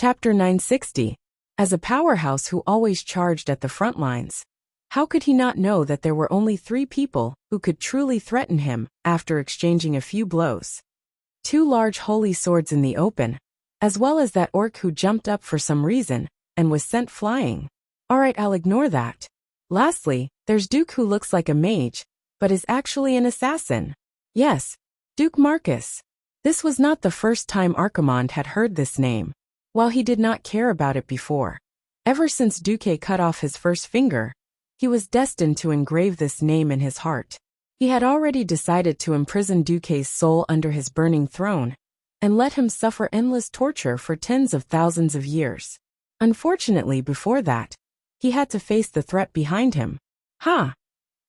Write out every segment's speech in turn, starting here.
Chapter 960. As a powerhouse who always charged at the front lines, how could he not know that there were only 3 people who could truly threaten him after exchanging a few blows? 2 large holy swords in the open, as well as that orc who jumped up for some reason and was sent flying. Alright, I'll ignore that. Lastly, there's Duke, who looks like a mage, but is actually an assassin. Yes, Duke Marcus. This was not the first time Archimonde had heard this name, while he did not care about it before. Ever since Duque cut off his first finger, he was destined to engrave this name in his heart. He had already decided to imprison Duque's soul under his burning throne, and let him suffer endless torture for tens of thousands of years. Unfortunately, before that, he had to face the threat behind him. Ha!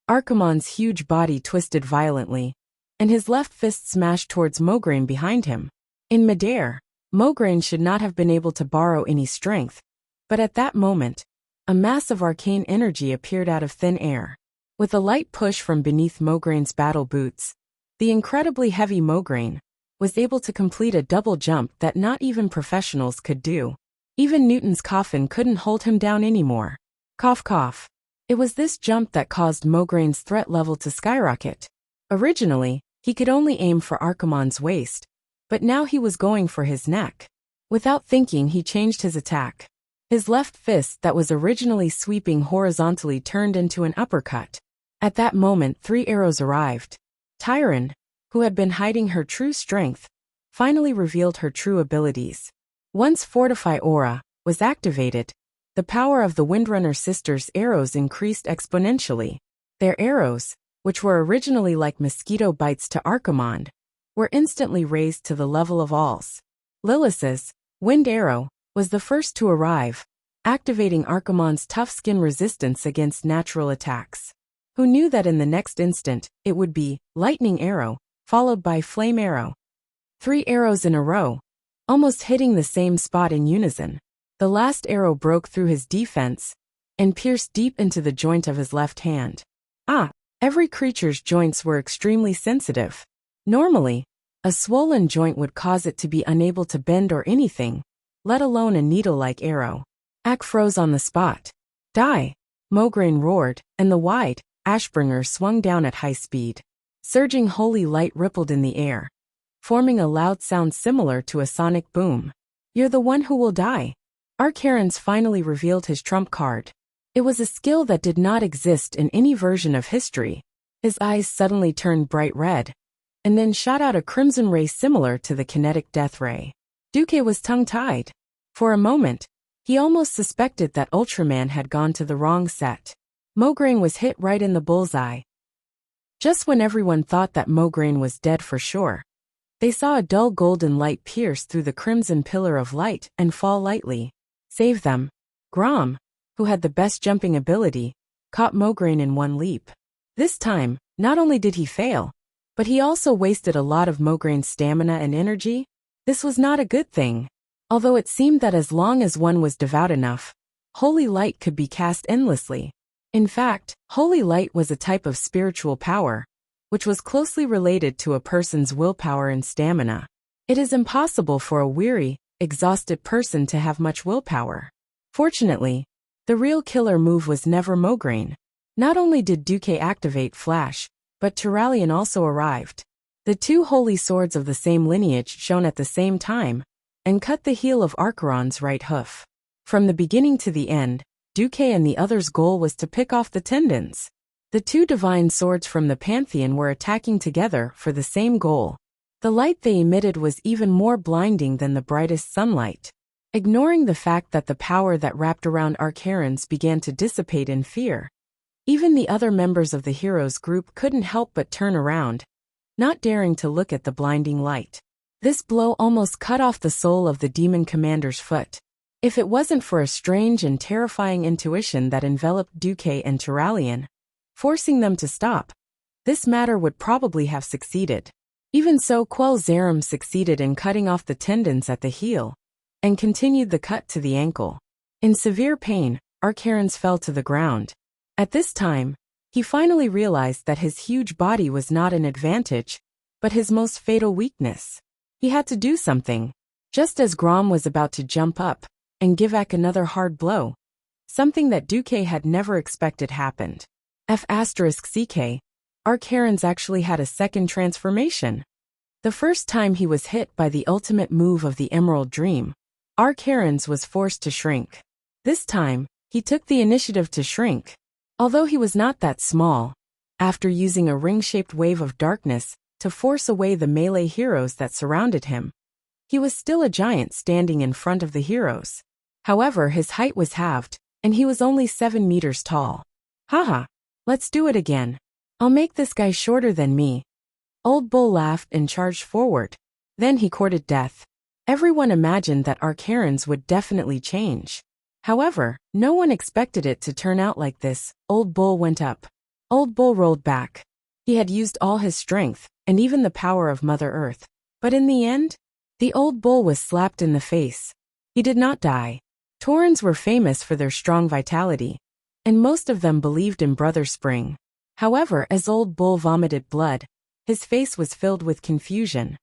Archimonde's huge body twisted violently, and his left fist smashed towards Mograine behind him. In midair, Mograine should not have been able to borrow any strength, but at that moment, a mass of arcane energy appeared out of thin air. With a light push from beneath Mograine's battle boots, the incredibly heavy Mograine was able to complete a double jump that not even professionals could do. Even Newton's coffin couldn't hold him down anymore. Cough cough. It was this jump that caused Mograine's threat level to skyrocket. Originally, he could only aim for Archimonde's waist, but now he was going for his neck. Without thinking, he changed his attack. His left fist that was originally sweeping horizontally turned into an uppercut. At that moment, 3 arrows arrived. Tyrande, who had been hiding her true strength, finally revealed her true abilities. Once Fortify Aura was activated, the power of the Windrunner sisters' arrows increased exponentially. Their arrows, which were originally like mosquito bites to Archimonde, were instantly raised to the level of All's. Lilith's Wind Arrow was the first to arrive, activating Archimonde's tough skin resistance against natural attacks. Who knew that in the next instant, it would be Lightning Arrow, followed by Flame Arrow. 3 arrows in a row, almost hitting the same spot in unison. The last arrow broke through his defense and pierced deep into the joint of his left hand. Every creature's joints were extremely sensitive. Normally, a swollen joint would cause it to be unable to bend or anything, let alone a needle-like arrow. Ak froze on the spot. Die! Mograine roared, and the wide Ashbringer swung down at high speed. Surging holy light rippled in the air, forming a loud sound similar to a sonic boom. You're the one who will die. Archaron's finally revealed his trump card. It was a skill that did not exist in any version of history. His eyes suddenly turned bright red, and then shot out a crimson ray similar to the kinetic death ray. Duque was tongue-tied. For a moment, he almost suspected that Ultraman had gone to the wrong set. Mograine was hit right in the bullseye. Just when everyone thought that Mograine was dead for sure, they saw a dull golden light pierce through the crimson pillar of light and fall lightly. Save them. Grom, who had the best jumping ability, caught Mograine in one leap. This time, not only did he fail, but he also wasted a lot of Mograine's stamina and energy. This was not a good thing. Although it seemed that as long as one was devout enough, holy light could be cast endlessly. In fact, holy light was a type of spiritual power, which was closely related to a person's willpower and stamina. It is impossible for a weary, exhausted person to have much willpower. Fortunately, the real killer move was never Mograine. Not only did Duque activate Flash, but Turalyon also arrived. The 2 holy swords of the same lineage shone at the same time, and cut the heel of Archaron's right hoof. From the beginning to the end, Duque and the others' goal was to pick off the tendons. The 2 divine swords from the Pantheon were attacking together for the same goal. The light they emitted was even more blinding than the brightest sunlight. Ignoring the fact that the power that wrapped around Archaron's began to dissipate in fear, even the other members of the heroes' group couldn't help but turn around, not daring to look at the blinding light. This blow almost cut off the sole of the demon commander's foot. If it wasn't for a strange and terrifying intuition that enveloped Duque and Turalyon, forcing them to stop, this matter would probably have succeeded. Even so, Quell Zerum succeeded in cutting off the tendons at the heel, and continued the cut to the ankle. In severe pain, Archaron's fell to the ground. At this time, he finally realized that his huge body was not an advantage, but his most fatal weakness. He had to do something. Just as Grom was about to jump up and give Ak another hard blow, something that Duque had never expected happened. F***ck, Archaron's actually had a second transformation. The first time he was hit by the ultimate move of the Emerald Dream, Archaron's was forced to shrink. This time, he took the initiative to shrink. Although he was not that small, after using a ring-shaped wave of darkness to force away the melee heroes that surrounded him, he was still a giant standing in front of the heroes. However, his height was halved, and he was only 7 meters tall. Haha, let's do it again. I'll make this guy shorter than me. Old Bull laughed and charged forward. Then he courted death. Everyone imagined that Archaron's would definitely change. However, no one expected it to turn out like this. Old Bull went up. Old Bull rolled back. He had used all his strength, and even the power of Mother Earth. But in the end, the Old Bull was slapped in the face. He did not die. Taurens were famous for their strong vitality, and most of them believed in Brother Spring. However, as Old Bull vomited blood, his face was filled with confusion.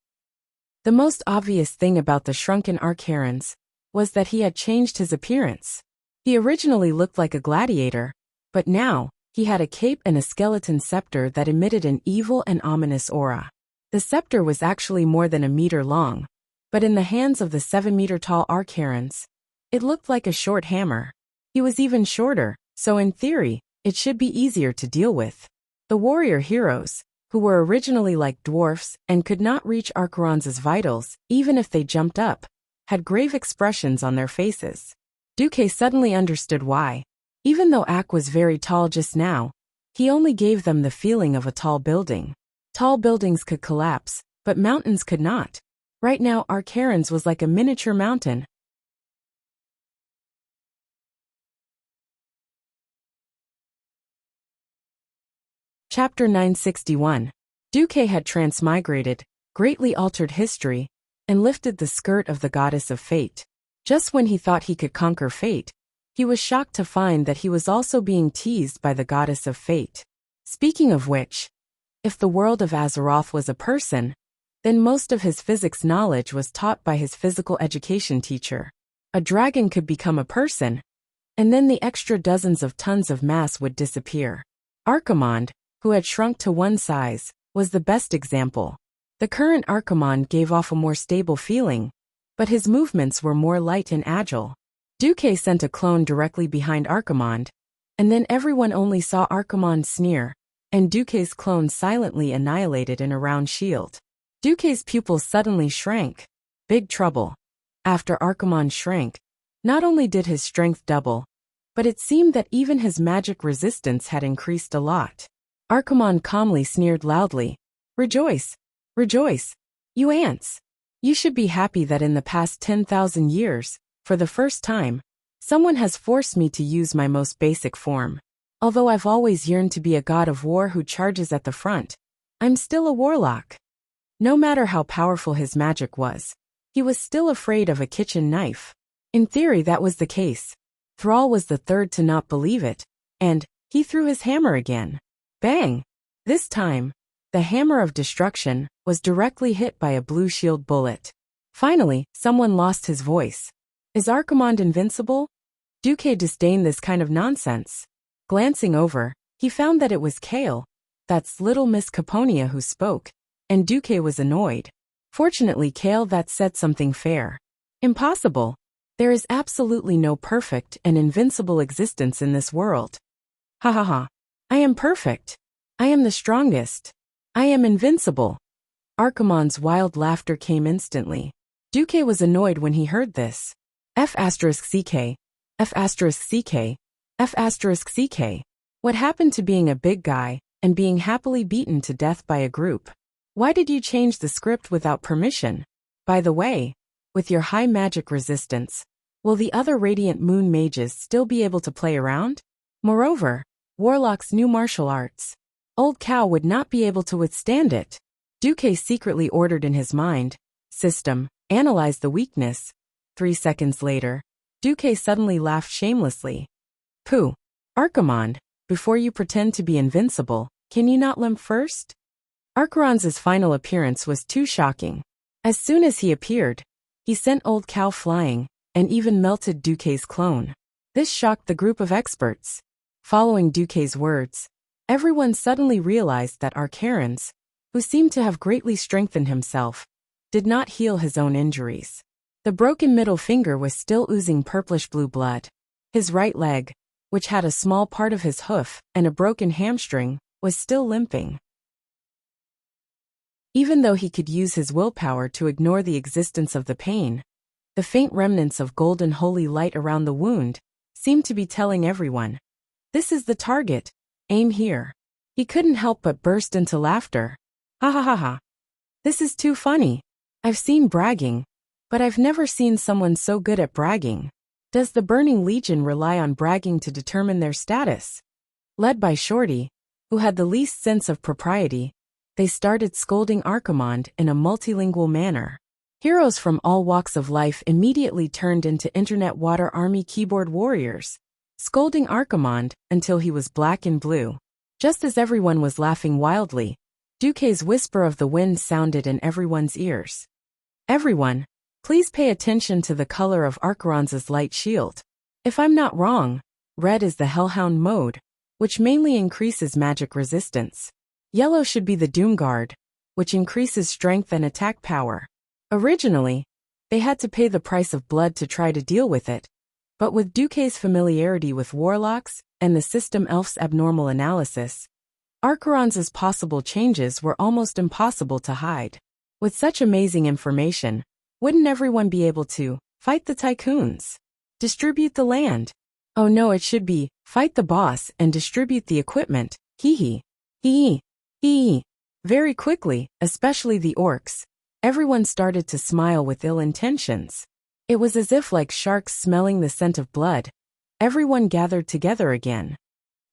The most obvious thing about the shrunken Archaron's was that he had changed his appearance. He originally looked like a gladiator, but now, he had a cape and a skeleton scepter that emitted an evil and ominous aura. The scepter was actually more than a meter long, but in the hands of the 7-meter-tall Archaron's, it looked like a short hammer. He was even shorter, so in theory, it should be easier to deal with. The warrior heroes, who were originally like dwarfs and could not reach Archaron's vitals, even if they jumped up, had grave expressions on their faces. Duque suddenly understood why. Even though Ak was very tall just now, he only gave them the feeling of a tall building. Tall buildings could collapse, but mountains could not. Right now Archaron's was like a miniature mountain. Chapter 961. Duque had transmigrated, greatly altered history, and lifted the skirt of the goddess of fate. Just when he thought he could conquer fate, he was shocked to find that he was also being teased by the goddess of fate. Speaking of which, if the world of Azeroth was a person, then most of his physics knowledge was taught by his physical education teacher. A dragon could become a person, and then the extra dozens of tons of mass would disappear. Archimonde, who had shrunk to one size, was the best example. The current Archimonde gave off a more stable feeling, but his movements were more light and agile. Duque sent a clone directly behind Archimonde, and then everyone only saw Archimonde sneer, and Duque's clone silently annihilated in a round shield. Duque's pupils suddenly shrank. Big trouble. After Archimonde shrank, not only did his strength double, but it seemed that even his magic resistance had increased a lot. Archimonde calmly sneered loudly. Rejoice! Rejoice! You ants! You should be happy that in the past 10,000 years, for the first time, someone has forced me to use my most basic form. Although I've always yearned to be a god of war who charges at the front, I'm still a warlock. No matter how powerful his magic was, he was still afraid of a kitchen knife. In theory that was the case. Thrall was the third to not believe it, and he threw his hammer again. Bang! This time, the hammer of destruction was directly hit by a blue shield bullet. Finally, someone lost his voice. Is Archimonde invincible? Duque disdained this kind of nonsense. Glancing over, he found that it was Kale, that's little Miss Caponia, who spoke, and Duque was annoyed. Fortunately, Kale that said something fair. Impossible. There is absolutely no perfect and invincible existence in this world. Ha ha ha. I am perfect. I am the strongest. I am invincible. Archimonde's wild laughter came instantly. Duque was annoyed when he heard this. F***ck. F***ck. F***ck. What happened to being a big guy and being happily beaten to death by a group? Why did you change the script without permission? By the way, with your high magic resistance, will the other Radiant Moon mages still be able to play around? Moreover, Warlock's new martial arts. Old Cow would not be able to withstand it. Duque secretly ordered in his mind. System, analyze the weakness. 3 seconds later, Duque suddenly laughed shamelessly. Pooh. Archimonde, before you pretend to be invincible, can you not limp first? Archaron's final appearance was too shocking. As soon as he appeared, He sent Old Cow flying, and even melted Duque's clone. This shocked the group of experts. Following Duque's words, everyone suddenly realized that Arcarans, who seemed to have greatly strengthened himself, did not heal his own injuries. The broken middle finger was still oozing purplish-blue blood. His right leg, which had a small part of his hoof and a broken hamstring, was still limping. Even though he could use his willpower to ignore the existence of the pain, the faint remnants of golden holy light around the wound seemed to be telling everyone, "This is the target, aim here." He couldn't help but burst into laughter. Ha ha ha ha. This is too funny. I've seen bragging, but I've never seen someone so good at bragging. Does the Burning Legion rely on bragging to determine their status? Led by Shorty, who had the least sense of propriety, they started scolding Archimonde in a multilingual manner. Heroes from all walks of life immediately turned into Internet Water Army keyboard warriors, scolding Archimonde until he was black and blue. Just as everyone was laughing wildly, Duque's whisper of the wind sounded in everyone's ears. "Everyone, please pay attention to the color of Arcaran's light shield. If I'm not wrong, red is the Hellhound mode, which mainly increases magic resistance. Yellow should be the Doomguard, which increases strength and attack power." Originally, they had to pay the price of blood to try to deal with it, but with Duque's familiarity with warlocks and the system elf's abnormal analysis, Arcaran's possible changes were almost impossible to hide. With such amazing information, wouldn't everyone be able to fight the tycoons? Distribute the land? Oh no, it should be fight the boss and distribute the equipment. Hee hee. Hee hee. Very quickly, especially the orcs, everyone started to smile with ill intentions. It was as if, like sharks smelling the scent of blood, everyone gathered together again.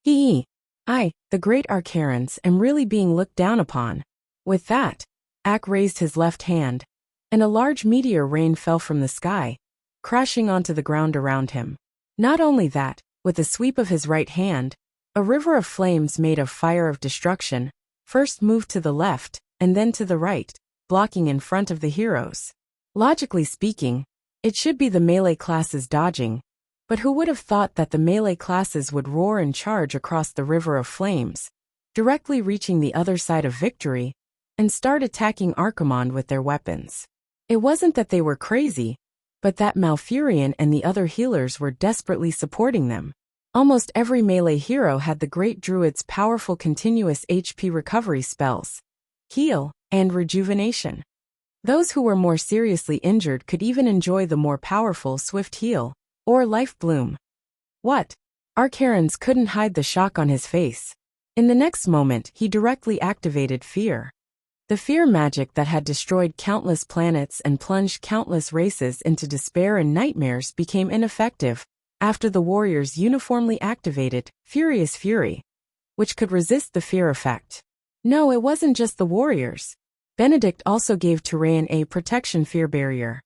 Hee. I, the great Arcarans, am really being looked down upon. With that, Ak raised his left hand, and a large meteor rain fell from the sky, crashing onto the ground around him. Not only that, with a sweep of his right hand, a river of flames made of fire of destruction first moved to the left and then to the right, blocking in front of the heroes. Logically speaking, it should be the melee classes dodging, but who would have thought that the melee classes would roar and charge across the river of flames, directly reaching the other side of victory, and start attacking Archimonde with their weapons. It wasn't that they were crazy, but that Malfurion and the other healers were desperately supporting them. Almost every melee hero had the Great Druid's powerful continuous HP recovery spells, heal, and rejuvenation. Those who were more seriously injured could even enjoy the more powerful Swift Heal, or Life Bloom. What? Arcarans couldn't hide the shock on his face. In the next moment, he directly activated Fear. The fear magic that had destroyed countless planets and plunged countless races into despair and nightmares became ineffective after the warriors uniformly activated Furious Fury, which could resist the fear effect. No, it wasn't just the warriors. Benedict also gave Tyraean a protection fear barrier.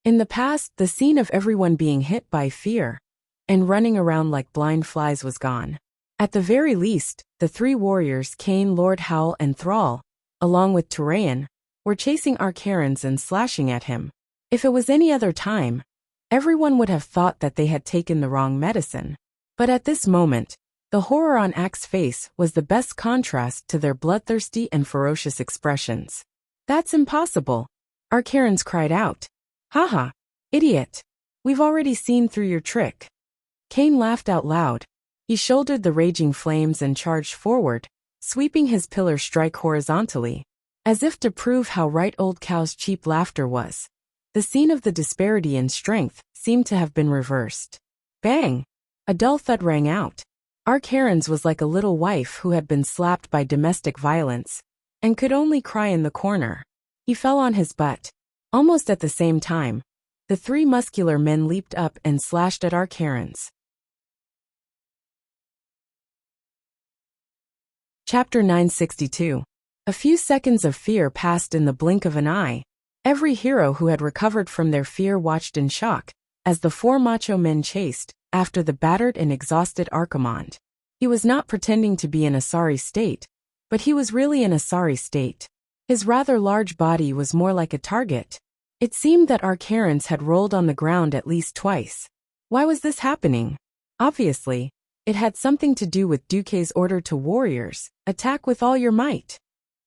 In the past, the scene of everyone being hit by fear and running around like blind flies was gone. At the very least, the three warriors, Cain, Lord Howl, and Thrall, along with Tyraean, were chasing Arcarans and slashing at him. If it was any other time, everyone would have thought that they had taken the wrong medicine. But at this moment, the horror on Ak's face was the best contrast to their bloodthirsty and ferocious expressions. "That's impossible," Arcarans cried out. "Haha, idiot. We've already seen through your trick." Cain laughed out loud. He shouldered the raging flames and charged forward, sweeping his pillar strike horizontally. As if to prove how right Old Cow's cheap laughter was, the scene of the disparity in strength seemed to have been reversed. Bang! A dull thud rang out. Arcarans was like a little wife who had been slapped by domestic violence and could only cry in the corner. He fell on his butt. Almost at the same time, the three muscular men leaped up and slashed at Arcarans. Chapter 962. A few seconds of fear passed in the blink of an eye. Every hero who had recovered from their fear watched in shock as the four macho men chased after the battered and exhausted Archimonde. He was not pretending to be in a sorry state, but he was really in a sorry state. His rather large body was more like a target, It seemed that our Karens had rolled on the ground at least twice. Why was this happening? Obviously, it had something to do with Duque's order to warriors, attack with all your might.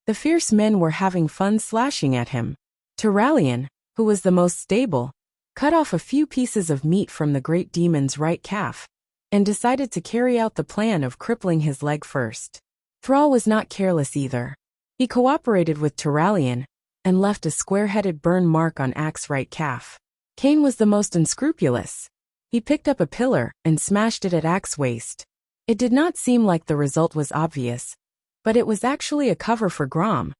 The fierce men were having fun slashing at him. Turallion, who was the most stable, cut off a few pieces of meat from the great demon's right calf, and decided to carry out the plan of crippling his leg first. Thrall was not careless either. He cooperated with Turallion and left a square-headed burn mark on Ack's right calf. Cain was the most unscrupulous. He picked up a pillar and smashed it at Ack's waist. It did not seem like the result was obvious, but it was actually a cover for Grom,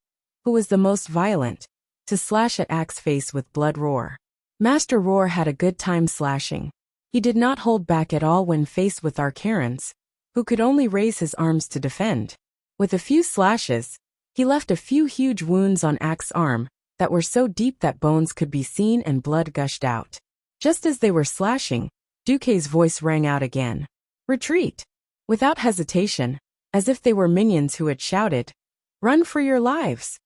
who was the most violent, to slash at Ack's face with Blood Roar. Master Roar had a good time slashing. He did not hold back at all when faced with our Karens, who could only raise his arms to defend. With a few slashes, he left a few huge wounds on Ack's arm that were so deep that bones could be seen and blood gushed out. Just as they were slashing, Duque's voice rang out again. Retreat! Without hesitation, as if they were minions who had shouted, Run for your lives!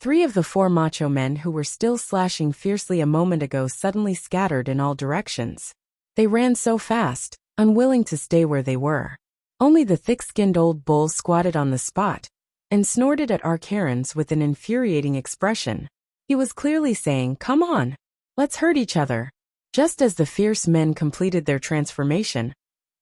3 of the 4 macho men who were still slashing fiercely a moment ago suddenly scattered in all directions. They ran so fast, unwilling to stay where they were. Only the thick-skinned old bull squatted on the spot and snorted at our Karens with an infuriating expression. He was clearly saying, Come on, let's hurt each other. Just as the fierce men completed their transformation,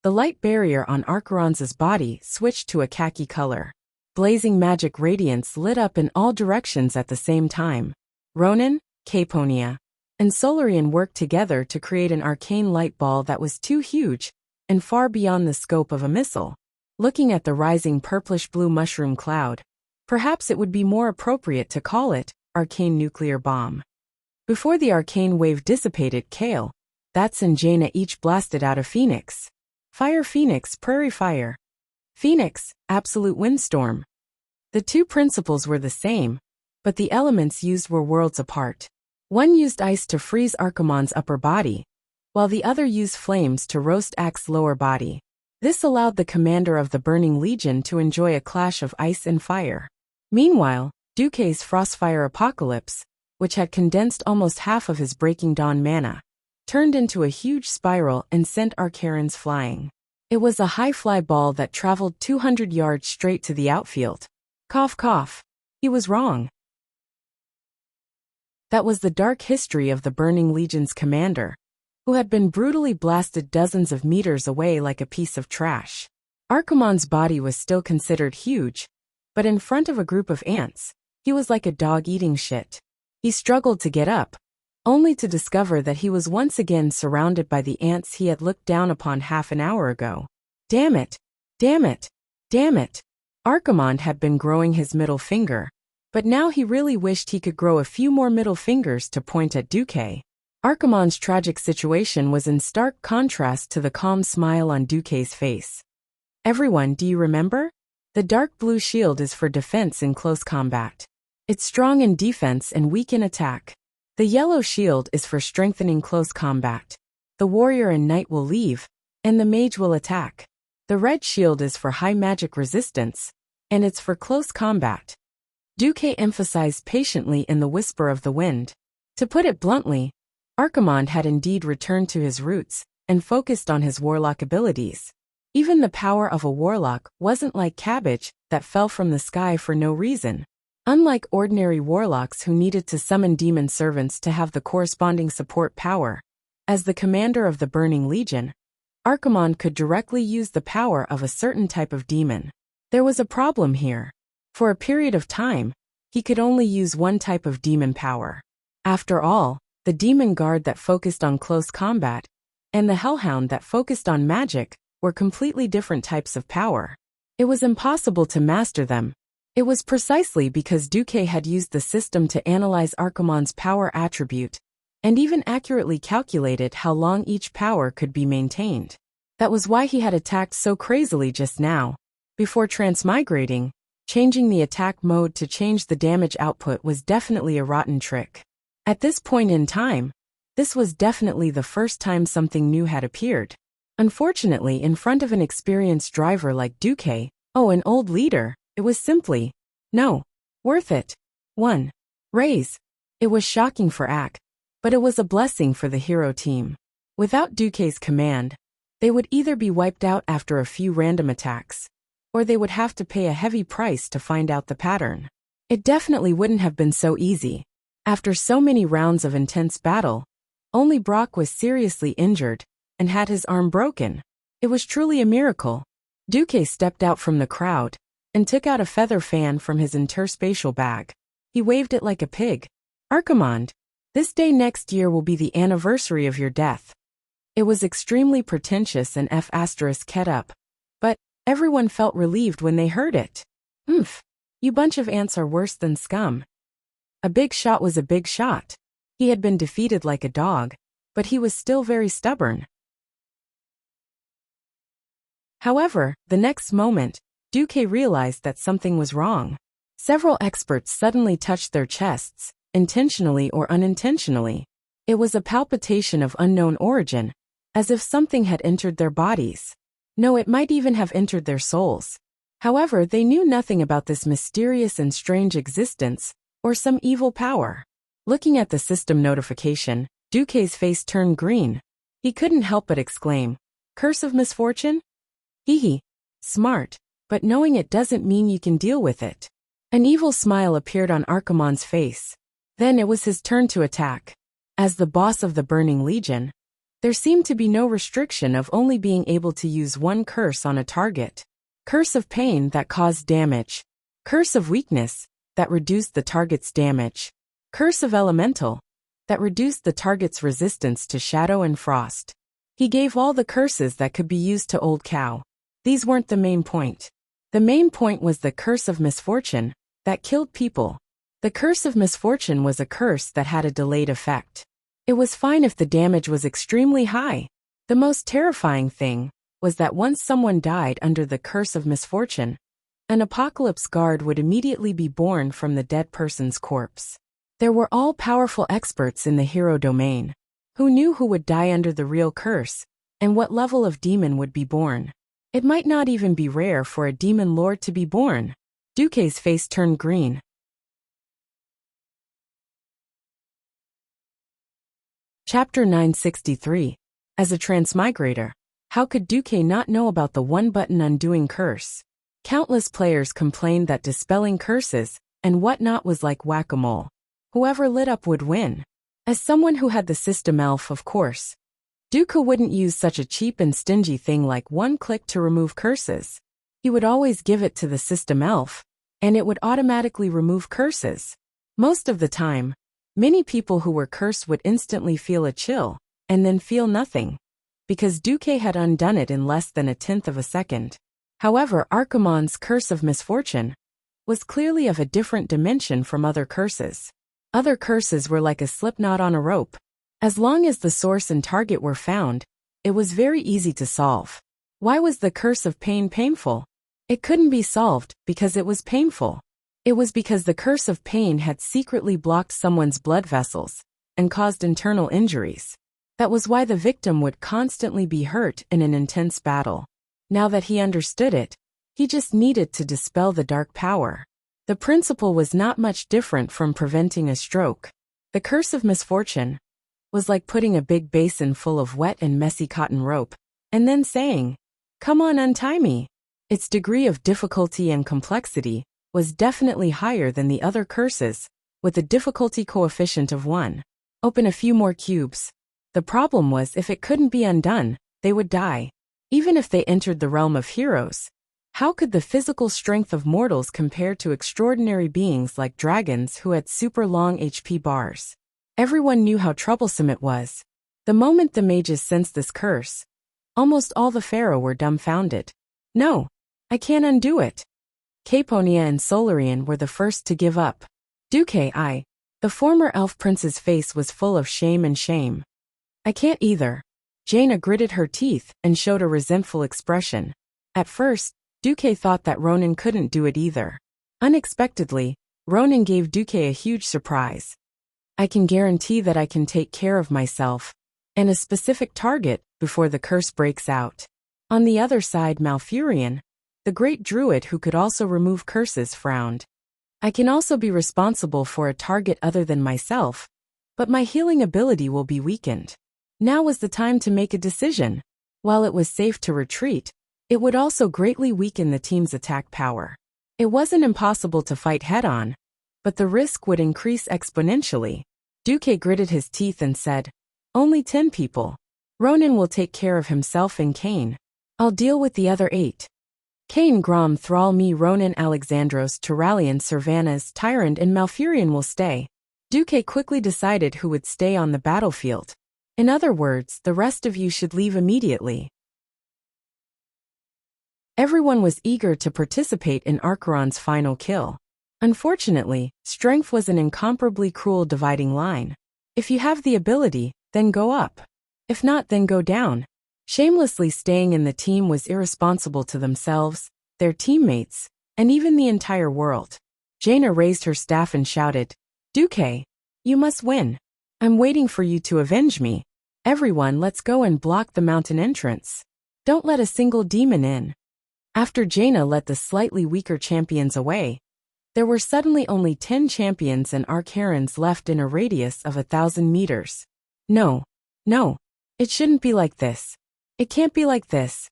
the light barrier on Archeron's body switched to a khaki color. Blazing magic radiance lit up in all directions at the same time. Ronan, Caponia, and Solarian worked together to create an arcane light ball that was too huge and far beyond the scope of a missile. Looking at the rising purplish-blue mushroom cloud, perhaps it would be more appropriate to call it arcane nuclear bomb. Before the arcane wave dissipated, Kale, Thats and Jaina each blasted out a phoenix. Fire Phoenix, Prairie Fire. Phoenix, Absolute Windstorm. The 2 principles were the same, but the elements used were worlds apart. One used ice to freeze Archimonde's upper body, while the other used flames to roast Ack's lower body. This allowed the commander of the Burning Legion to enjoy a clash of ice and fire. Meanwhile, Duque's Frostfire Apocalypse, which had condensed almost half of his Breaking Dawn mana, turned into a huge spiral and sent our Karens flying. It was a high-fly ball that traveled 200 yards straight to the outfield. Cough cough. He was wrong. That was the dark history of the Burning Legion's commander, who had been brutally blasted dozens of meters away like a piece of trash. Archimonde's body was still considered huge, but in front of a group of ants, he was like a dog eating shit. He struggled to get up, only to discover that he was once again surrounded by the ants he had looked down upon half an hour ago. Damn it! Damn it! Damn it! Archimonde had been growing his middle finger, but now he really wished he could grow a few more middle fingers to point at Duque. Archimonde's tragic situation was in stark contrast to the calm smile on Duque's face. Everyone, do you remember? The dark blue shield is for defense in close combat. It's strong in defense and weak in attack. The yellow shield is for strengthening close combat. The warrior and knight will leave, and the mage will attack. The red shield is for high magic resistance, and it's for close combat. Duque emphasized patiently in the whisper of the wind. To put it bluntly, Archimonde had indeed returned to his roots and focused on his warlock abilities. Even the power of a warlock wasn't like cabbage that fell from the sky for no reason. Unlike ordinary warlocks who needed to summon demon servants to have the corresponding support power, as the commander of the Burning Legion, Archimonde could directly use the power of a certain type of demon. There was a problem here. For a period of time, he could only use one type of demon power. After all, the demon guard that focused on close combat and the hellhound that focused on magic were completely different types of power. It was impossible to master them. It was precisely because Duque had used the system to analyze Archimonde's power attribute and even accurately calculated how long each power could be maintained. That was why he had attacked so crazily just now. Before transmigrating, changing the attack mode to change the damage output was definitely a rotten trick. At this point in time, this was definitely the first time something new had appeared. Unfortunately, in front of an experienced driver like Duque, an old leader, it was simply, no, worth it. 1. Raise. It was shocking for Ack, But it was a blessing for the hero team. Without Duque's command, they would either be wiped out after a few random attacks, or they would have to pay a heavy price to find out the pattern. It definitely wouldn't have been so easy. After so many rounds of intense battle, only Brock was seriously injured and had his arm broken. It was truly a miracle. Duque stepped out from the crowd and took out a feather fan from his interspatial bag. He waved it like a pig. Archimonde, this day next year will be the anniversary of your death. It was extremely pretentious and F***ed up, but everyone felt relieved when they heard it. You bunch of ants are worse than scum. A big shot was a big shot. He had been defeated like a dog, but he was still very stubborn. However, the next moment, Duque realized that something was wrong. Several experts suddenly touched their chests, intentionally or unintentionally. It was a palpitation of unknown origin, as if something had entered their bodies. No, it might even have entered their souls. However, they knew nothing about this mysterious and strange existence, or some evil power. Looking at the system notification, Duque's face turned green. He couldn't help but exclaim, "Curse of misfortune? Hee. Smart, but knowing it doesn't mean you can deal with it." An evil smile appeared on Archimonde's face. Then it was his turn to attack. As the boss of the Burning Legion, there seemed to be no restriction of only being able to use one curse on a target. Curse of pain that caused damage. Curse of weakness that reduced the target's damage. Curse of elemental that reduced the target's resistance to shadow and frost. He gave all the curses that could be used to Old Cow. These weren't the main point. The main point was the curse of misfortune that killed people. The curse of misfortune was a curse that had a delayed effect. It was fine if the damage was extremely high. The most terrifying thing was that once someone died under the curse of misfortune, an apocalypse guard would immediately be born from the dead person's corpse. There were all-powerful experts in the hero domain, who knew who would die under the real curse, and what level of demon would be born. It might not even be rare for a demon lord to be born. Duque's face turned green. Chapter 963. As a transmigrator, how could Duque not know about the one-button undoing curse? Countless players complained that dispelling curses and whatnot was like whack-a-mole. Whoever lit up would win. As someone who had the system elf, of course, Duque wouldn't use such a cheap and stingy thing like one click to remove curses. He would always give it to the system elf, and it would automatically remove curses. Most of the time, many people who were cursed would instantly feel a chill, and then feel nothing, because Duque had undone it in less than 1/10 of a second. However, Archimonde's curse of misfortune was clearly of a different dimension from other curses. Other curses were like a slipknot on a rope. As long as the source and target were found, it was very easy to solve. Why was the curse of pain painful? It couldn't be solved because it was painful. It was because the curse of pain had secretly blocked someone's blood vessels and caused internal injuries. That was why the victim would constantly be hurt in an intense battle. Now that he understood it, he just needed to dispel the dark power. The principle was not much different from preventing a stroke. The curse of misfortune was like putting a big basin full of wet and messy cotton rope, and then saying, "Come on, untie me." Its degree of difficulty and complexity was definitely higher than the other curses, with a difficulty coefficient of 1. Open a few more cubes. The problem was if it couldn't be undone, they would die. Even if they entered the realm of heroes, how could the physical strength of mortals compare to extraordinary beings like dragons who had super long HP bars? Everyone knew how troublesome it was. The moment the mages sensed this curse, almost all the pharaoh were dumbfounded. "No, I can't undo it." Caponia and Solarian were the first to give up. Duque, the former elf prince's face was full of shame and shame. "I can't either." Jaina gritted her teeth and showed a resentful expression. At first, Duque thought that Ronan couldn't do it either. Unexpectedly, Ronan gave Duque a huge surprise. "I can guarantee that I can take care of myself and a specific target before the curse breaks out." On the other side, Malfurion, the great druid who could also remove curses, frowned. "I can also be responsible for a target other than myself, but my healing ability will be weakened. Now was the time to make a decision. While it was safe to retreat, it would also greatly weaken the team's attack power. It wasn't impossible to fight head-on, but the risk would increase exponentially. Duque gritted his teeth and said, "Only 10 people. Ronan will take care of himself and Kane. I'll deal with the other 8. Kane, Grom, Thrall, me, Ronan, Alexandros, Turalian, Servanas, Tyrant and Malfurion will stay." Duque quickly decided who would stay on the battlefield. In other words, the rest of you should leave immediately. Everyone was eager to participate in Archeron's final kill. Unfortunately, strength was an incomparably cruel dividing line. If you have the ability, then go up. If not, then go down. Shamelessly staying in the team was irresponsible to themselves, their teammates, and even the entire world. Jaina raised her staff and shouted, "Duque, you must win. I'm waiting for you to avenge me. Everyone, let's go and block the mountain entrance. Don't let a single demon in." After Jaina led the slightly weaker champions away, there were suddenly only 10 champions and Archerons left in a radius of 1,000 meters. No, it shouldn't be like this. It can't be like this.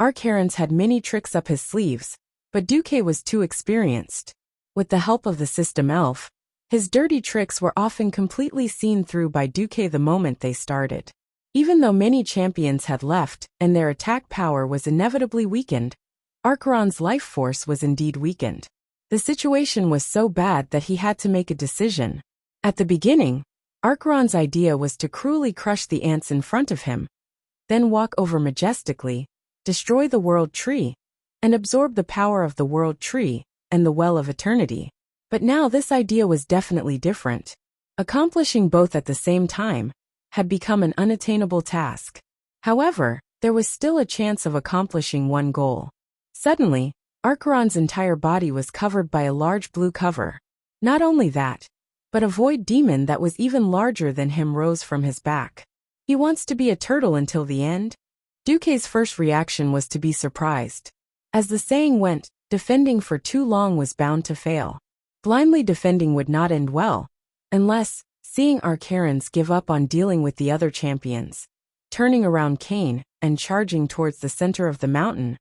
Archerons had many tricks up his sleeves, but Duque was too experienced. With the help of the system elf, his dirty tricks were often completely seen through by Duque the moment they started. Even though many champions had left and their attack power was inevitably weakened, Archeron's life force was indeed weakened. The situation was so bad that he had to make a decision. At the beginning, Archeron's idea was to cruelly crush the ants in front of him, then walk over majestically, destroy the World Tree, and absorb the power of the World Tree and the Well of Eternity. But now this idea was definitely different. Accomplishing both at the same time had become an unattainable task. However, there was still a chance of accomplishing one goal. Suddenly, Archeron's entire body was covered by a large blue cover. Not only that, but a void demon that was even larger than him rose from his back. He wants to be a turtle until the end? Duque's first reaction was to be surprised. As the saying went, defending for too long was bound to fail. Blindly defending would not end well, unless, seeing Archerons give up on dealing with the other champions, turning around Kane, and charging towards the center of the mountain,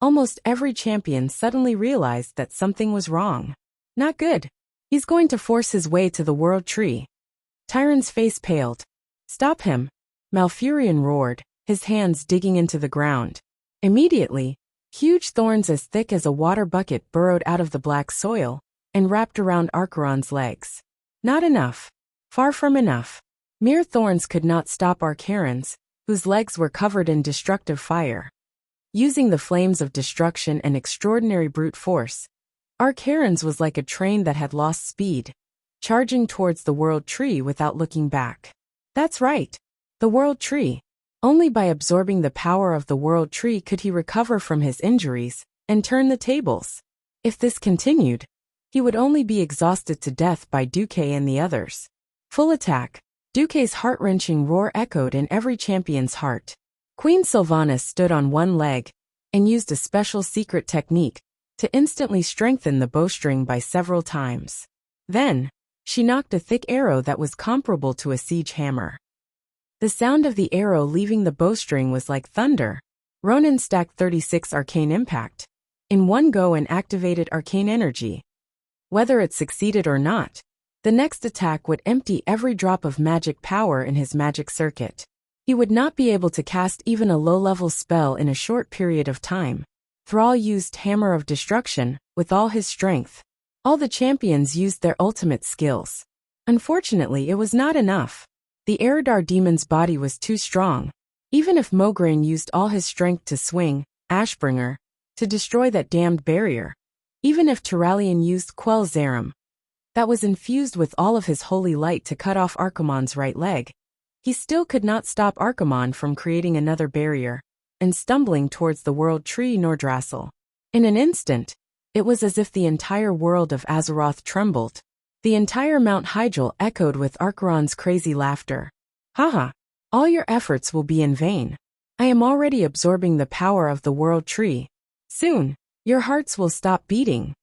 almost every champion suddenly realized that something was wrong. Not good. He's going to force his way to the World Tree. Tyrant's face paled. "Stop him!" Malfurion roared, his hands digging into the ground. Immediately, huge thorns as thick as a water bucket burrowed out of the black soil and wrapped around Archeron's legs. Not enough. Far from enough. Mere thorns could not stop Archerons, whose legs were covered in destructive fire. Using the flames of destruction and extraordinary brute force, Archerons was like a train that had lost speed, charging towards the World Tree without looking back. That's right. The World Tree. Only by absorbing the power of the World Tree could he recover from his injuries and turn the tables. If this continued, he would only be exhausted to death by Duque and the others. Full attack. Duque's heart-wrenching roar echoed in every champion's heart. Queen Sylvanas stood on one leg and used a special secret technique to instantly strengthen the bowstring by several times. Then, she knocked a thick arrow that was comparable to a siege hammer. The sound of the arrow leaving the bowstring was like thunder. Ronan stacked 36 arcane impact in one go and activated arcane energy. Whether it succeeded or not, the next attack would empty every drop of magic power in his magic circuit. He would not be able to cast even a low-level spell in a short period of time. Thrall used Hammer of Destruction with all his strength. All the champions used their ultimate skills. Unfortunately, it was not enough. The Eridar demon's body was too strong. Even if Mograine used all his strength to swing Ashbringer to destroy that damned barrier, even if Turalian used Quell Zarum, that was infused with all of his holy light to cut off Archimonde's right leg, he still could not stop Archimonde from creating another barrier and stumbling towards the World Tree Nordrassil. In an instant, it was as if the entire world of Azeroth trembled. The entire Mount Hyjal echoed with Archeron's crazy laughter. "Haha, all your efforts will be in vain. I am already absorbing the power of the World Tree. Soon, your hearts will stop beating."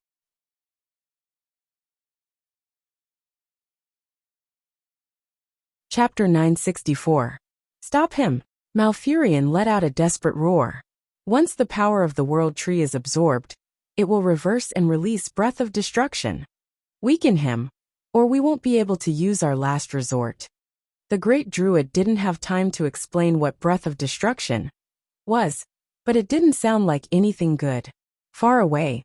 Chapter 964. Stop him! Malfurion let out a desperate roar. Once the power of the World Tree is absorbed, it will reverse and release Breath of Destruction. Weaken him, or we won't be able to use our last resort. The great druid didn't have time to explain what Breath of Destruction was, but it didn't sound like anything good. Far away,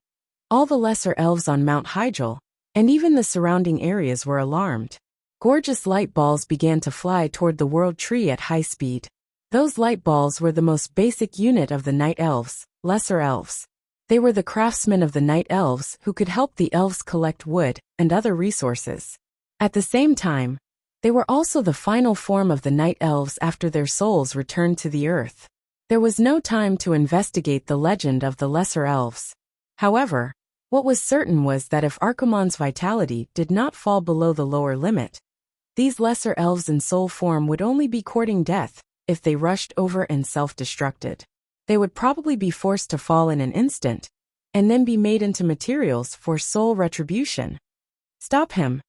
all the lesser elves on Mount Hyjal, and even the surrounding areas were alarmed. Gorgeous light balls began to fly toward the World Tree at high speed. Those light balls were the most basic unit of the Night Elves, lesser elves. They were the craftsmen of the Night Elves who could help the elves collect wood and other resources. At the same time, they were also the final form of the Night Elves after their souls returned to the earth. There was no time to investigate the legend of the lesser elves. However, what was certain was that if Archimonde's vitality did not fall below the lower limit, these lesser elves in soul form would only be courting death if they rushed over and self-destructed. They would probably be forced to fall in an instant, and then be made into materials for soul retribution. Stop him!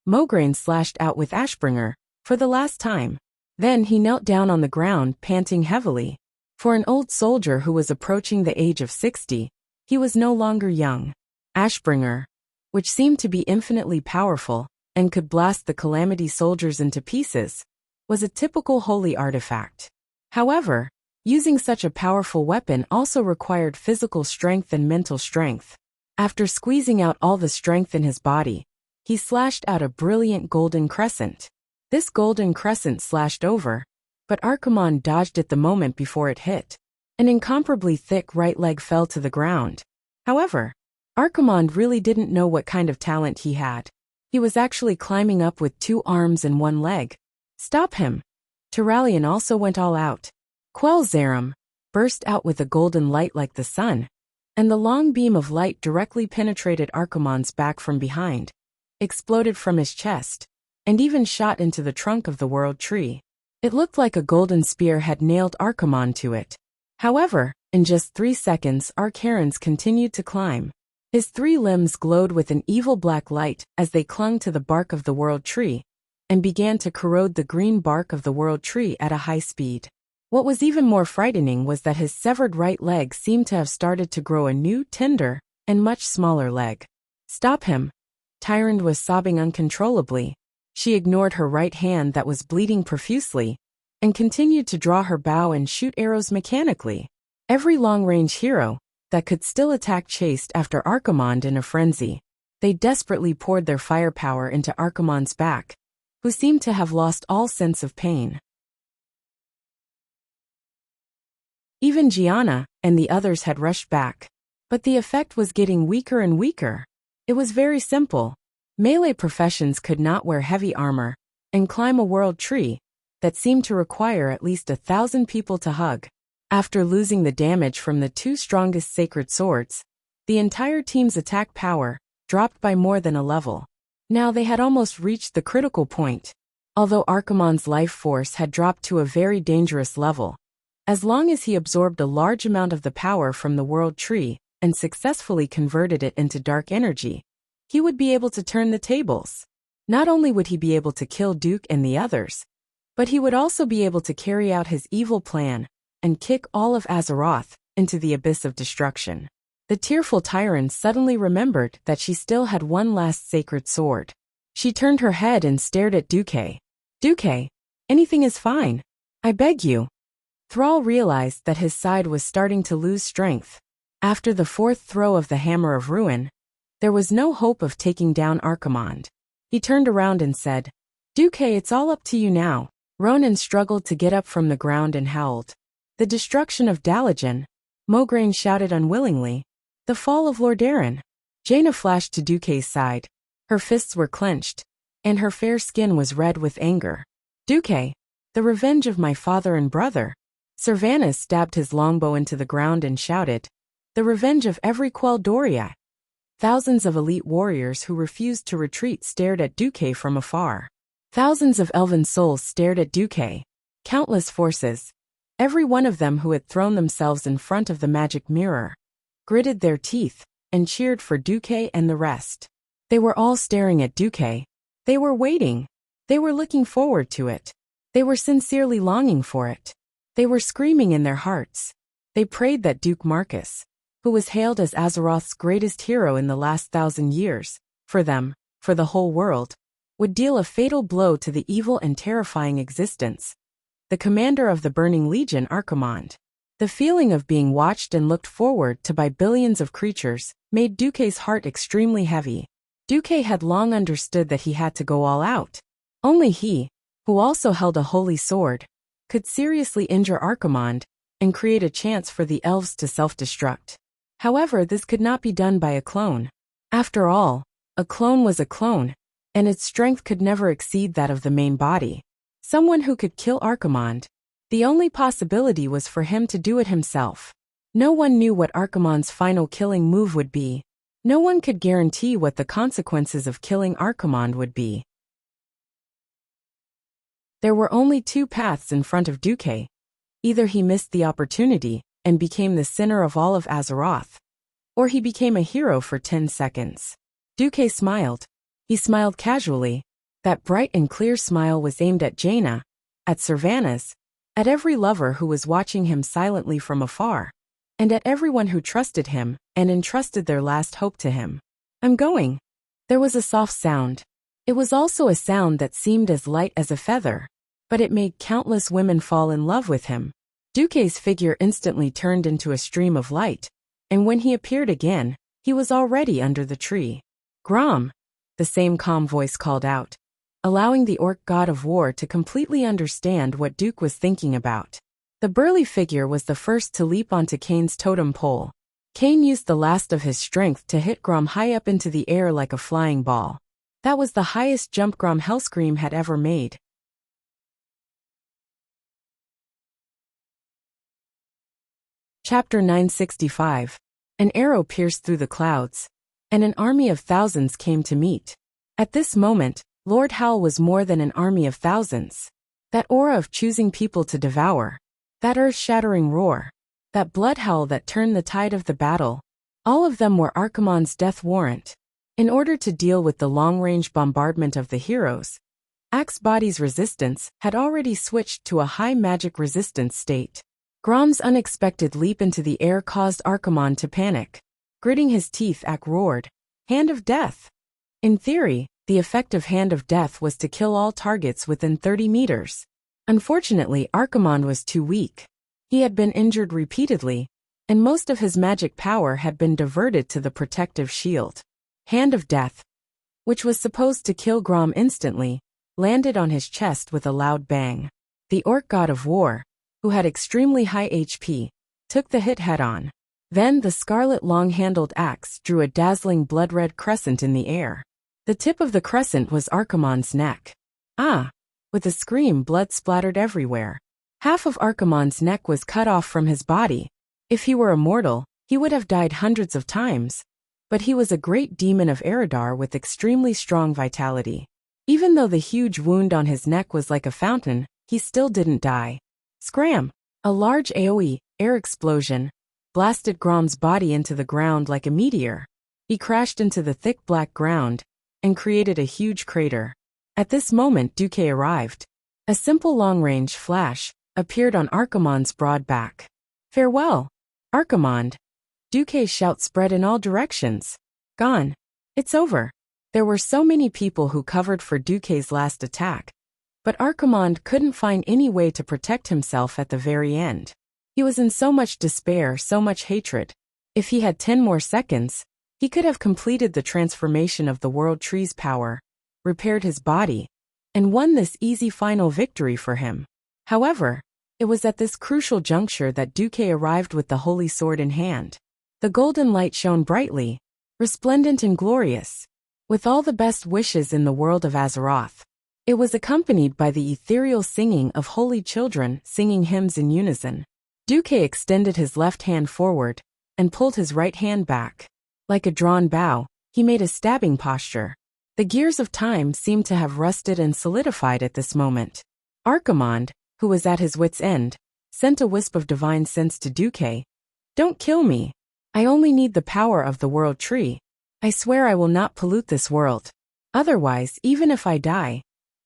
Mograine slashed out with Ashbringer, for the last time. Then he knelt down on the ground, panting heavily. For an old soldier who was approaching the age of 60, he was no longer young. Ashbringer, which seemed to be infinitely powerful, and could blast the Calamity soldiers into pieces, was a typical holy artifact. However, using such a powerful weapon also required physical strength and mental strength. After squeezing out all the strength in his body, he slashed out a brilliant golden crescent. This golden crescent slashed over, but Archimonde dodged it the moment before it hit. An incomparably thick right leg fell to the ground. However, Archimonde really didn't know what kind of talent he had. He was actually climbing up with 2 arms and 1 leg. Stop him! Turalyon also went all out. Quel'Zerum burst out with a golden light like the sun, and the long beam of light directly penetrated Archimonde's back from behind, exploded from his chest, and even shot into the trunk of the World Tree. It looked like a golden spear had nailed Archimonde to it. However, in just 3 seconds Archaron's continued to climb. His 3 limbs glowed with an evil black light as they clung to the bark of the World Tree, and began to corrode the green bark of the World Tree at a high speed. What was even more frightening was that his severed right leg seemed to have started to grow a new, tender, and much smaller leg. Stop him! Tyrande was sobbing uncontrollably. She ignored her right hand that was bleeding profusely, and continued to draw her bow and shoot arrows mechanically. Every long-range hero that could still attack chased after Archimonde in a frenzy. They desperately poured their firepower into Archimonde's back, who seemed to have lost all sense of pain. Even Gianna and the others had rushed back, but the effect was getting weaker and weaker. It was very simple. Melee professions could not wear heavy armor and climb a World Tree that seemed to require at least 1,000 people to hug. After losing the damage from the 2 strongest sacred swords, the entire team's attack power dropped by more than a level. Now they had almost reached the critical point. Although Archimonde's life force had dropped to a very dangerous level, as long as he absorbed a large amount of the power from the World Tree and successfully converted it into dark energy, he would be able to turn the tables. Not only would he be able to kill Duke and the others, but he would also be able to carry out his evil plan and kick all of Azeroth into the abyss of destruction. The tearful Tyrande suddenly remembered that she still had 1 last sacred sword. She turned her head and stared at Duque. Duque, anything is fine. I beg you. Thrall realized that his side was starting to lose strength. After the 4th throw of the Hammer of Ruin, there was no hope of taking down Archimonde. He turned around and said, Duque, it's all up to you now. Ronan struggled to get up from the ground and howled. The destruction of Dalajan, Mograine shouted unwillingly. The fall of Lordaeron. Jaina flashed to Duque's side. Her fists were clenched, and her fair skin was red with anger. Duque, the revenge of my father and brother. Servanas stabbed his longbow into the ground and shouted, the revenge of every Quel'Doria. Thousands of elite warriors who refused to retreat stared at Duque from afar. Thousands of elven souls stared at Duque. Countless forces, every one of them who had thrown themselves in front of the magic mirror, gritted their teeth and cheered for Duque and the rest. They were all staring at Duque. They were waiting. They were looking forward to it. They were sincerely longing for it. They were screaming in their hearts. They prayed that Duke Marcus, who was hailed as Azeroth's greatest hero in the last 1,000 years, for them, for the whole world, would deal a fatal blow to the evil and terrifying existence, the commander of the Burning Legion, Archimonde. The feeling of being watched and looked forward to by billions of creatures made Duque's heart extremely heavy. Duque had long understood that he had to go all out. Only he, who also held a holy sword, could seriously injure Archimonde and create a chance for the elves to self-destruct. However, this could not be done by a clone. After all, a clone was a clone, and its strength could never exceed that of the main body. Someone who could kill Archimonde. The only possibility was for him to do it himself. No one knew what Archimonde's final killing move would be. No one could guarantee what the consequences of killing Archimonde would be. There were only two paths in front of Duque. Either he missed the opportunity and became the sinner of all of Azeroth, or he became a hero for 10 seconds. Duque smiled. He smiled casually. That bright and clear smile was aimed at Jaina, at Sylvanas, at every lover who was watching him silently from afar, and at everyone who trusted him and entrusted their last hope to him. "I'm going." There was a soft sound. It was also a sound that seemed as light as a feather, but it made countless women fall in love with him. Duque's figure instantly turned into a stream of light, and when he appeared again, he was already under the tree. "Grom," the same calm voice called out, allowing the orc god of war to completely understand what Duque was thinking about. The burly figure was the first to leap onto Kane's totem pole. Kane used the last of his strength to hit Grom high up into the air like a flying ball. That was the highest jump Grom Hellscream had ever made. Chapter 965. An arrow pierced through the clouds, and an army of thousands came to meet. At this moment, Lord Howl was more than an army of thousands. That aura of choosing people to devour, that earth-shattering roar, that blood howl that turned the tide of the battle, all of them were Archimonde's death warrant. In order to deal with the long-range bombardment of the heroes, Axebody's resistance had already switched to a high magic resistance state. Grom's unexpected leap into the air caused Archimonde to panic. Gritting his teeth, Ak roared, "Hand of Death!" In theory, the effect of Hand of Death was to kill all targets within 30 meters. Unfortunately, Archimonde was too weak. He had been injured repeatedly, and most of his magic power had been diverted to the protective shield. Hand of Death, which was supposed to kill Grom instantly, landed on his chest with a loud bang. The orc god of war, who had extremely high HP, took the hit head-on. Then the scarlet long-handled axe drew a dazzling blood-red crescent in the air. The tip of the crescent was Archimonde's neck. Ah! With a scream, blood splattered everywhere. Half of Archimonde's neck was cut off from his body. If he were immortal, he would have died hundreds of times. But he was a great demon of Eridar with extremely strong vitality. Even though the huge wound on his neck was like a fountain, he still didn't die. Scram! A large AoE, air explosion, blasted Grom's body into the ground like a meteor. He crashed into the thick black ground and created a huge crater. At this moment, Duque arrived. A simple long-range flash appeared on Archimonde's broad back. "Farewell, Archimonde." Duque's shout spread in all directions. "Gone. It's over." There were so many people who covered for Duque's last attack, but Archimonde couldn't find any way to protect himself at the very end. He was in so much despair, so much hatred. If he had 10 more seconds, he could have completed the transformation of the World Tree's power, repaired his body, and won this easy final victory for him. However, it was at this crucial juncture that Duque arrived with the holy sword in hand. The golden light shone brightly, resplendent and glorious, with all the best wishes in the world of Azeroth. It was accompanied by the ethereal singing of holy children singing hymns in unison. Duque extended his left hand forward and pulled his right hand back. Like a drawn bow, he made a stabbing posture. The gears of time seemed to have rusted and solidified at this moment. Archimonde, who was at his wit's end, sent a wisp of divine sense to Duque. "Don't kill me. I only need the power of the World Tree. I swear I will not pollute this world. Otherwise, even if I die,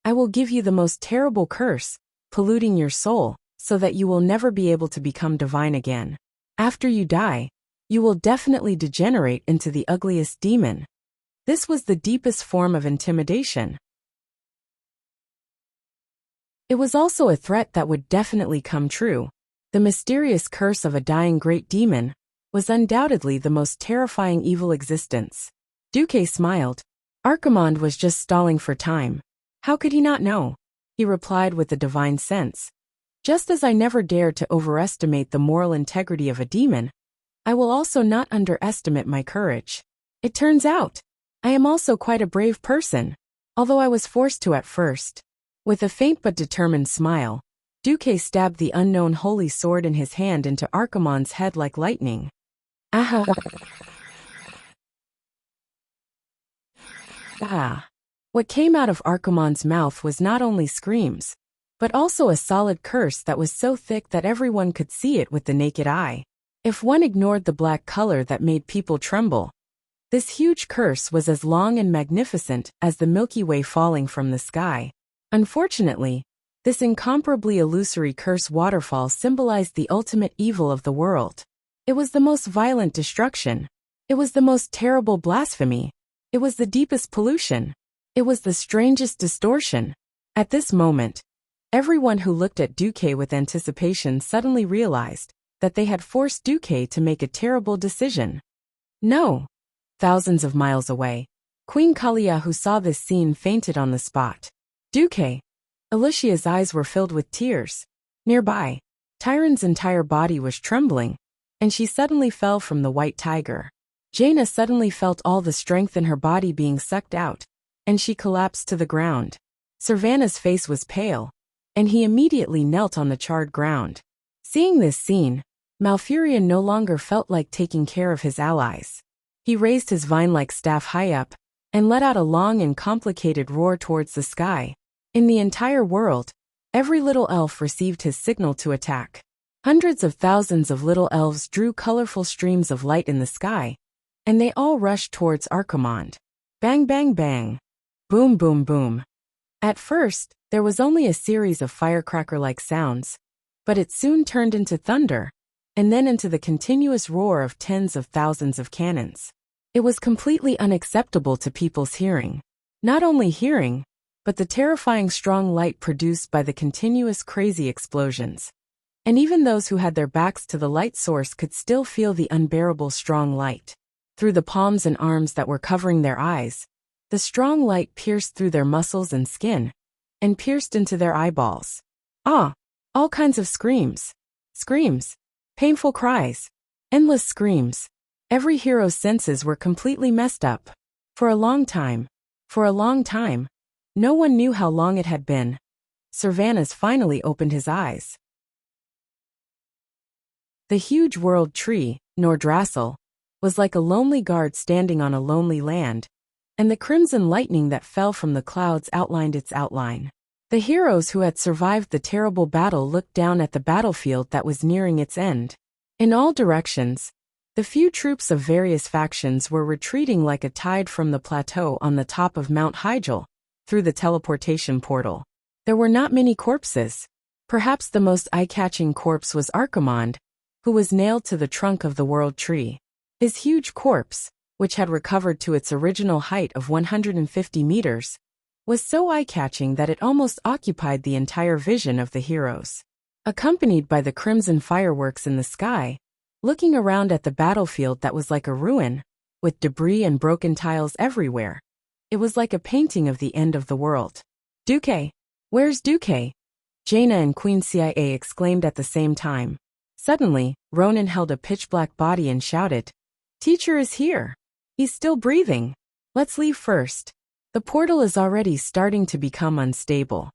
I will give you the most terrible curse, polluting your soul, so that you will never be able to become divine again. After you die, you will definitely degenerate into the ugliest demon. This was the deepest form of intimidation. It was also a threat that would definitely come true. The mysterious curse of a dying great demon was undoubtedly the most terrifying evil existence. Duque smiled. Archimonde was just stalling for time. How could he not know? He replied with a divine sense. Just as I never dared to overestimate the moral integrity of a demon, I will also not underestimate my courage. It turns out, I am also quite a brave person, although I was forced to at first. With a faint but determined smile, Duque stabbed the unknown holy sword in his hand into Archimonde's head like lightning. Ah! What came out of Archimonde's mouth was not only screams, but also a solid curse that was so thick that everyone could see it with the naked eye. If one ignored the black color that made people tremble, this huge curse was as long and magnificent as the Milky Way falling from the sky. Unfortunately, this incomparably illusory curse waterfall symbolized the ultimate evil of the world. It was the most violent destruction. It was the most terrible blasphemy. It was the deepest pollution. It was the strangest distortion. At this moment, everyone who looked at Duque with anticipation suddenly realized that they had forced Duque to make a terrible decision. No. Thousands of miles away, Queen Kalia, who saw this scene, fainted on the spot. Duque. Alicia's eyes were filled with tears. Nearby, Tyron's entire body was trembling, and she suddenly fell from the white tiger. Jaina suddenly felt all the strength in her body being sucked out, and she collapsed to the ground. Servana's face was pale, and he immediately knelt on the charred ground. Seeing this scene, Malfurion no longer felt like taking care of his allies. He raised his vine-like staff high up, and let out a long and complicated roar towards the sky. In the entire world, every little elf received his signal to attack. Hundreds of thousands of little elves drew colorful streams of light in the sky, and they all rushed towards Archimonde. Bang bang bang. Boom boom boom. At first, there was only a series of firecracker-like sounds, but it soon turned into thunder, and then into the continuous roar of tens of thousands of cannons. It was completely unacceptable to people's hearing. Not only hearing, but the terrifying strong light produced by the continuous crazy explosions. And even those who had their backs to the light source could still feel the unbearable strong light. Through the palms and arms that were covering their eyes, the strong light pierced through their muscles and skin, and pierced into their eyeballs. Ah! All kinds of screams. Screams. Painful cries. Endless screams. Every hero's senses were completely messed up. For a long time, no one knew how long it had been. Servanas finally opened his eyes. The huge world tree, Nordrassil, was like a lonely guard standing on a lonely land, and the crimson lightning that fell from the clouds outlined its outline. The heroes who had survived the terrible battle looked down at the battlefield that was nearing its end. In all directions, the few troops of various factions were retreating like a tide from the plateau on the top of Mount Hyjal, through the teleportation portal. There were not many corpses. Perhaps the most eye-catching corpse was Archimonde, who was nailed to the trunk of the world tree. His huge corpse, which had recovered to its original height of 150 meters, was so eye-catching that it almost occupied the entire vision of the heroes. Accompanied by the crimson fireworks in the sky, looking around at the battlefield that was like a ruin, with debris and broken tiles everywhere, it was like a painting of the end of the world. Duque! Where's Duque? Jaina and Queen CIA exclaimed at the same time. Suddenly, Ronan held a pitch-black body and shouted, "Teacher is here! He's still breathing! Let's leave first. The portal is already starting to become unstable."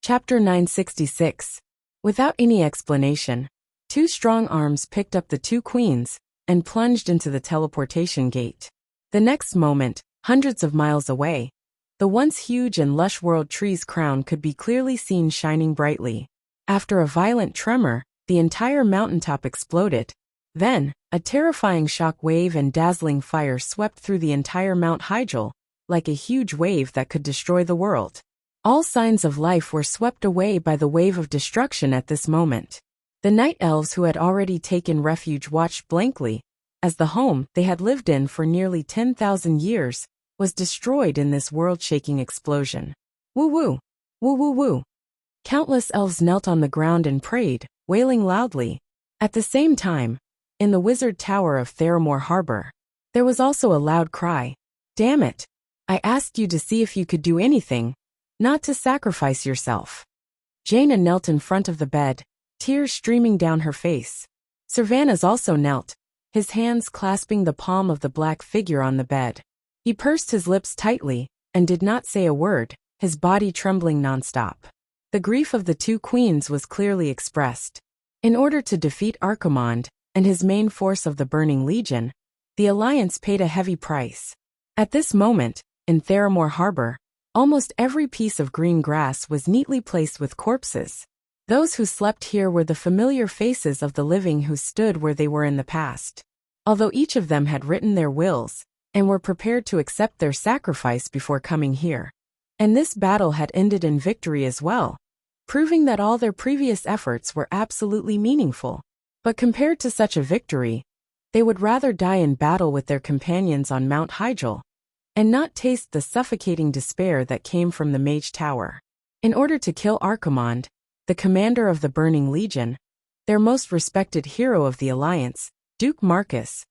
Chapter 966. Without any explanation, two strong arms picked up the two queens and plunged into the teleportation gate. The next moment, hundreds of miles away, the once huge and lush world tree's crown could be clearly seen shining brightly. After a violent tremor, the entire mountaintop exploded, Then, a terrifying shock wave and dazzling fire swept through the entire Mount Hyjal, like a huge wave that could destroy the world. All signs of life were swept away by the wave of destruction at this moment. The night elves who had already taken refuge watched blankly, as the home they had lived in for nearly 10,000 years was destroyed in this world-shaking explosion. Woo-woo! Woo-woo-woo! Countless elves knelt on the ground and prayed, wailing loudly. At the same time, in the wizard tower of Theramore Harbor, there was also a loud cry. Damn it! I asked you to see if you could do anything, not to sacrifice yourself. Jaina knelt in front of the bed, tears streaming down her face. Servanas also knelt, his hands clasping the palm of the black figure on the bed. He pursed his lips tightly, and did not say a word, his body trembling nonstop. The grief of the two queens was clearly expressed. In order to defeat Archimonde and his main force of the Burning Legion, the Alliance paid a heavy price. At this moment, in Theramore Harbor, almost every piece of green grass was neatly placed with corpses. Those who slept here were the familiar faces of the living who stood where they were in the past. Although each of them had written their wills, and were prepared to accept their sacrifice before coming here. And this battle had ended in victory as well, proving that all their previous efforts were absolutely meaningful. But compared to such a victory, they would rather die in battle with their companions on Mount Hyjal, and not taste the suffocating despair that came from the Mage Tower. In order to kill Archimonde, the commander of the Burning Legion, their most respected hero of the Alliance, Duke Marcus,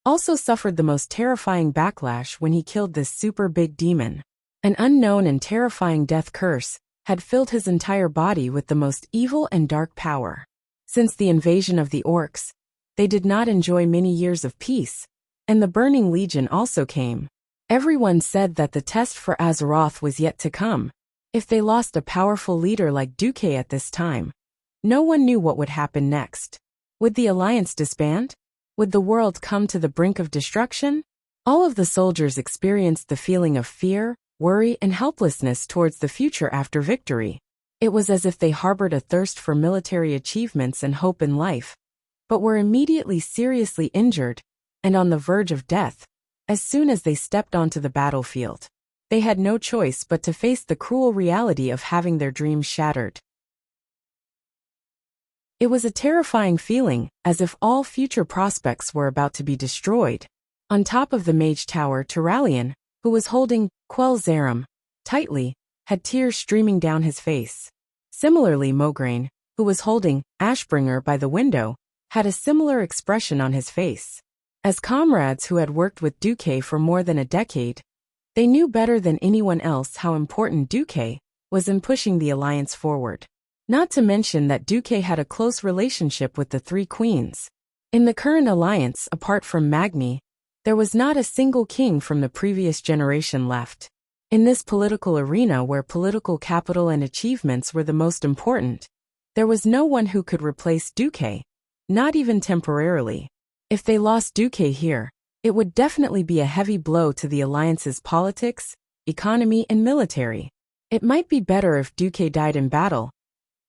also suffered the most terrifying backlash when he killed this super big demon. An unknown and terrifying death curse had filled his entire body with the most evil and dark power. Since the invasion of the orcs, they did not enjoy many years of peace, and the Burning Legion also came. Everyone said that the test for Azeroth was yet to come. If they lost a powerful leader like Duque at this time, no one knew what would happen next. Would the Alliance disband? Would the world come to the brink of destruction? All of the soldiers experienced the feeling of fear, worry, and helplessness towards the future after victory. It was as if they harbored a thirst for military achievements and hope in life, but were immediately seriously injured and on the verge of death as soon as they stepped onto the battlefield. They had no choice but to face the cruel reality of having their dreams shattered. It was a terrifying feeling, as if all future prospects were about to be destroyed. On top of the Mage Tower, Turalian, who was holding Quell Zerum tightly, had tears streaming down his face. Similarly, Mograine, who was holding Ashbringer by the window, had a similar expression on his face. As comrades who had worked with Duque for more than a decade, they knew better than anyone else how important Duque was in pushing the Alliance forward. Not to mention that Duque had a close relationship with the three queens. In the current Alliance, apart from Magni, there was not a single king from the previous generation left. In this political arena where political capital and achievements were the most important, there was no one who could replace Duque, not even temporarily. If they lost Duque here, it would definitely be a heavy blow to the Alliance's politics, economy, and military. It might be better if Duque died in battle,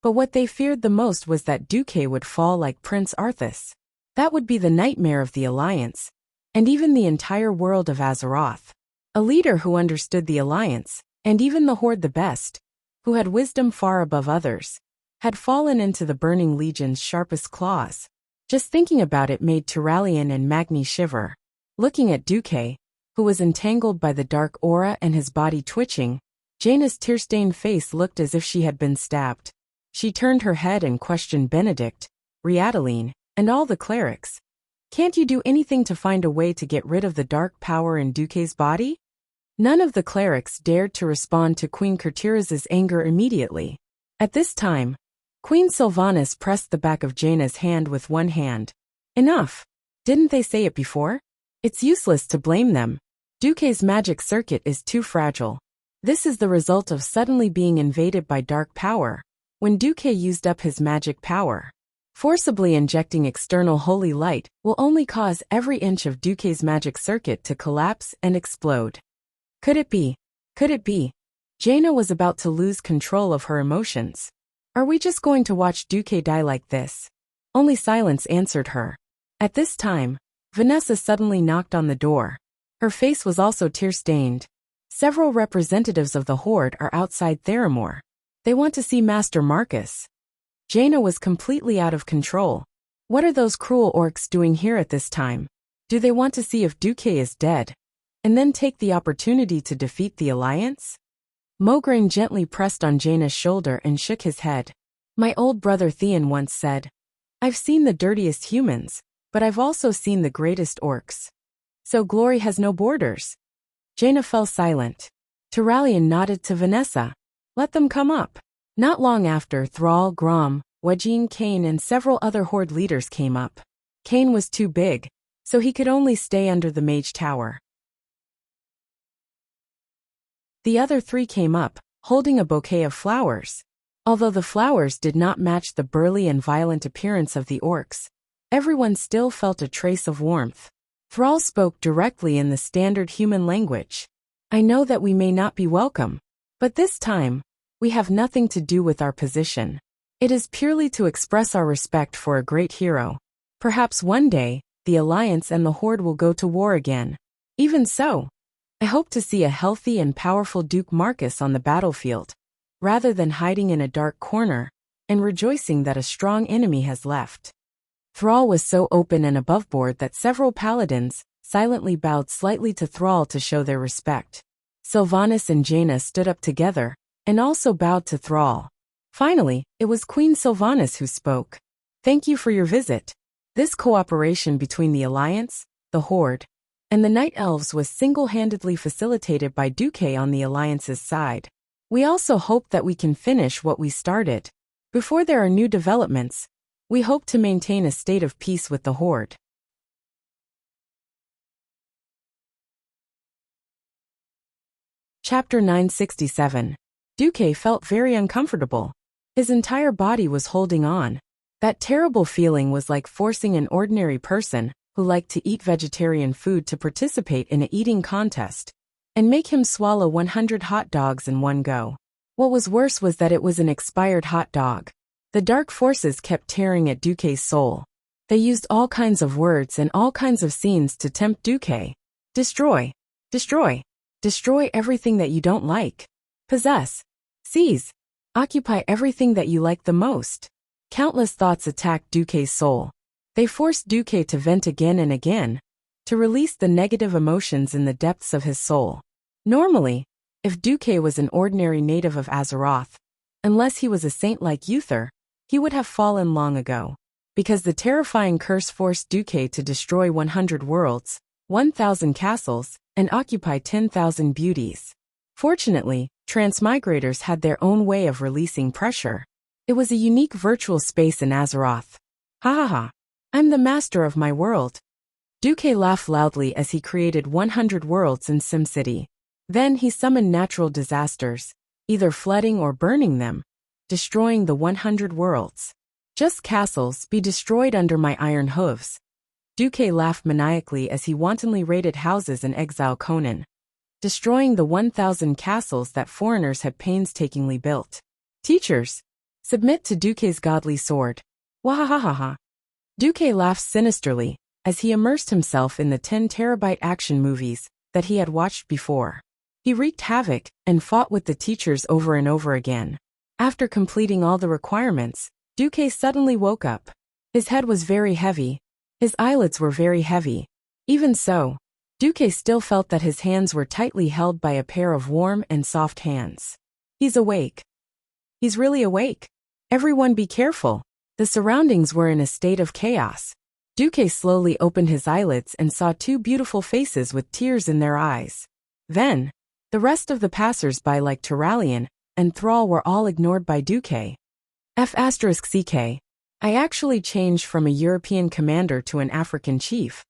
but what they feared the most was that Duque would fall like Prince Arthas. That would be the nightmare of the Alliance, and even the entire world of Azeroth. A leader who understood the Alliance, and even the Horde the best, who had wisdom far above others, had fallen into the Burning Legion's sharpest claws. Just thinking about it made Turalian and Magni shiver. Looking at Duque, who was entangled by the dark aura and his body twitching, Jaina's tear-stained face looked as if she had been stabbed. She turned her head and questioned Benedict, Riadaline, and all the clerics. Can't you do anything to find a way to get rid of the dark power in Duque's body? None of the clerics dared to respond to Queen Kurtiraz's anger immediately. At this time, Queen Sylvanas pressed the back of Jaina's hand with one hand. Enough! Didn't they say it before? It's useless to blame them. Duque's magic circuit is too fragile. This is the result of suddenly being invaded by dark power, when Duque used up his magic power. Forcibly injecting external holy light will only cause every inch of Duque's magic circuit to collapse and explode. Could it be? Could it be? Jaina was about to lose control of her emotions. Are we just going to watch Duque die like this? Only silence answered her. At this time, Vanessa suddenly knocked on the door. Her face was also tear-stained. Several representatives of the Horde are outside Theramore. They want to see Master Marcus. Jaina was completely out of control. What are those cruel orcs doing here at this time? Do they want to see if Duque is dead, and then take the opportunity to defeat the Alliance? Mograine gently pressed on Jaina's shoulder and shook his head. My old brother Theon once said, I've seen the dirtiest humans, but I've also seen the greatest orcs. So glory has no borders. Jaina fell silent. Turalyon nodded to Vanessa. Let them come up. Not long after, Thrall, Grom, Wajin, Kane and several other Horde leaders came up. Kane was too big, so he could only stay under the Mage Tower. The other three came up, holding a bouquet of flowers. Although the flowers did not match the burly and violent appearance of the orcs, everyone still felt a trace of warmth. Thrall spoke directly in the standard human language. I know that we may not be welcome, but this time, we have nothing to do with our position. It is purely to express our respect for a great hero. Perhaps one day, the Alliance and the Horde will go to war again. Even so, I hope to see a healthy and powerful Duke Marcus on the battlefield, rather than hiding in a dark corner and rejoicing that a strong enemy has left. Thrall was so open and aboveboard that several paladins silently bowed slightly to Thrall to show their respect. Sylvanas and Jaina stood up together and also bowed to Thrall. Finally, it was Queen Sylvanas who spoke. Thank you for your visit. This cooperation between the Alliance, the Horde, and the Night Elves was single-handedly facilitated by Duque on the Alliance's side. We also hope that we can finish what we started. Before there are new developments, we hope to maintain a state of peace with the Horde. Chapter 967. Duque felt very uncomfortable. His entire body was holding on. That terrible feeling was like forcing an ordinary person who liked to eat vegetarian food to participate in an eating contest and make him swallow 100 hot dogs in one go. What was worse was that it was an expired hot dog. The dark forces kept tearing at Duque's soul. They used all kinds of words and all kinds of scenes to tempt Duque. Destroy. Destroy. Destroy everything that you don't like. Possess. Seize. Occupy everything that you like the most. Countless thoughts attacked Duque's soul. They forced Duque to vent again and again, to release the negative emotions in the depths of his soul. Normally, if Duque was an ordinary native of Azeroth, unless he was a saint like Uther, he would have fallen long ago. Because the terrifying curse forced Duque to destroy 100 worlds, 1,000 castles, and occupy 10,000 beauties. Fortunately, transmigrators had their own way of releasing pressure. It was a unique virtual space in Azeroth. Ha ha ha. I'm the master of my world. Duque laughed loudly as he created 100 worlds in SimCity. Then he summoned natural disasters, either flooding or burning them, destroying the 100 worlds. Just castles be destroyed under my iron hooves. Duque laughed maniacally as he wantonly raided houses in Exile Conan, destroying the 1,000 castles that foreigners had painstakingly built. Teachers, submit to Duque's godly sword. Wahahaha. Duque laughed sinisterly as he immersed himself in the 10-terabyte action movies that he had watched before. He wreaked havoc and fought with the teachers over and over again. After completing all the requirements, Duque suddenly woke up. His head was very heavy. His eyelids were very heavy. Even so, Duque still felt that his hands were tightly held by a pair of warm and soft hands. He's awake. He's really awake. Everyone be careful. The surroundings were in a state of chaos. Duque slowly opened his eyelids and saw two beautiful faces with tears in their eyes. Then, the rest of the passers-by like Turalyon and Thrall were all ignored by Duque. F***ck. I actually changed from a European commander to an African chief.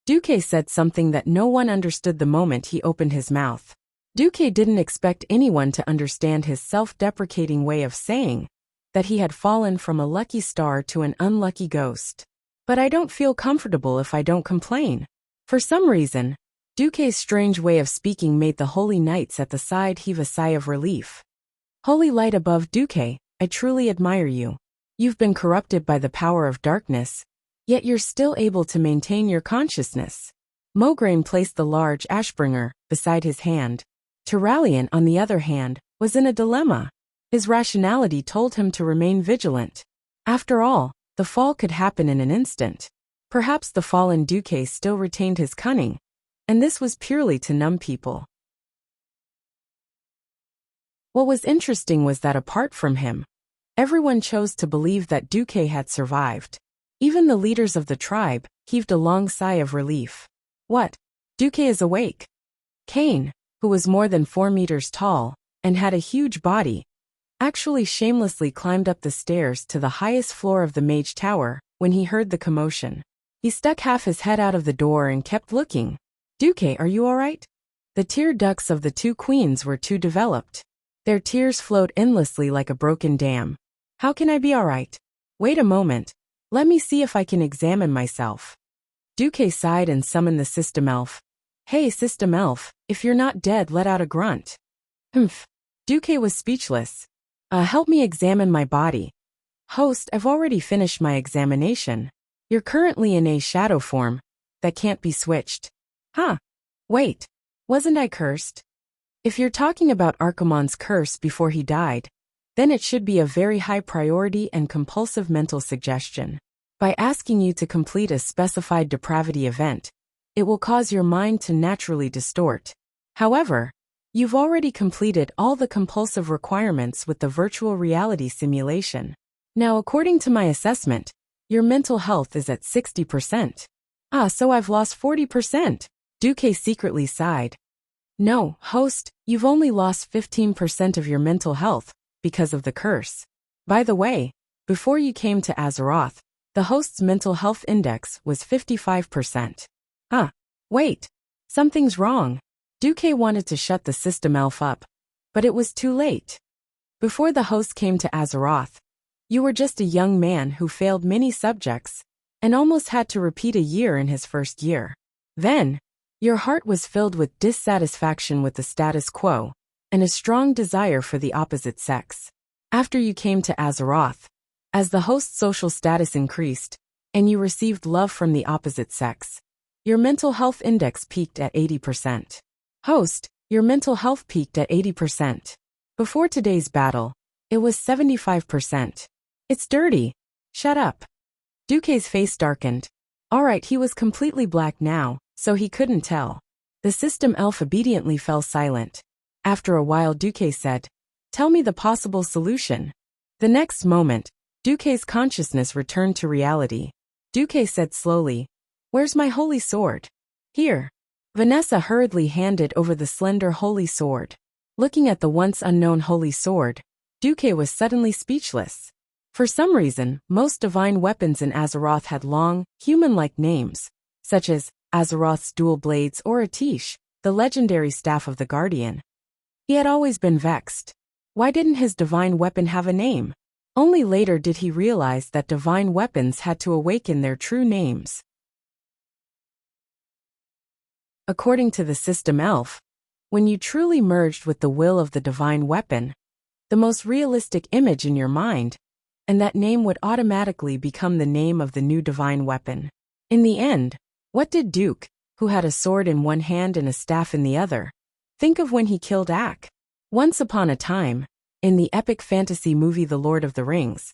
Duque said something that no one understood the moment he opened his mouth. Duque didn't expect anyone to understand his self-deprecating way of saying that he had fallen from a lucky star to an unlucky ghost. But I don't feel comfortable if I don't complain. For some reason, Duque's strange way of speaking made the holy knights at the side heave a sigh of relief. Holy light above Duque, I truly admire you. You've been corrupted by the power of darkness, Yet you're still able to maintain your consciousness. Mograine placed the large Ashbringer beside his hand. Turalyon, on the other hand, was in a dilemma. His rationality told him to remain vigilant. After all, the fall could happen in an instant. Perhaps the fallen Duque still retained his cunning, and this was purely to numb people. What was interesting was that apart from him, everyone chose to believe that Duque had survived. Even the leaders of the tribe heaved a long sigh of relief. What? Duque is awake. Cain, who was more than 4 meters tall and had a huge body, actually shamelessly climbed up the stairs to the highest floor of the Mage Tower when he heard the commotion. He stuck half his head out of the door and kept looking. Duque, are you all right? The tear ducts of the 2 queens were too developed. Their tears flowed endlessly like a broken dam. How can I be all right? Wait a moment. Let me see if I can examine myself. Duque sighed and summoned the system elf. Hey, system elf, if you're not dead, let out a grunt. Humph. Duque was speechless. Help me examine my body. Host, I've already finished my examination. You're currently in a shadow form that can't be switched. Huh. Wait. Wasn't I cursed? If you're talking about Archimonde's curse before he died, then it should be a very high priority and compulsive mental suggestion. By asking you to complete a specified depravity event, it will cause your mind to naturally distort. However, you've already completed all the compulsive requirements with the virtual reality simulation. Now, according to my assessment, your mental health is at 60%. So I've lost 40%. Duque secretly sighed. No, host, you've only lost 15% of your mental health because of the curse. By the way, before you came to Azeroth, the host's mental health index was 55%. Wait. Something's wrong. Duque wanted to shut the system elf up, but it was too late. Before the host came to Azeroth, you were just a young man who failed many subjects and almost had to repeat a year in his first year. Then, your heart was filled with dissatisfaction with the status quo and a strong desire for the opposite sex. After you came to Azeroth, as the host's social status increased, and you received love from the opposite sex, your mental health index peaked at 80%. Host, your mental health peaked at 80%. Before today's battle, it was 75%. It's dirty. Shut up. Duque's face darkened. Alright, he was completely black now, so he couldn't tell. The system elf obediently fell silent. After a while, Duque said, Tell me the possible solution. The next moment, Duque's consciousness returned to reality. Duque said slowly, Where's my holy sword? Here. Vanessa hurriedly handed over the slender holy sword. Looking at the once unknown holy sword, Duque was suddenly speechless. For some reason, most divine weapons in Azeroth had long, human-like names, such as Azeroth's dual blades or Atish, the legendary staff of the Guardian. He had always been vexed. Why didn't his divine weapon have a name? Only later did he realize that divine weapons had to awaken their true names. According to the system elf, when you truly merged with the will of the divine weapon, the most realistic image in your mind, and that name would automatically become the name of the new divine weapon. In the end, what did Duke, who had a sword in one hand and a staff in the other, think of when he killed Ak? Once upon a time, in the epic fantasy movie The Lord of the Rings,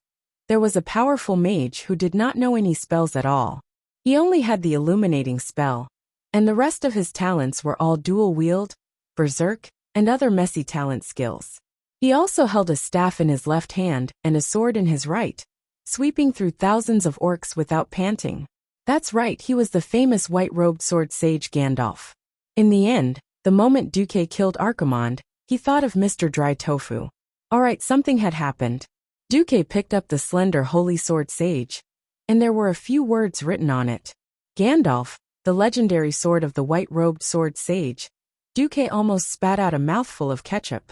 there was a powerful mage who did not know any spells at all. He only had the illuminating spell, and the rest of his talents were all dual wield, berserk, and other messy talent skills. He also held a staff in his left hand and a sword in his right, sweeping through thousands of orcs without panting. That's right, he was the famous white-robed sword sage Gandalf. In the end, the moment Duque killed Archimonde, he thought of Mr. Dry Tofu. Alright, something had happened. Duque picked up the slender holy sword sage, and there were a few words written on it. Gandalf, the legendary sword of the white-robed sword sage. Duque almost spat out a mouthful of ketchup.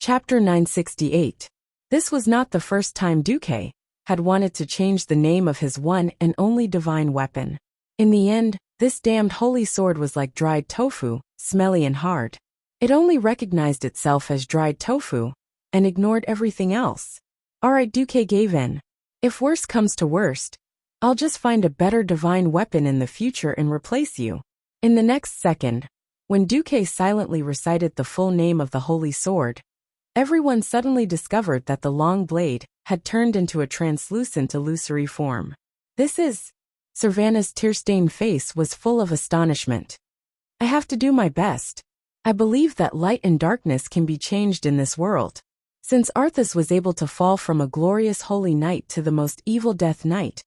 Chapter 968. This was not the first time Duque had wanted to change the name of his one and only divine weapon. In the end, this damned holy sword was like dried tofu, smelly and hard. It only recognized itself as dried tofu and ignored everything else. Alright, Duque gave in. If worst comes to worst, I'll just find a better divine weapon in the future and replace you. In the next second, when Duque silently recited the full name of the holy sword, everyone suddenly discovered that the long blade had turned into a translucent illusory form. This is... Savannah's tear-stained face was full of astonishment. I have to do my best. I believe that light and darkness can be changed in this world. Since Arthas was able to fall from a glorious holy knight to the most evil death knight,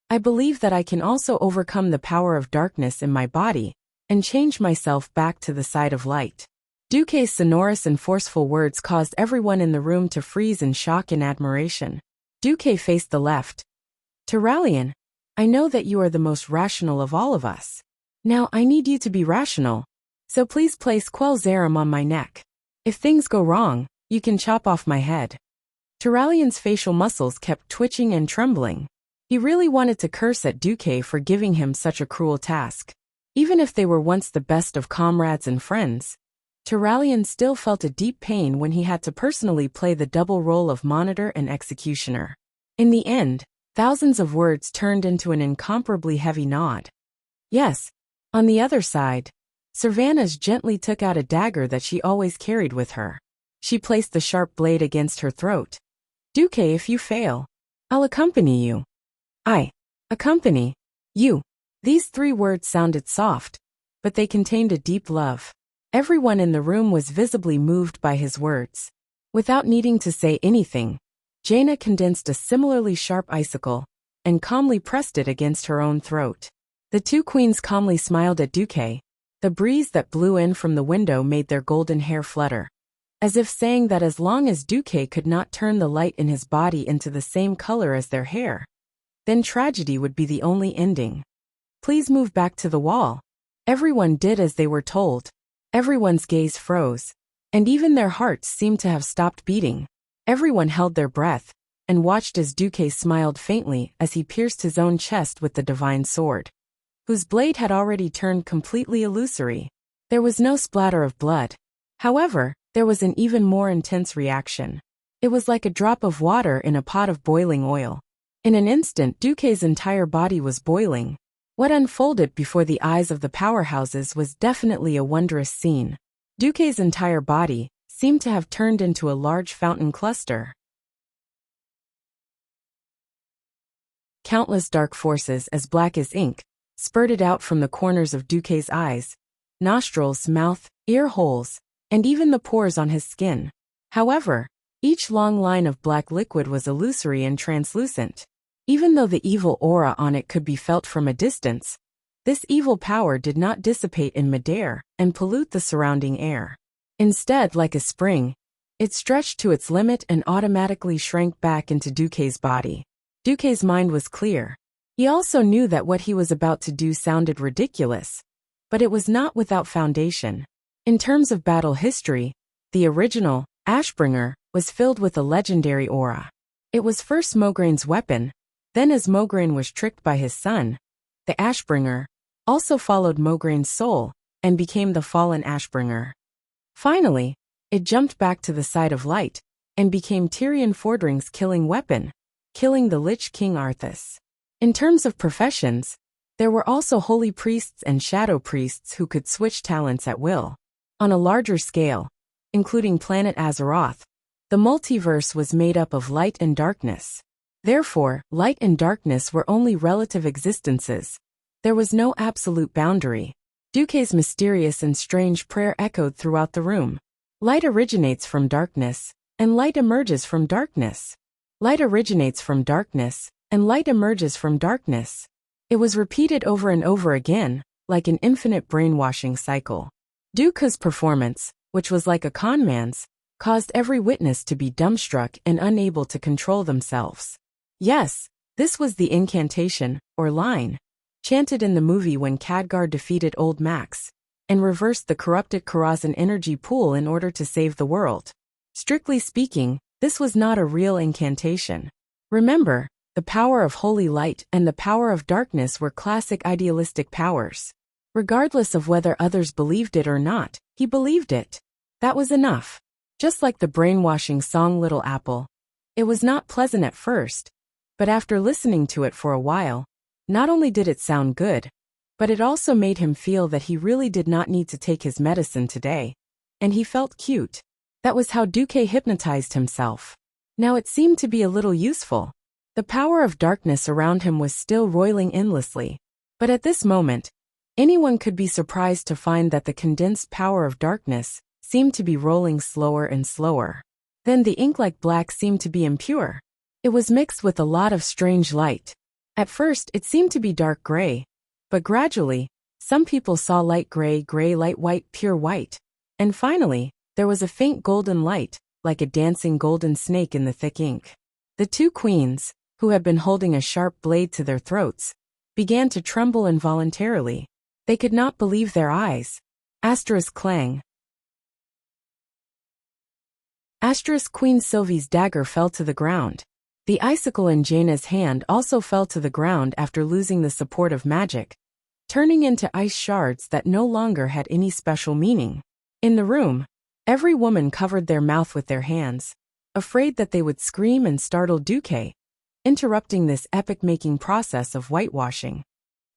I believe that I can also overcome the power of darkness in my body and change myself back to the side of light. Duque's sonorous and forceful words caused everyone in the room to freeze in shock and admiration. Duque faced the left. Turalyon, I know that you are the most rational of all of us. Now I need you to be rational. So please place Quell Zerum on my neck. If things go wrong, you can chop off my head. Turalyon's facial muscles kept twitching and trembling. He really wanted to curse at Duque for giving him such a cruel task. Even if they were once the best of comrades and friends, Turalyon still felt a deep pain when he had to personally play the double role of monitor and executioner. In the end, thousands of words turned into an incomparably heavy nod. Yes, on the other side, Savannah's gently took out a dagger that she always carried with her. She placed the sharp blade against her throat. Duque, if you fail, I'll accompany you. I accompany you. These 3 words sounded soft, but they contained a deep love. Everyone in the room was visibly moved by his words. Without needing to say anything, Jaina condensed a similarly sharp icicle and calmly pressed it against her own throat. The 2 queens calmly smiled at Duque. The breeze that blew in from the window made their golden hair flutter, as if saying that as long as Duque could not turn the light in his body into the same color as their hair, then tragedy would be the only ending. Please move back to the wall. Everyone did as they were told. Everyone's gaze froze, and even their hearts seemed to have stopped beating. Everyone held their breath and watched as Duque smiled faintly as he pierced his own chest with the divine sword, whose blade had already turned completely illusory. There was no splatter of blood. However, there was an even more intense reaction. It was like a drop of water in a pot of boiling oil. In an instant, Duque's entire body was boiling. What unfolded before the eyes of the powerhouses was definitely a wondrous scene. Duque's entire body seemed to have turned into a large fountain cluster. Countless dark forces as black as ink spurted out from the corners of Duque's eyes, nostrils, mouth, ear holes, and even the pores on his skin. However, each long line of black liquid was illusory and translucent. Even though the evil aura on it could be felt from a distance, this evil power did not dissipate in midair and pollute the surrounding air. Instead, like a spring, it stretched to its limit and automatically shrank back into Duque's body. Duque's mind was clear. He also knew that what he was about to do sounded ridiculous, but it was not without foundation. In terms of battle history, the original, Ashbringer, was filled with a legendary aura. It was first Mograine's weapon. Then as Mograine was tricked by his son, the Ashbringer also followed Mograine's soul and became the fallen Ashbringer. Finally, it jumped back to the side of light and became Tyrion Fordring's killing weapon, killing the Lich King Arthas. In terms of professions, there were also holy priests and shadow priests who could switch talents at will. On a larger scale, including planet Azeroth, the multiverse was made up of light and darkness. Therefore, light and darkness were only relative existences. There was no absolute boundary. Duque's mysterious and strange prayer echoed throughout the room. Light originates from darkness, and light emerges from darkness. Light originates from darkness, and light emerges from darkness. It was repeated over and over again, like an infinite brainwashing cycle. Duque's performance, which was like a con man's, caused every witness to be dumbstruck and unable to control themselves. Yes, this was the incantation, or line, chanted in the movie when Khadgar defeated Old Max and reversed the corrupted Karazhan energy pool in order to save the world. Strictly speaking, this was not a real incantation. Remember, the power of holy light and the power of darkness were classic idealistic powers. Regardless of whether others believed it or not, he believed it. That was enough. Just like the brainwashing song Little Apple. It was not pleasant at first, but after listening to it for a while, not only did it sound good, but it also made him feel that he really did not need to take his medicine today. And he felt cute. That was how Duque hypnotized himself. Now it seemed to be a little useful. The power of darkness around him was still roiling endlessly. But at this moment, anyone could be surprised to find that the condensed power of darkness seemed to be rolling slower and slower. Then the ink-like black seemed to be impure. It was mixed with a lot of strange light. At first, it seemed to be dark gray, but gradually, some people saw light gray, light white, pure white. And finally, there was a faint golden light, like a dancing golden snake in the thick ink. The two queens, who had been holding a sharp blade to their throats, began to tremble involuntarily. They could not believe their eyes. Clang. Queen Sylvie's dagger fell to the ground. The icicle in Jaina's hand also fell to the ground after losing the support of magic, turning into ice shards that no longer had any special meaning. In the room, every woman covered their mouth with their hands, afraid that they would scream and startle Duque, interrupting this epic-making process of whitewashing.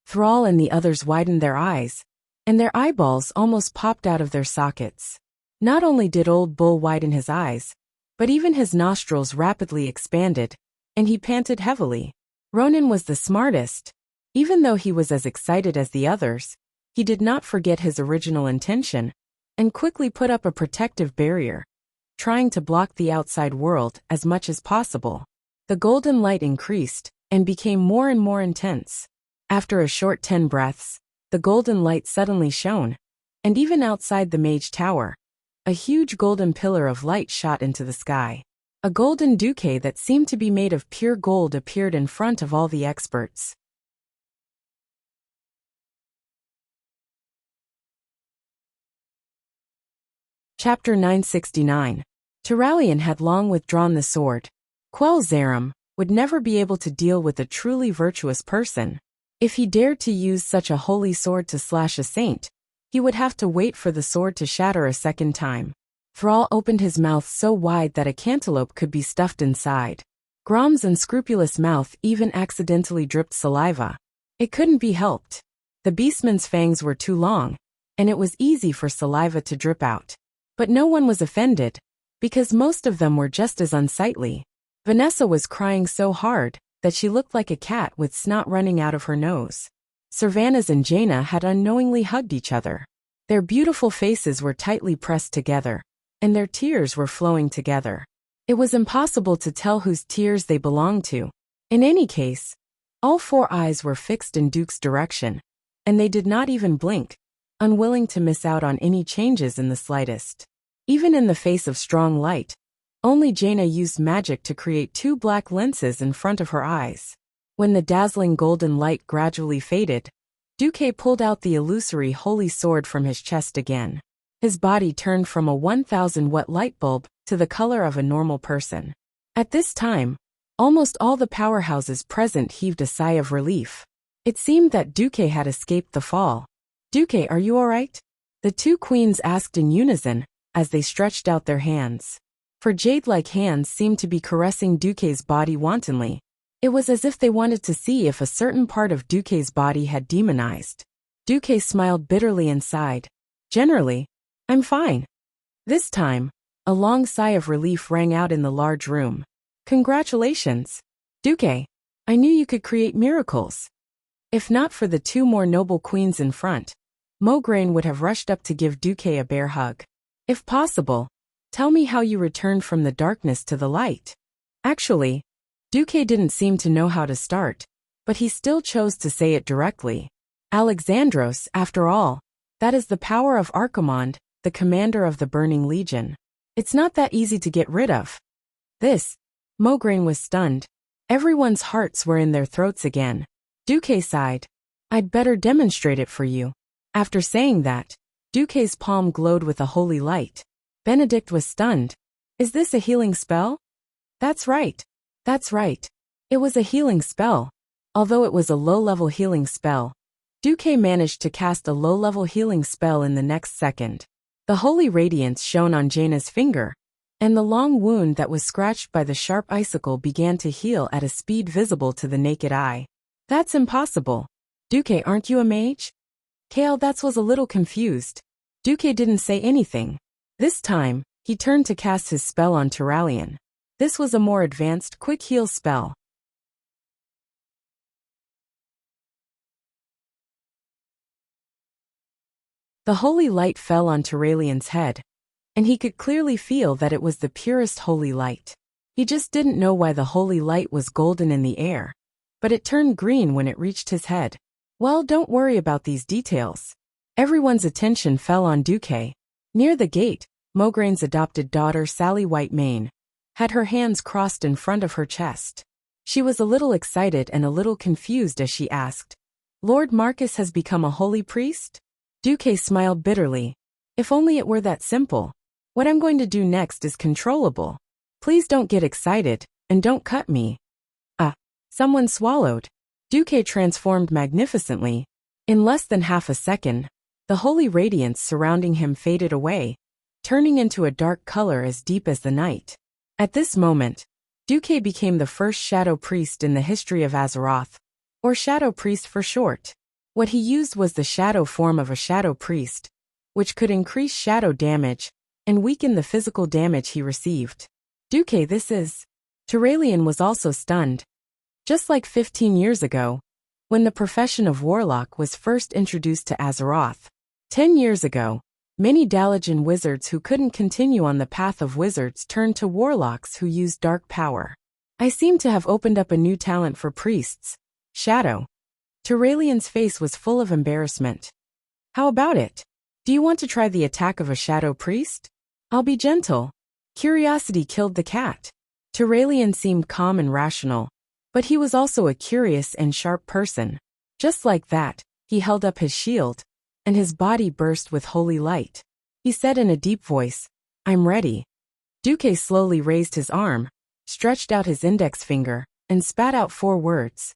Thrall and the others widened their eyes, and their eyeballs almost popped out of their sockets. Not only did Old Bull widen his eyes, but even his nostrils rapidly expanded, and he panted heavily. Ronan was the smartest. Even though he was as excited as the others, he did not forget his original intention, and quickly put up a protective barrier, trying to block the outside world as much as possible. The golden light increased, and became more and more intense. After a short 10 breaths, the golden light suddenly shone, and even outside the mage tower, a huge golden pillar of light shot into the sky. A golden Duque that seemed to be made of pure gold appeared in front of all the experts. Chapter 969. Turalian had long withdrawn the sword. Quell Zarum would never be able to deal with a truly virtuous person. If he dared to use such a holy sword to slash a saint, he would have to wait for the sword to shatter a second time. Thrall opened his mouth so wide that a cantaloupe could be stuffed inside. Grom's unscrupulous mouth even accidentally dripped saliva. It couldn't be helped. The beastman's fangs were too long, and it was easy for saliva to drip out. But no one was offended, because most of them were just as unsightly. Vanessa was crying so hard that she looked like a cat with snot running out of her nose. Servanas and Jaina had unknowingly hugged each other. Their beautiful faces were tightly pressed together, and their tears were flowing together. It was impossible to tell whose tears they belonged to. In any case, all four eyes were fixed in Duke's direction, and they did not even blink, unwilling to miss out on any changes in the slightest. Even in the face of strong light, only Jaina used magic to create 2 black lenses in front of her eyes. When the dazzling golden light gradually faded, Duque pulled out the illusory holy sword from his chest again. His body turned from a 1,000-watt light bulb to the color of a normal person. At this time, almost all the powerhouses present heaved a sigh of relief. It seemed that Duque had escaped the fall. "Duque, are you all right?" the 2 queens asked in unison, as they stretched out their hands. For jade-like hands seemed to be caressing Duque's body wantonly. It was as if they wanted to see if a certain part of Duque's body had demonized. Duque smiled bitterly and sighed. "Generally, I'm fine." This time, a long sigh of relief rang out in the large room. "Congratulations, Duque. I knew you could create miracles." If not for the 2 more noble queens in front, Mograine would have rushed up to give Duque a bear hug. "If possible, tell me how you returned from the darkness to the light." Actually, Duque didn't seem to know how to start, but he still chose to say it directly. "Alexandros, after all, that is the power of Archimond, the commander of the Burning Legion. It's not that easy to get rid of." This, Mograine was stunned. Everyone's hearts were in their throats again. Duque sighed. "I'd better demonstrate it for you." After saying that, Duque's palm glowed with a holy light. Benedict was stunned. "Is this a healing spell?" That's right. That's right. It was a healing spell. Although it was a low-level healing spell, Duque managed to cast a low-level healing spell in the next second. The holy radiance shone on Jaina's finger, and the long wound that was scratched by the sharp icicle began to heal at a speed visible to the naked eye. That's impossible. Duque, aren't you a mage? Kale that was a little confused. Duque didn't say anything. This time, he turned to cast his spell on Turalian. This was a more advanced, quick heal spell. The holy light fell on Turalian's head, and he could clearly feel that it was the purest holy light. He just didn't know why the holy light was golden in the air, but it turned green when it reached his head. Well, don't worry about these details. Everyone's attention fell on Duque. Near the gate, Mograine's adopted daughter Sally Whitemane had her hands crossed in front of her chest. She was a little excited and a little confused as she asked, "Lord Marcus has become a holy priest?" Duque smiled bitterly. "If only it were that simple. What I'm going to do next is controllable. Please don't get excited, and don't cut me." Someone swallowed. Duque transformed magnificently. In less than half a second, the holy radiance surrounding him faded away, turning into a dark color as deep as the night. At this moment, Duque became the first shadow priest in the history of Azeroth, or shadow priest for short. What he used was the shadow form of a shadow priest, which could increase shadow damage and weaken the physical damage he received. Duque, this is... Turalian was also stunned. Just like 15 years ago, when the profession of warlock was first introduced to Azeroth. 10 years ago, many Dalajan wizards who couldn't continue on the path of wizards turned to warlocks who used dark power. I seem to have opened up a new talent for priests. Shadow. Turalian's face was full of embarrassment. How about it? Do you want to try the attack of a shadow priest? I'll be gentle. Curiosity killed the cat. Turalian seemed calm and rational, but he was also a curious and sharp person. Just like that, he held up his shield, and his body burst with holy light. He said in a deep voice, "I'm ready." Duque slowly raised his arm, stretched out his index finger, and spat out 4 words.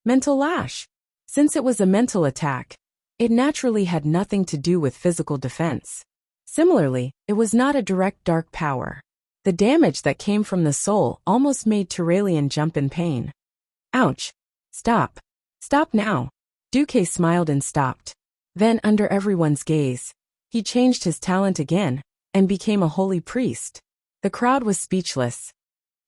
Mental lash. Since it was a mental attack, it naturally had nothing to do with physical defense. Similarly, it was not a direct dark power. The damage that came from the soul almost made Turalian jump in pain. Ouch. Stop. Stop now. Duque smiled and stopped. Then, under everyone's gaze, he changed his talent again and became a holy priest. The crowd was speechless.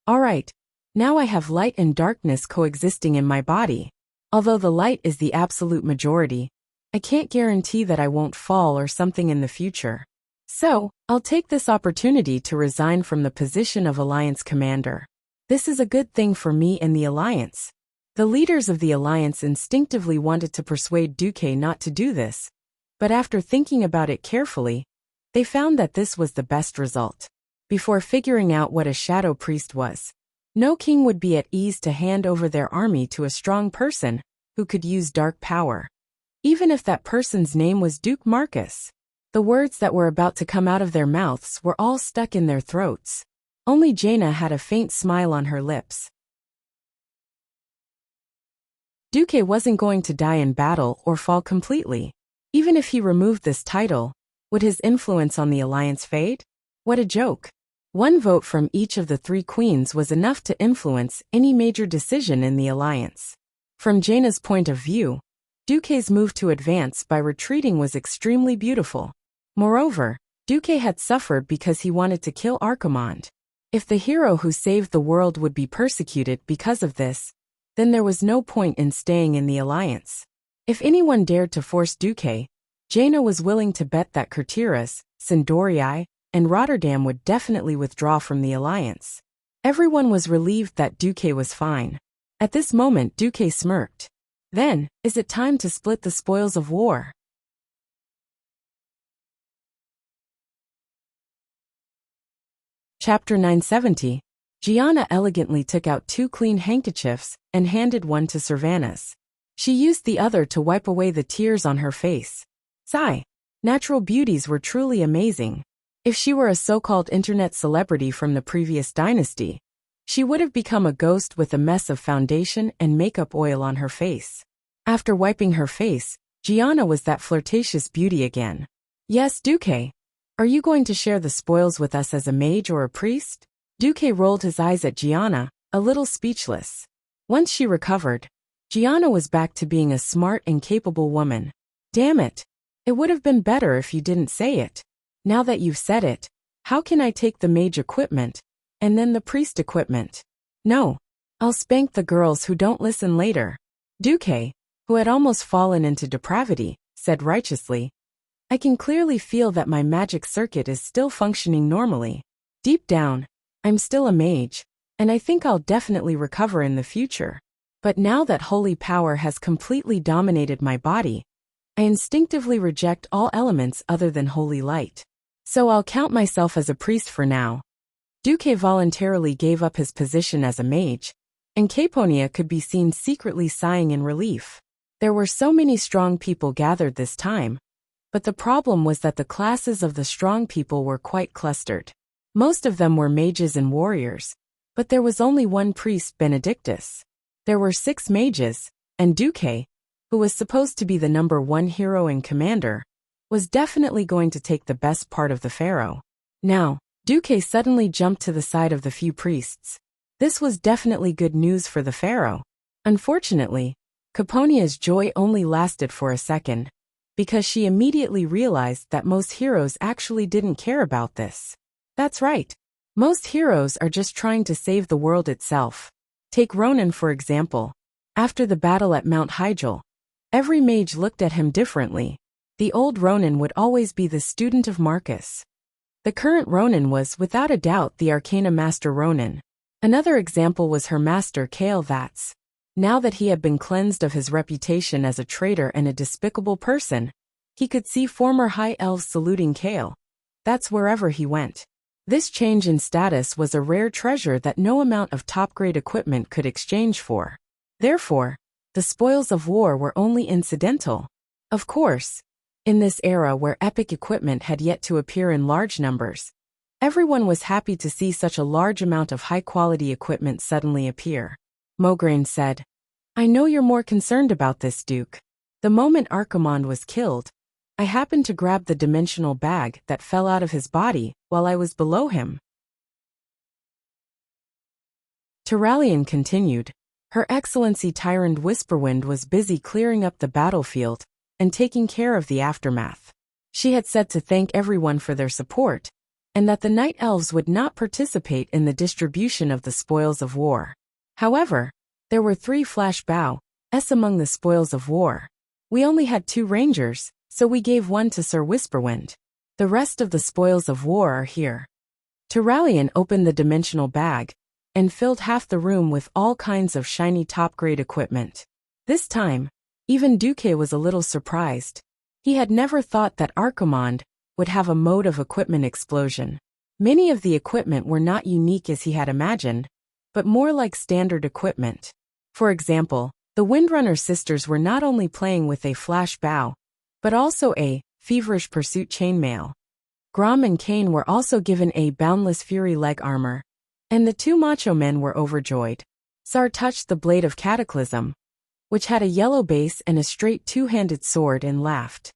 All right, now I have light and darkness coexisting in my body. Although the light is the absolute majority, I can't guarantee that I won't fall or something in the future. So, I'll take this opportunity to resign from the position of Alliance Commander. This is a good thing for me and the Alliance. The leaders of the Alliance instinctively wanted to persuade Duque not to do this, but after thinking about it carefully, they found that this was the best result. Before figuring out what a shadow priest was, no king would be at ease to hand over their army to a strong person who could use dark power. Even if that person's name was Duke Marcus. The words that were about to come out of their mouths were all stuck in their throats. Only Jaina had a faint smile on her lips. Duque wasn't going to die in battle or fall completely. Even if he removed this title, would his influence on the Alliance fade? What a joke. 1 vote from each of the 3 queens was enough to influence any major decision in the Alliance. From Jaina's point of view, Duque's move to advance by retreating was extremely beautiful. Moreover, Duque had suffered because he wanted to kill Archimonde. If the hero who saved the world would be persecuted because of this, then there was no point in staying in the Alliance. If anyone dared to force Duque, Jaina was willing to bet that Kurtiras, Sindorii, and Rotterdam would definitely withdraw from the Alliance. Everyone was relieved that Duque was fine. At this moment Duque smirked. Then, is it time to split the spoils of war? Chapter 970. Gianna elegantly took out 2 clean handkerchiefs and handed one to Sylvanas. She used the other to wipe away the tears on her face. Sigh. Natural beauties were truly amazing. If she were a so-called internet celebrity from the previous dynasty, she would have become a ghost with a mess of foundation and makeup oil on her face. After wiping her face, Gianna was that flirtatious beauty again. Yes, Duque. Are you going to share the spoils with us as a mage or a priest? Duque rolled his eyes at Gianna, a little speechless. Once she recovered, Gianna was back to being a smart and capable woman. Damn it. It would have been better if you didn't say it. Now that you've said it, how can I take the mage equipment, and then the priest equipment? No. I'll spank the girls who don't listen later. Duque, who had almost fallen into depravity, said righteously, I can clearly feel that my magic circuit is still functioning normally. Deep down, I'm still a mage, and I think I'll definitely recover in the future. But now that holy power has completely dominated my body, I instinctively reject all elements other than holy light. So I'll count myself as a priest for now. Duque voluntarily gave up his position as a mage, and Caponia could be seen secretly sighing in relief. There were so many strong people gathered this time, but the problem was that the classes of the strong people were quite clustered. Most of them were mages and warriors, but there was only one priest, Benedictus. There were 6 mages, and Duque, who was supposed to be the #1 hero and commander, was definitely going to take the best part of the pharaoh. Now, Duque suddenly jumped to the side of the few priests. This was definitely good news for the pharaoh. Unfortunately, Caponia's joy only lasted for a second, because she immediately realized that most heroes actually didn't care about this. That's right. Most heroes are just trying to save the world itself. Take Ronan for example. After the battle at Mount Hyjal, every mage looked at him differently. The old Ronan would always be the student of Marcus. The current Ronan was, without a doubt, the Arcana Master Ronan. Another example was her master Kael Vats. Now that he had been cleansed of his reputation as a traitor and a despicable person, he could see former high elves saluting Kael. That's wherever he went. This change in status was a rare treasure that no amount of top-grade equipment could exchange for. Therefore, the spoils of war were only incidental. Of course, in this era where epic equipment had yet to appear in large numbers, everyone was happy to see such a large amount of high-quality equipment suddenly appear. Mograine said, I know you're more concerned about this, Duke. The moment Archimonde was killed, I happened to grab the dimensional bag that fell out of his body while I was below him. Turalyon continued. Her Excellency Tyrant Whisperwind was busy clearing up the battlefield and taking care of the aftermath. She had said to thank everyone for their support, and that the Night Elves would not participate in the distribution of the spoils of war. However, there were 3 flash bows among the spoils of war. We only had 2 rangers, so we gave one to Sir Whisperwind. The rest of the spoils of war are here. Turalyon opened the dimensional bag and filled half the room with all kinds of shiny top-grade equipment. This time, even Duque was a little surprised. He had never thought that Archimonde would have a mode of equipment explosion. Many of the equipment were not unique as he had imagined, but more like standard equipment. For example, the Windrunner sisters were not only playing with a flash bow, but also a feverish pursuit chainmail. Grom and Kane were also given a boundless fury leg armor, and the 2 macho men were overjoyed. Sar touched the blade of Cataclysm, which had a yellow base and a straight 2-handed sword, and laughed.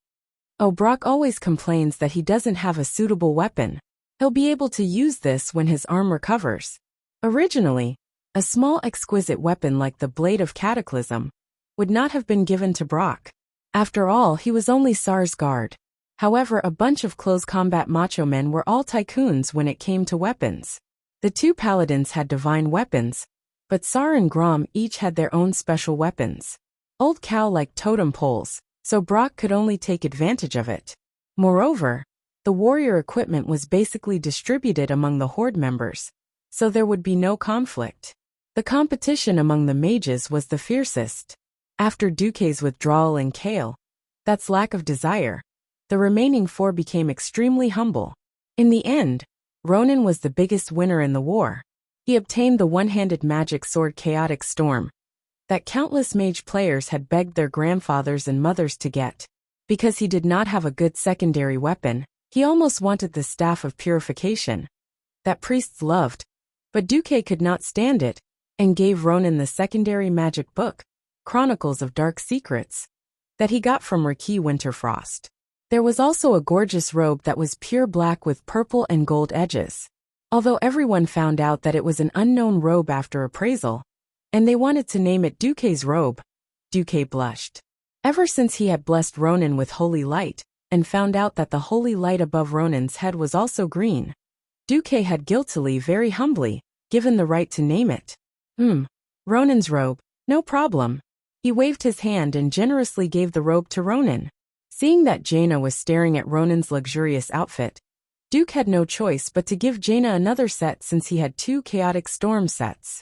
Oh, Brock always complains that he doesn't have a suitable weapon. He'll be able to use this when his arm recovers. Originally, a small exquisite weapon like the blade of Cataclysm would not have been given to Brock. After all, he was only Sar's guard. However, a bunch of close combat macho men were all tycoons when it came to weapons. The 2 paladins had divine weapons, but Sar and Grom each had their own special weapons. Old cow-like totem poles, so Brock could only take advantage of it. Moreover, the warrior equipment was basically distributed among the Horde members, so there would be no conflict. The competition among the mages was the fiercest. After Duque's withdrawal and Kael, that's lack of desire, the remaining 4 became extremely humble. In the end, Ronan was the biggest winner in the war. He obtained the one-handed magic sword Chaotic Storm that countless mage players had begged their grandfathers and mothers to get. Because he did not have a good secondary weapon, he almost wanted the Staff of Purification that priests loved, but Duque could not stand it, and gave Ronan the secondary magic book, Chronicles of Dark Secrets, that he got from Raki Winterfrost. There was also a gorgeous robe that was pure black with purple and gold edges. Although everyone found out that it was an unknown robe after appraisal, and they wanted to name it Duque's robe, Duque blushed. Ever since he had blessed Ronan with holy light, and found out that the holy light above Ronan's head was also green, Duque had guiltily, very humbly, given the right to name it. Ronan's robe, no problem. He waved his hand and generously gave the robe to Ronan. Seeing that Jaina was staring at Ronan's luxurious outfit, Duque had no choice but to give Jaina another set since he had 2 chaotic storm sets.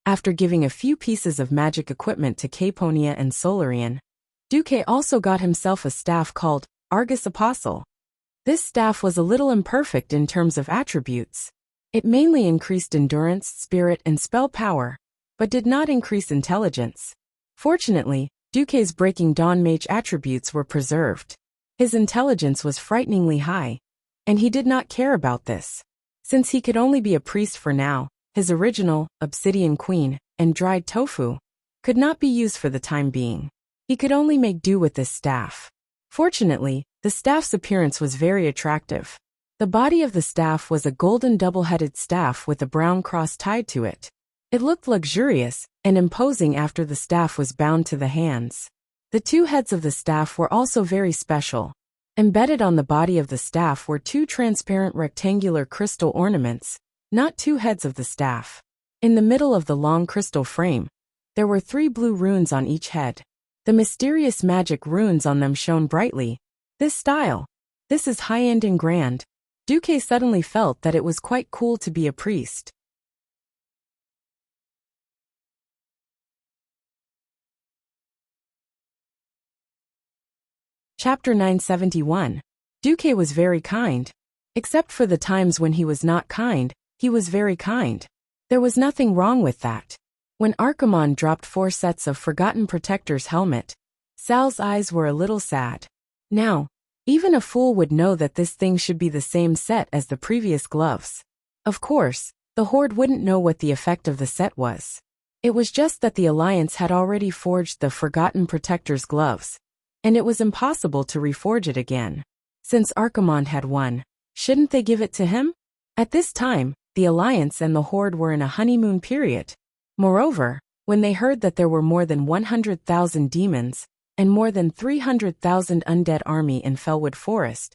After giving a few pieces of magic equipment to Caponia and Solarian, Duque also got himself a staff called Argus Apostle. This staff was a little imperfect in terms of attributes. It mainly increased endurance, spirit, and spell power, but did not increase intelligence. Fortunately, Duque's Breaking Dawn mage attributes were preserved. His intelligence was frighteningly high, and he did not care about this. Since he could only be a priest for now, his original, Obsidian Queen, and dried tofu could not be used for the time being. He could only make do with this staff. Fortunately, the staff's appearance was very attractive. The body of the staff was a golden double-headed staff with a brown cross tied to it. It looked luxurious and imposing after the staff was bound to the hands. The 2 heads of the staff were also very special. Embedded on the body of the staff were 2 transparent rectangular crystal ornaments, not 2 heads of the staff. In the middle of the long crystal frame, there were 3 blue runes on each head. The mysterious magic runes on them shone brightly. This is high-end and grand. Duque suddenly felt that it was quite cool to be a priest. Chapter 971. Duque was very kind. Except for the times when he was not kind, he was very kind. There was nothing wrong with that. When Archimonde dropped 4 sets of Forgotten Protector's helmet, Sal's eyes were a little sad. Now, even a fool would know that this thing should be the same set as the previous gloves. Of course, the Horde wouldn't know what the effect of the set was. It was just that the Alliance had already forged the Forgotten Protector's gloves, and it was impossible to reforge it again. Since Archimonde had won, shouldn't they give it to him? At this time, the Alliance and the Horde were in a honeymoon period. Moreover, when they heard that there were more than 100,000 demons, and more than 300,000 undead army in Felwood Forest,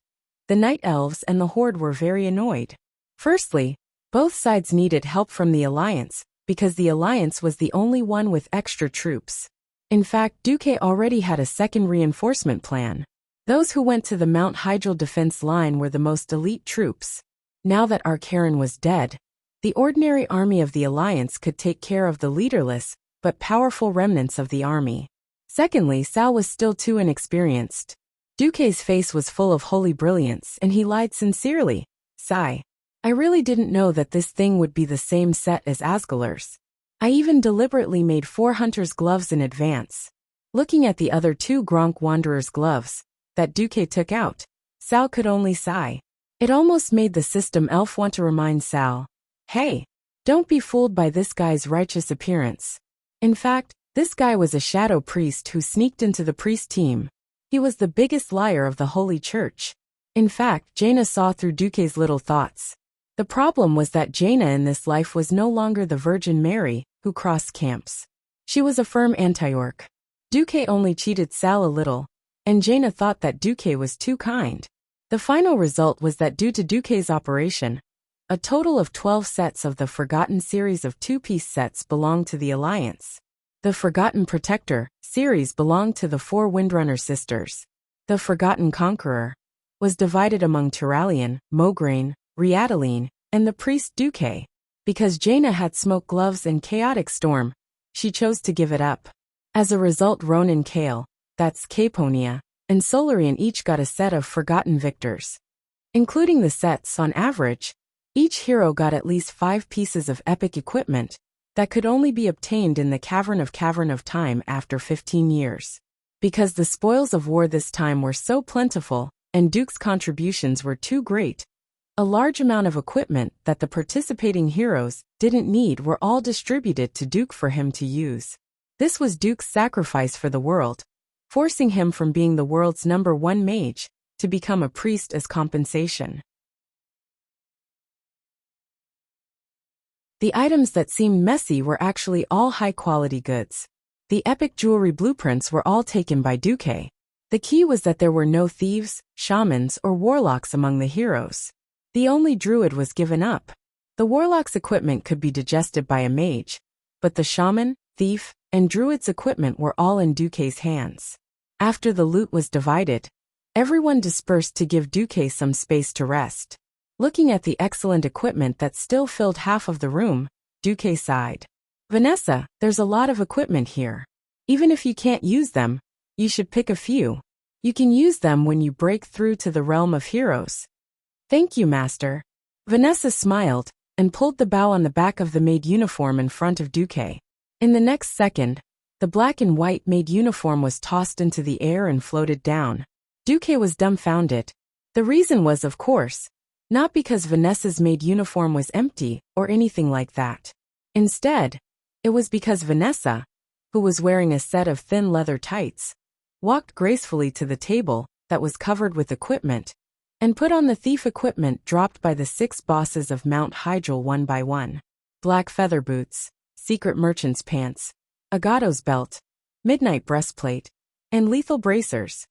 the Night Elves and the Horde were very annoyed. Firstly, both sides needed help from the Alliance, because the Alliance was the only one with extra troops. In fact, Duque already had a second reinforcement plan. Those who went to the Mount Hydral defense line were the most elite troops. Now that Archaron was dead, the ordinary army of the Alliance could take care of the leaderless, but powerful remnants of the army. Secondly, Sal was still too inexperienced. Duque's face was full of holy brilliance and he lied sincerely. Sigh. I really didn't know that this thing would be the same set as Asgalar's. I even deliberately made 4 Hunter's gloves in advance. Looking at the other 2 Gronk Wanderer's gloves that Duque took out, Sal could only sigh. It almost made the system elf want to remind Sal, hey, don't be fooled by this guy's righteous appearance. In fact, this guy was a shadow priest who sneaked into the priest team. He was the biggest liar of the Holy Church. In fact, Jaina saw through Duque's little thoughts. The problem was that Jaina in this life was no longer the Virgin Mary, who crossed camps. She was a firm anti-orc. Duque only cheated Sal a little, and Jaina thought that Duque was too kind. The final result was that due to Duque's operation, a total of 12 sets of the Forgotten series of 2-piece sets belonged to the Alliance. The Forgotten Protector series belonged to the 4 Windrunner sisters. The Forgotten Conqueror was divided among Turalian, Mograine, Riataline, and the priest Duque. Because Jaina had Smoke Gloves and Chaotic Storm, she chose to give it up. As a result, Ronan Kale, that's Caponia, and Solarian each got a set of Forgotten Victors. Including the sets, on average, each hero got at least 5 pieces of epic equipment that could only be obtained in the Cavern of Time after 15 years. Because the spoils of war this time were so plentiful, and Duke's contributions were too great, a large amount of equipment that the participating heroes didn't need were all distributed to Duke for him to use. This was Duke's sacrifice for the world, forcing him from being the world's #1 mage to become a priest as compensation. The items that seemed messy were actually all high-quality goods. The epic jewelry blueprints were all taken by Duque. The key was that there were no thieves, shamans, or warlocks among the heroes. The only druid was given up. The warlock's equipment could be digested by a mage, but the shaman, thief, and druid's equipment were all in Duque's hands. After the loot was divided, everyone dispersed to give Duque some space to rest. Looking at the excellent equipment that still filled half of the room, Duque sighed. Vanessa, there's a lot of equipment here. Even if you can't use them, you should pick a few. You can use them when you break through to the realm of heroes. Thank you, Master. Vanessa smiled and pulled the bow on the back of the maid uniform in front of Duque. In the next second, the black and white maid uniform was tossed into the air and floated down. Duque was dumbfounded. The reason was, of course, not because Vanessa's maid uniform was empty or anything like that. Instead, it was because Vanessa, who was wearing a set of thin leather tights, walked gracefully to the table that was covered with equipment and put on the thief equipment dropped by the 6 bosses of Mount Hydril one by one. Black feather boots, secret merchant's pants, Agato's belt, midnight breastplate, and lethal bracers.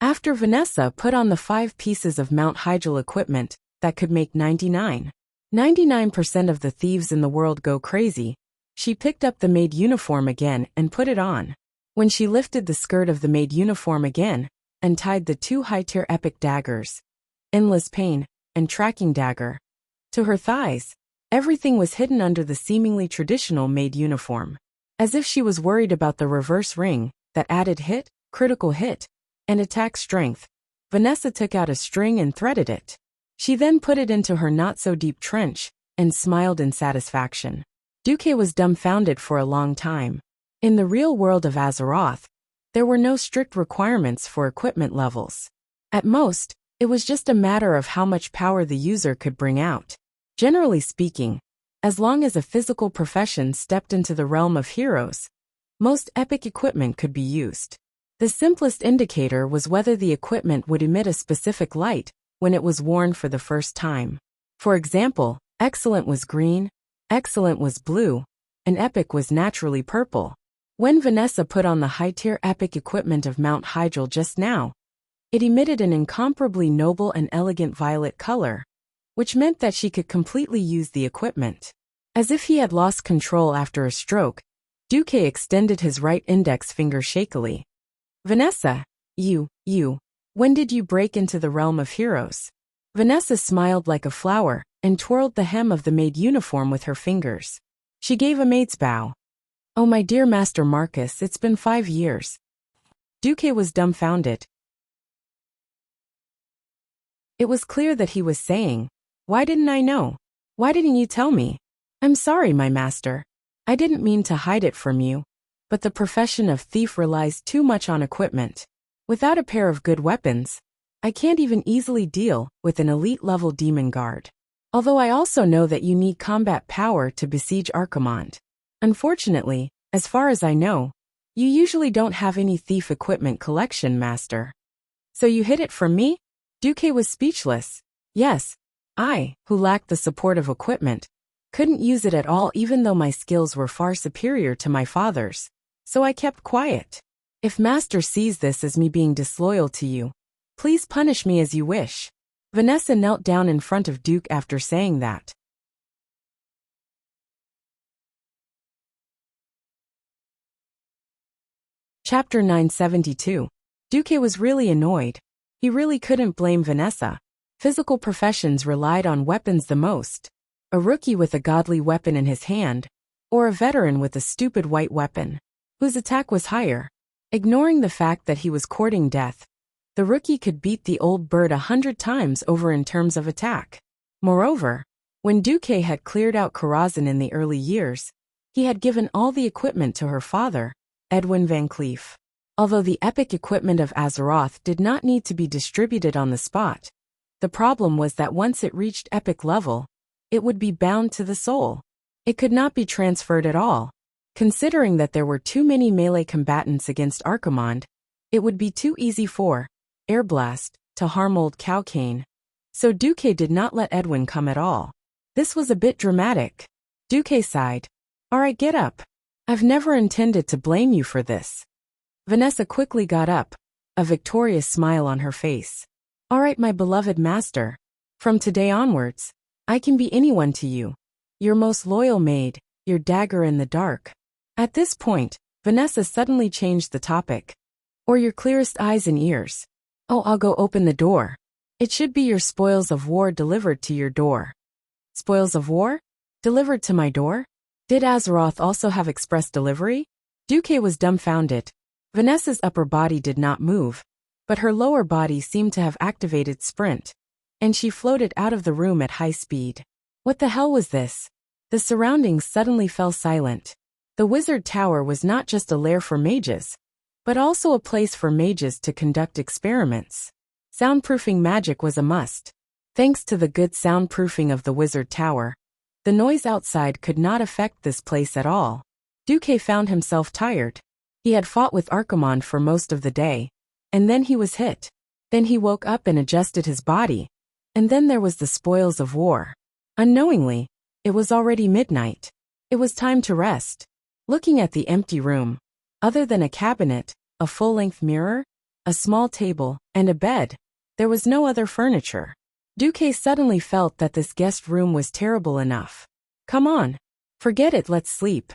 After Vanessa put on the 5 pieces of Mount Hydril equipment that could make 99% of the thieves in the world go crazy, she picked up the maid uniform again and put it on. When she lifted the skirt of the maid uniform again and tied the 2 high-tier epic daggers, Endless Pain and Tracking Dagger, to her thighs, everything was hidden under the seemingly traditional maid uniform. As if she was worried about the reverse ring that added hit, critical hit, and attack strength, Vanessa took out a string and threaded it. She then put it into her not-so-deep trench and smiled in satisfaction. Duque was dumbfounded for a long time. In the real world of Azeroth, there were no strict requirements for equipment levels. At most, it was just a matter of how much power the user could bring out. Generally speaking, as long as a physical profession stepped into the realm of heroes, most epic equipment could be used. The simplest indicator was whether the equipment would emit a specific light when it was worn for the first time. For example, excellent was green, excellent was blue, and epic was naturally purple. When Vanessa put on the high-tier epic equipment of Mount Hydril just now, it emitted an incomparably noble and elegant violet color, which meant that she could completely use the equipment. As if he had lost control after a stroke, Duque extended his right index finger shakily. Vanessa, when did you break into the realm of heroes? Vanessa smiled like a flower and twirled the hem of the maid uniform with her fingers. She gave a maid's bow. Oh, my dear Master Marcus, it's been 5 years. Duque was dumbfounded. It was clear that he was saying, "Why didn't I know? Why didn't you tell me? I'm sorry, my master. I didn't mean to hide it from you, but the profession of thief relies too much on equipment. Without a pair of good weapons, I can't even easily deal with an elite-level demon guard. Although I also know that you need combat power to besiege Archimonde. Unfortunately, as far as I know, you usually don't have any thief equipment collection, master. So you hid it from me?" Duque was speechless. Yes, I, who lacked the support of equipment, couldn't use it at all even though my skills were far superior to my father's, so I kept quiet. If Master sees this as me being disloyal to you, please punish me as you wish. Vanessa knelt down in front of Duque after saying that. Chapter 972. Duque was really annoyed. He really couldn't blame Vanessa. Physical professions relied on weapons the most. A rookie with a godly weapon in his hand, or a veteran with a stupid white weapon, whose attack was higher. Ignoring the fact that he was courting death, the rookie could beat the old bird 100 times over in terms of attack. Moreover, when Duque had cleared out Karazhan in the early years, he had given all the equipment to her father, Edwin Van Cleef. Although the epic equipment of Azeroth did not need to be distributed on the spot, the problem was that once it reached epic level, it would be bound to the soul. It could not be transferred at all. Considering that there were too many melee combatants against Archimonde, It would be too easy for air blast to harm old Cowcane. So Duque did not let Edwin come at all. This was a bit dramatic. Duque sighed. All right, get up. I've never intended to blame you for this. Vanessa quickly got up, a victorious smile on her face. All right, my beloved master. From today onwards, I can be anyone to you. Your most loyal maid, your dagger in the dark. At this point, Vanessa suddenly changed the topic. Or your clearest eyes and ears. Oh, I'll go open the door. It should be your spoils of war delivered to your door. Spoils of war? Delivered to my door? Did Azeroth also have express delivery? Duque was dumbfounded. Vanessa's upper body did not move, but her lower body seemed to have activated sprint, and she floated out of the room at high speed. What the hell was this? The surroundings suddenly fell silent. The wizard tower was not just a lair for mages, but also a place for mages to conduct experiments. Soundproofing magic was a must. Thanks to the good soundproofing of the wizard tower, the noise outside could not affect this place at all. Duque found himself tired. He had fought with Archimonde for most of the day, and then he was hit. Then he woke up and adjusted his body, and then there was the spoils of war. Unknowingly, it was already midnight. It was time to rest. Looking at the empty room, other than a cabinet, a full-length mirror, a small table, and a bed, there was no other furniture. Duque suddenly felt that this guest room was terrible enough. Come on. Forget it, let's sleep.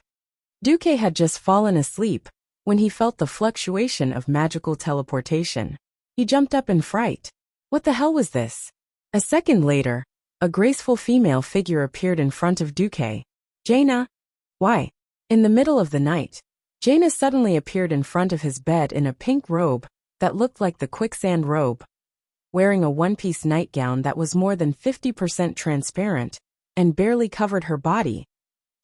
Duque had just fallen asleep when he felt the fluctuation of magical teleportation. He jumped up in fright. What the hell was this? A second later, a graceful female figure appeared in front of Duque. Jaina? Why? In the middle of the night, Jaina suddenly appeared in front of his bed in a pink robe that looked like the quicksand robe, wearing a one-piece nightgown that was more than 50% transparent and barely covered her body.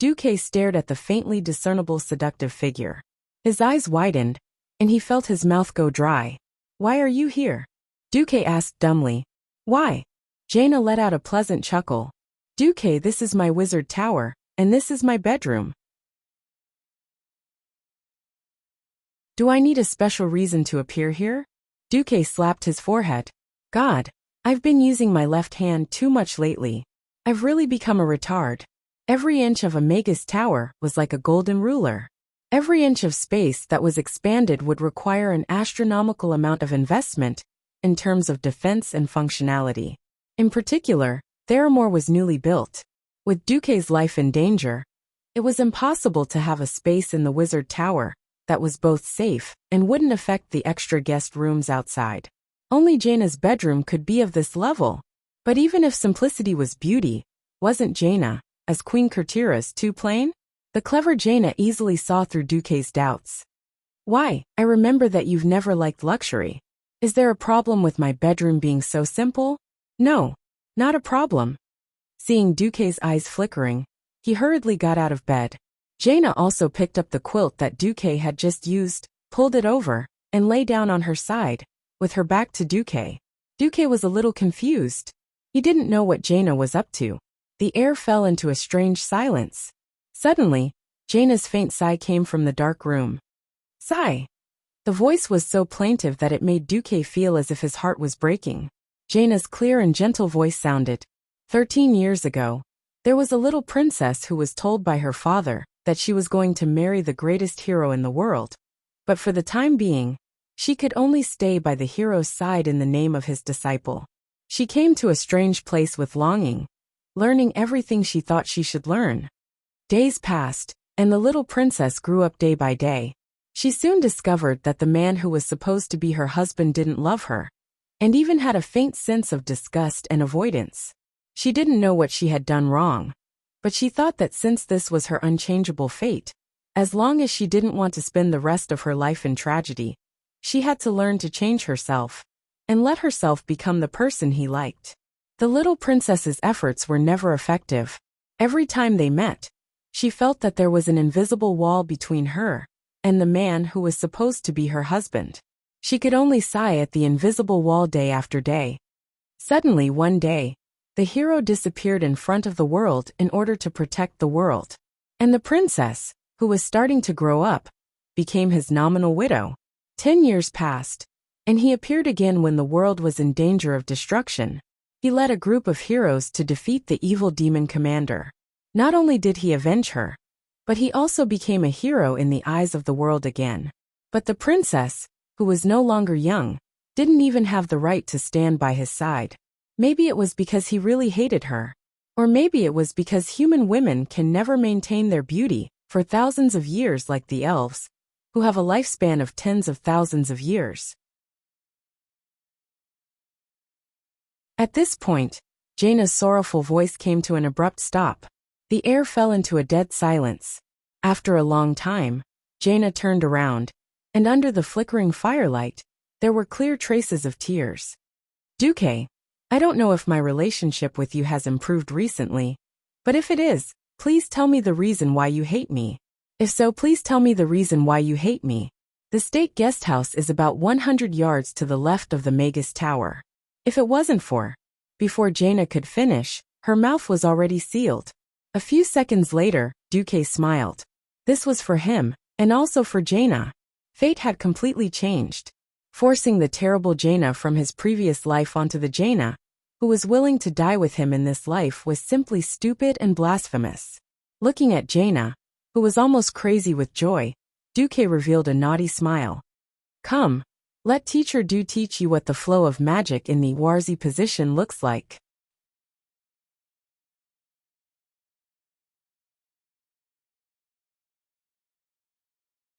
Duque stared at the faintly discernible seductive figure. His eyes widened, and he felt his mouth go dry. Why are you here? Duque asked dumbly. Why? Jaina let out a pleasant chuckle. Duque, this is my wizard tower, and this is my bedroom. Do I need a special reason to appear here? Duque slapped his forehead. God, I've been using my left hand too much lately. I've really become a retard. Every inch of Omega's tower was like a golden ruler. Every inch of space that was expanded would require an astronomical amount of investment in terms of defense and functionality. In particular, Theramore was newly built. With Duque's life in danger, it was impossible to have a space in the wizard tower that was both safe and wouldn't affect the extra guest rooms outside. Only Jaina's bedroom could be of this level. But even if simplicity was beauty, wasn't Jaina, as Queen Kurtira's, too plain? The clever Jaina easily saw through Duque's doubts. Why, I remember that you've never liked luxury. Is there a problem with my bedroom being so simple? No, not a problem. Seeing Duque's eyes flickering, he hurriedly got out of bed. Jaina also picked up the quilt that Duque had just used, pulled it over, and lay down on her side, with her back to Duque. Duque was a little confused. He didn't know what Jaina was up to. The air fell into a strange silence. Suddenly, Jaina's faint sigh came from the dark room. Sigh. The voice was so plaintive that it made Duque feel as if his heart was breaking. Jaina's clear and gentle voice sounded. 13 years ago, there was a little princess who was told by her father that she was going to marry the greatest hero in the world. But for the time being, she could only stay by the hero's side in the name of his disciple. She came to a strange place with longing, learning everything she thought she should learn. Days passed, and the little princess grew up day by day. She soon discovered that the man who was supposed to be her husband didn't love her, and even had a faint sense of disgust and avoidance. She didn't know what she had done wrong, but she thought that since this was her unchangeable fate, as long as she didn't want to spend the rest of her life in tragedy, she had to learn to change herself, and let herself become the person he liked. The little princess's efforts were never effective. Every time they met, she felt that there was an invisible wall between her and the man who was supposed to be her husband. She could only sigh at the invisible wall day after day. Suddenly one day, the hero disappeared in front of the world in order to protect the world. And the princess, who was starting to grow up, became his nominal widow. 10 years passed, and he appeared again when the world was in danger of destruction. He led a group of heroes to defeat the evil demon commander. Not only did he avenge her, but he also became a hero in the eyes of the world again. But the princess, who was no longer young, didn't even have the right to stand by his side. Maybe it was because he really hated her. Or maybe it was because human women can never maintain their beauty for thousands of years like the elves, who have a lifespan of tens of thousands of years. At this point, Jaina's sorrowful voice came to an abrupt stop. The air fell into a dead silence. After a long time, Jaina turned around, and under the flickering firelight, there were clear traces of tears. Duque, I don't know if my relationship with you has improved recently, but if it is, please tell me the reason why you hate me. If so, please tell me the reason why you hate me. The state guest house is about 100 yards to the left of the Magus Tower. If it wasn't for... Before Jaina could finish, her mouth was already sealed. A few seconds later, Duque smiled. This was for him, and also for Jaina. Fate had completely changed, forcing the terrible Jaina from his previous life onto the Jaina, who was willing to die with him in this life, was simply stupid and blasphemous. Looking at Jaina, who was almost crazy with joy, Duque revealed a naughty smile. Come, let Teacher Du teach you what the flow of magic in the Warzi position looks like.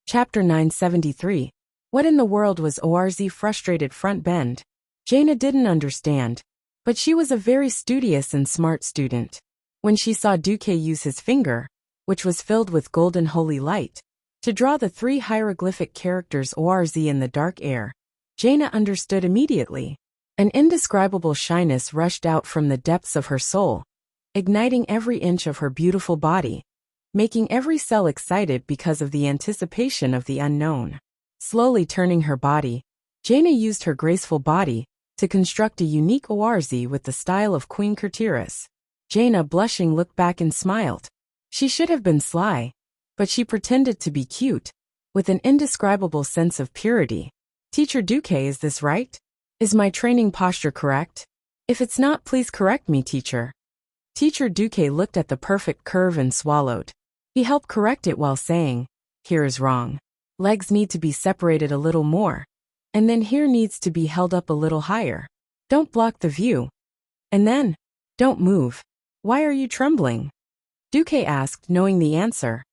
Chapter 973. What in the world was Warzi frustrated front bend? Jaina didn't understand, but she was a very studious and smart student. When she saw Duque use his finger, which was filled with golden holy light, to draw the 3 hieroglyphic characters Warzi in the dark air, Jaina understood immediately. An indescribable shyness rushed out from the depths of her soul, igniting every inch of her beautiful body, making every cell excited because of the anticipation of the unknown. Slowly turning her body, Jaina used her graceful body to construct a unique Warzi with the style of Queen Kurtiris. Jaina, blushing, looked back and smiled. She should have been sly, but she pretended to be cute, with an indescribable sense of purity. Teacher Duque, is this right? Is my training posture correct? If it's not, please correct me, teacher. Teacher Duque looked at the perfect curve and swallowed. He helped correct it while saying, here is wrong. Legs need to be separated a little more. And then here needs to be held up a little higher. Don't block the view. And then, don't move. Why are you trembling? Duque asked, knowing the answer.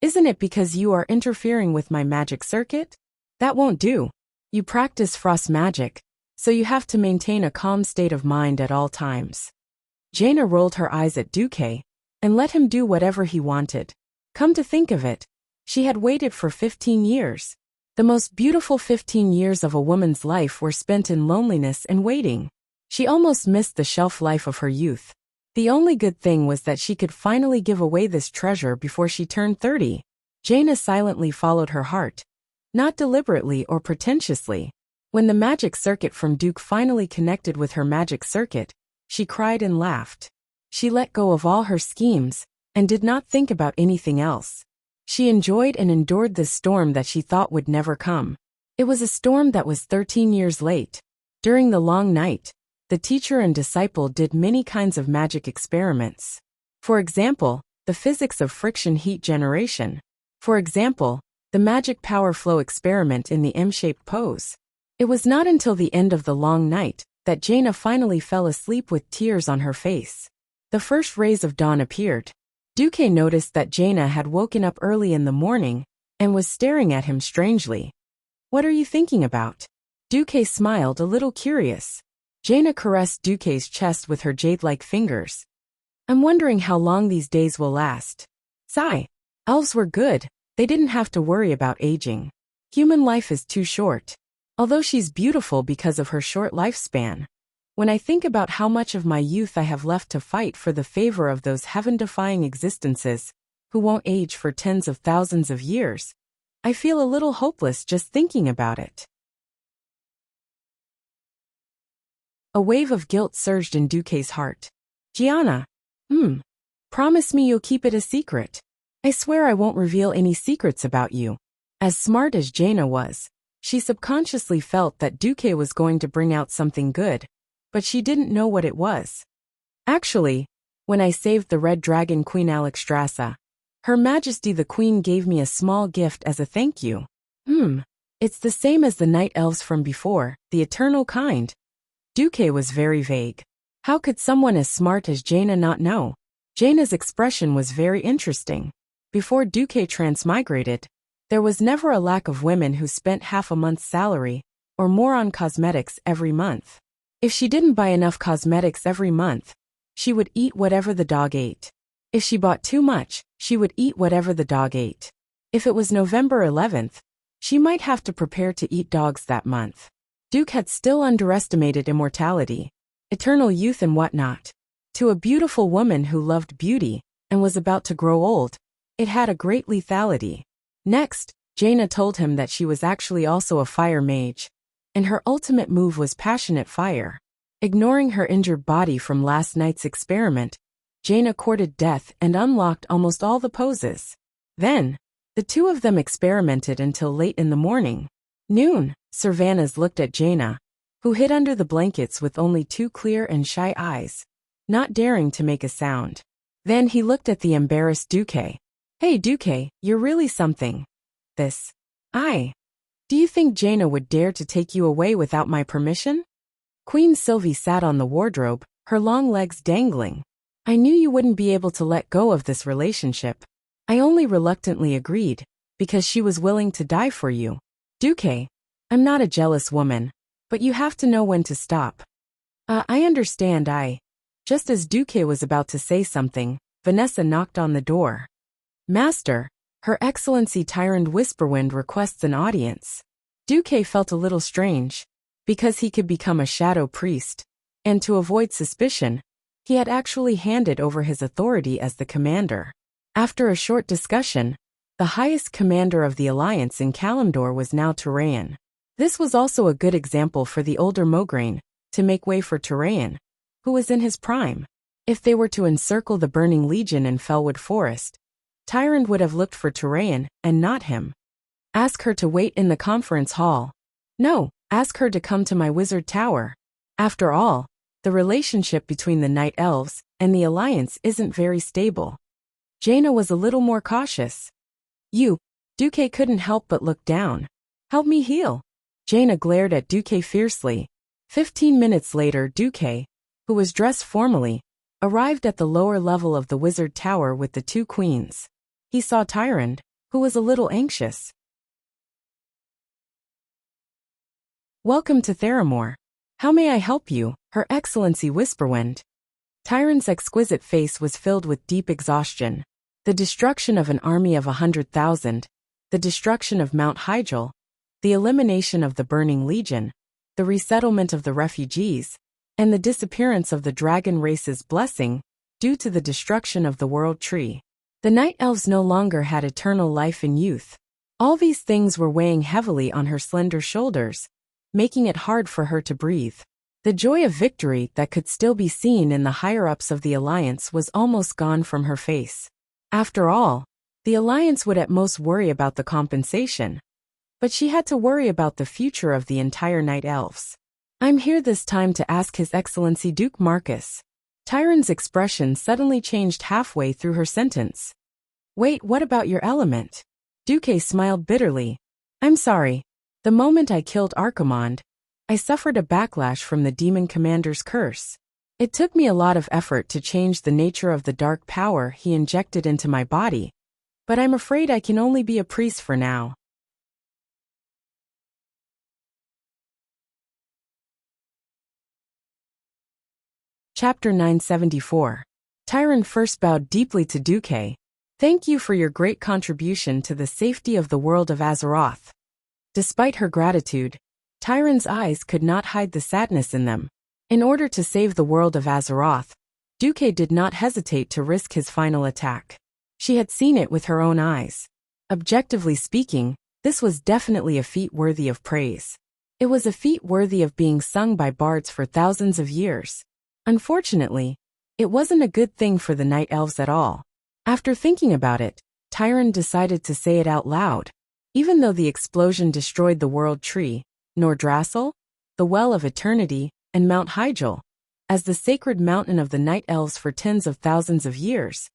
Isn't it because you are interfering with my magic circuit? That won't do. You practice frost magic, so you have to maintain a calm state of mind at all times. Jaina rolled her eyes at Duque and let him do whatever he wanted. Come to think of it, she had waited for 15 years. The most beautiful 15 years of a woman's life were spent in loneliness and waiting. She almost missed the shelf life of her youth. The only good thing was that she could finally give away this treasure before she turned 30. Jaina silently followed her heart, not deliberately or pretentiously. When the magic circuit from Duke finally connected with her magic circuit, she cried and laughed. She let go of all her schemes and did not think about anything else. She enjoyed and endured this storm that she thought would never come. It was a storm that was 13 years late. During the long night, the teacher and disciple did many kinds of magic experiments. For example, the physics of friction heat generation. For example, the magic power flow experiment in the M-shaped pose. It was not until the end of the long night that Jaina finally fell asleep with tears on her face. The first rays of dawn appeared. Duque noticed that Jaina had woken up early in the morning and was staring at him strangely. What are you thinking about? Duque smiled, a little curious. Jaina caressed Duque's chest with her jade-like fingers. I'm wondering how long these days will last. Sigh. Elves were good. They didn't have to worry about aging. Human life is too short. Although she's beautiful because of her short lifespan. When I think about how much of my youth I have left to fight for the favor of those heaven-defying existences, who won't age for tens of thousands of years, I feel a little hopeless just thinking about it. A wave of guilt surged in Duque's heart. Gianna. Promise me you'll keep it a secret. I swear I won't reveal any secrets about you. As smart as Jaina was, She subconsciously felt that Duque was going to bring out something good, but she didn't know what it was. Actually, when I saved the Red Dragon Queen Alexstrasza, Her Majesty the Queen gave me a small gift as a thank you. It's the same as the night elves from before, the eternal kind. Duque was very vague. How could someone as smart as Jaina not know? Jaina's expression was very interesting. Before Duque transmigrated, there was never a lack of women who spent half a month's salary or more on cosmetics every month. If she didn't buy enough cosmetics every month, she would eat whatever the dog ate. If she bought too much, she would eat whatever the dog ate. If it was November 11th, she might have to prepare to eat dogs that month. Duke had still underestimated immortality, eternal youth and whatnot. To a beautiful woman who loved beauty and was about to grow old, it had a great lethality. Next, Jaina told him that she was actually also a fire mage, and her ultimate move was passionate fire. Ignoring her injured body from last night's experiment, Jaina courted death and unlocked almost all the poses. Then, the two of them experimented until late in the morning. Noon, Servanas looked at Jaina, who hid under the blankets with only two clear and shy eyes, not daring to make a sound. Then he looked at the embarrassed Duque. Hey Duque, you're really something. Do you think Jaina would dare to take you away without my permission? Queen Sylvie sat on the wardrobe, her long legs dangling. I knew you wouldn't be able to let go of this relationship. I only reluctantly agreed, because she was willing to die for you. Duque, I'm not a jealous woman, but you have to know when to stop. I understand. Just as Duque was about to say something, Vanessa knocked on the door. Master, Her Excellency Tyrant Whisperwind requests an audience. Duque felt a little strange, because he could become a shadow priest, and to avoid suspicion, he had actually handed over his authority as the commander. After a short discussion, the highest commander of the alliance in Kalimdor was now Turayan. This was also a good example for the older Mograine to make way for Turayan, who was in his prime. If they were to encircle the Burning Legion in Fellwood Forest, Tyrant would have looked for Turayan and not him. Ask her to wait in the conference hall. No, ask her to come to my wizard tower. After all, the relationship between the Night Elves and the Alliance isn't very stable. Jaina was a little more cautious. Duque couldn't help but look down. Help me heal. Jaina glared at Duque fiercely. 15 minutes later, Duque, who was dressed formally, arrived at the lower level of the wizard tower with the two queens. He saw Tyrant, who was a little anxious. Welcome to Theramore. How may I help you, Her Excellency Whisperwind? Tyrant's exquisite face was filled with deep exhaustion. The destruction of an army of 100,000, the destruction of Mount Hyjal, the elimination of the Burning Legion, the resettlement of the refugees, and the disappearance of the dragon race's blessing due to the destruction of the World Tree. The Night Elves no longer had eternal life and youth. All these things were weighing heavily on her slender shoulders, making it hard for her to breathe. The joy of victory that could still be seen in the higher-ups of the Alliance was almost gone from her face. After all, the Alliance would at most worry about the compensation. But she had to worry about the future of the entire Night Elves. I'm here this time to ask His Excellency Duke Marcus. Tyrant's expression suddenly changed halfway through her sentence. Wait, what about your element? Duque smiled bitterly. I'm sorry. The moment I killed Archimond, I suffered a backlash from the demon commander's curse. It took me a lot of effort to change the nature of the dark power he injected into my body, but I'm afraid I can only be a priest for now. Chapter 974. Tyrant first bowed deeply to Duque. Thank you for your great contribution to the safety of the world of Azeroth. Despite her gratitude, Tyrant's eyes could not hide the sadness in them. In order to save the world of Azeroth, Duque did not hesitate to risk his final attack. She had seen it with her own eyes. Objectively speaking, this was definitely a feat worthy of praise. It was a feat worthy of being sung by bards for thousands of years. Unfortunately, it wasn't a good thing for the Night Elves at all. After thinking about it, Tyrant decided to say it out loud. Even though the explosion destroyed the World Tree, Nordrassil, the Well of Eternity, and Mount Hyjal, as the sacred mountain of the Night Elves for tens of thousands of years,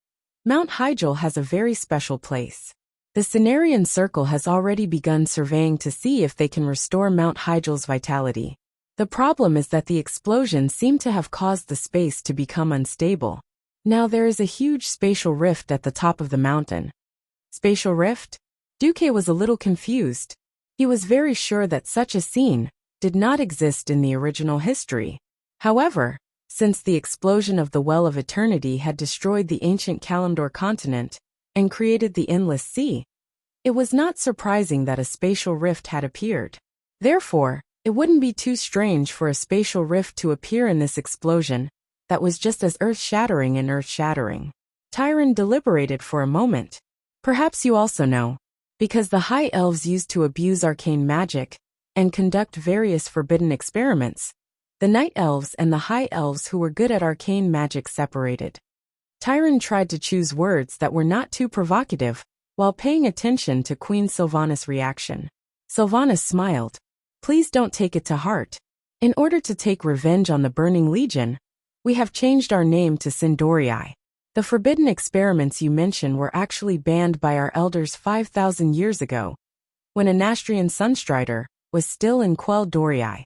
Mount Hyjal has a very special place. The Cenarian Circle has already begun surveying to see if they can restore Mount Hyjal's vitality. The problem is that the explosion seemed to have caused the space to become unstable. Now there is a huge spatial rift at the top of the mountain. Spatial rift? Duque was a little confused. He was very sure that such a scene did not exist in the original history. However, since the explosion of the Well of Eternity had destroyed the ancient Kalimdor continent and created the Endless Sea, it was not surprising that a spatial rift had appeared. Therefore, it wouldn't be too strange for a spatial rift to appear in this explosion that was just as earth-shattering and earth-shattering. Tyron deliberated for a moment. Perhaps you also know, because the High Elves used to abuse arcane magic and conduct various forbidden experiments, the Night Elves and the High Elves who were good at arcane magic separated. Tyron tried to choose words that were not too provocative, while paying attention to Queen Sylvanas' reaction. Sylvanas smiled. Please don't take it to heart. In order to take revenge on the Burning Legion, we have changed our name to Sindorii. The forbidden experiments you mention were actually banned by our elders 5,000 years ago, when a Nastrian Sunstrider was still in Quell Dorii.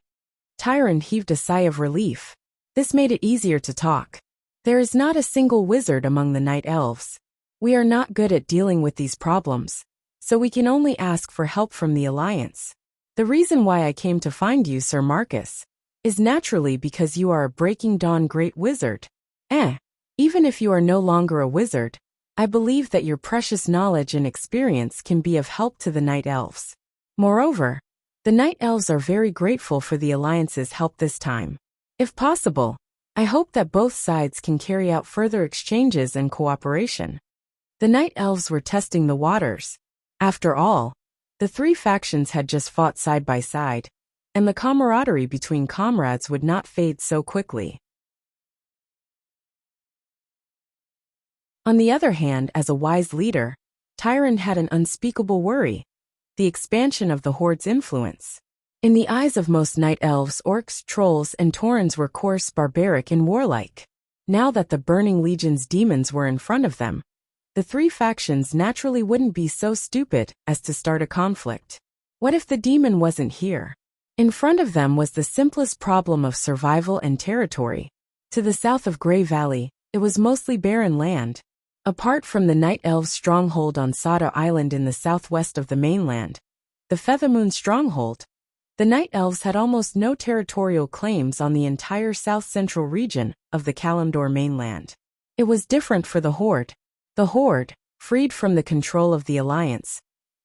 Tyron heaved a sigh of relief. This made it easier to talk. There is not a single wizard among the Night Elves. We are not good at dealing with these problems, so we can only ask for help from the Alliance. The reason why I came to find you, Sir Marcus, is naturally because you are a Breaking Dawn great wizard. Even if you are no longer a wizard, I believe that your precious knowledge and experience can be of help to the Night Elves. Moreover, the Night Elves are very grateful for the Alliance's help this time. If possible, I hope that both sides can carry out further exchanges and cooperation. The Night Elves were testing the waters. After all, the three factions had just fought side by side, and the camaraderie between comrades would not fade so quickly. On the other hand, as a wise leader, Tyron had an unspeakable worry: the expansion of the Horde's influence. In the eyes of most Night Elves, orcs, trolls, and taurens were coarse, barbaric, and warlike. Now that the Burning Legion's demons were in front of them, the three factions naturally wouldn't be so stupid as to start a conflict. What if the demon wasn't here? In front of them was the simplest problem of survival and territory. To the south of Grey Valley, it was mostly barren land. Apart from the Night Elves' stronghold on Sada Island in the southwest of the mainland, the Feathermoon stronghold, the Night Elves had almost no territorial claims on the entire south-central region of the Kalimdor mainland. It was different for the Horde. The Horde, freed from the control of the Alliance,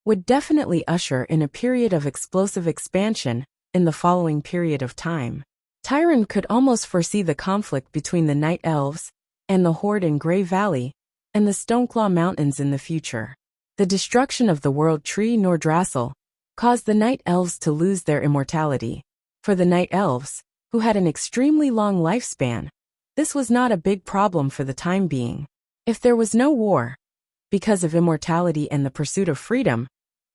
would definitely usher in a period of explosive expansion in the following period of time. Tyron could almost foresee the conflict between the Night Elves and the Horde in Grey Valley and the Stoneclaw Mountains in the future. The destruction of the World Tree Nordrassil caused the Night Elves to lose their immortality. For the Night Elves, who had an extremely long lifespan, this was not a big problem for the time being. If there was no war, because of immortality and the pursuit of freedom,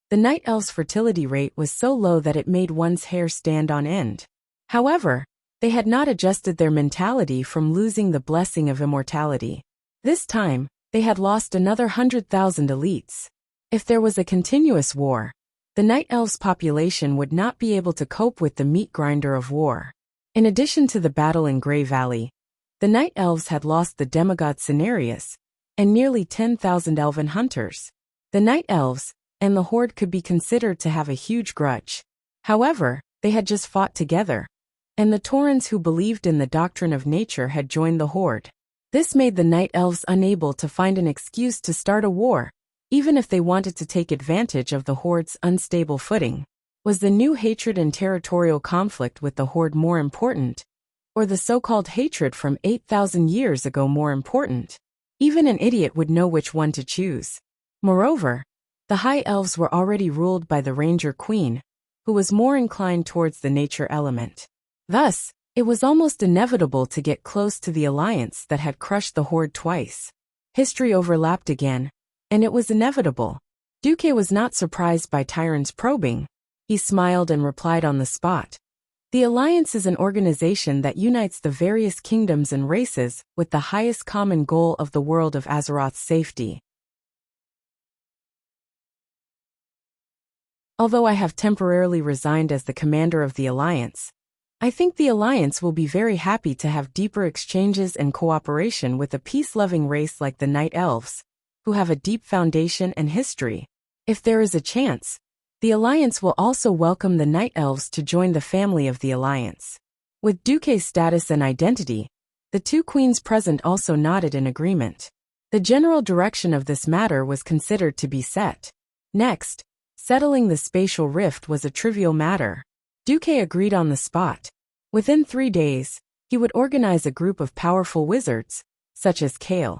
the Night Elves' fertility rate was so low that it made one's hair stand on end. However, they had not adjusted their mentality from losing the blessing of immortality. This time, they had lost another 100,000 elites. If there was a continuous war, the Night Elves' population would not be able to cope with the meat grinder of war. In addition to the battle in Grey Valley, the Night Elves had lost the demigod Cenarius and nearly 10,000 elven hunters. The Night Elves and the Horde could be considered to have a huge grudge. However, they had just fought together, and the Taurens who believed in the doctrine of nature had joined the Horde. This made the Night Elves unable to find an excuse to start a war, even if they wanted to take advantage of the Horde's unstable footing. Was the new hatred and territorial conflict with the Horde more important, or the so-called hatred from 8,000 years ago more important? Even an idiot would know which one to choose. Moreover, the High Elves were already ruled by the Ranger Queen, who was more inclined towards the nature element. Thus, it was almost inevitable to get close to the alliance that had crushed the Horde twice. History overlapped again, and it was inevitable. Duque was not surprised by Tyron's probing. He smiled and replied on the spot. The Alliance is an organization that unites the various kingdoms and races with the highest common goal of the world of Azeroth's safety. Although I have temporarily resigned as the commander of the Alliance, I think the Alliance will be very happy to have deeper exchanges and cooperation with a peace-loving race like the Night Elves, who have a deep foundation and history. If there is a chance, the Alliance will also welcome the Night Elves to join the family of the Alliance. With Duque's status and identity, the two queens present also nodded in agreement. The general direction of this matter was considered to be set. Next, settling the spatial rift was a trivial matter. Duque agreed on the spot. Within 3 days, he would organize a group of powerful wizards, such as Kale,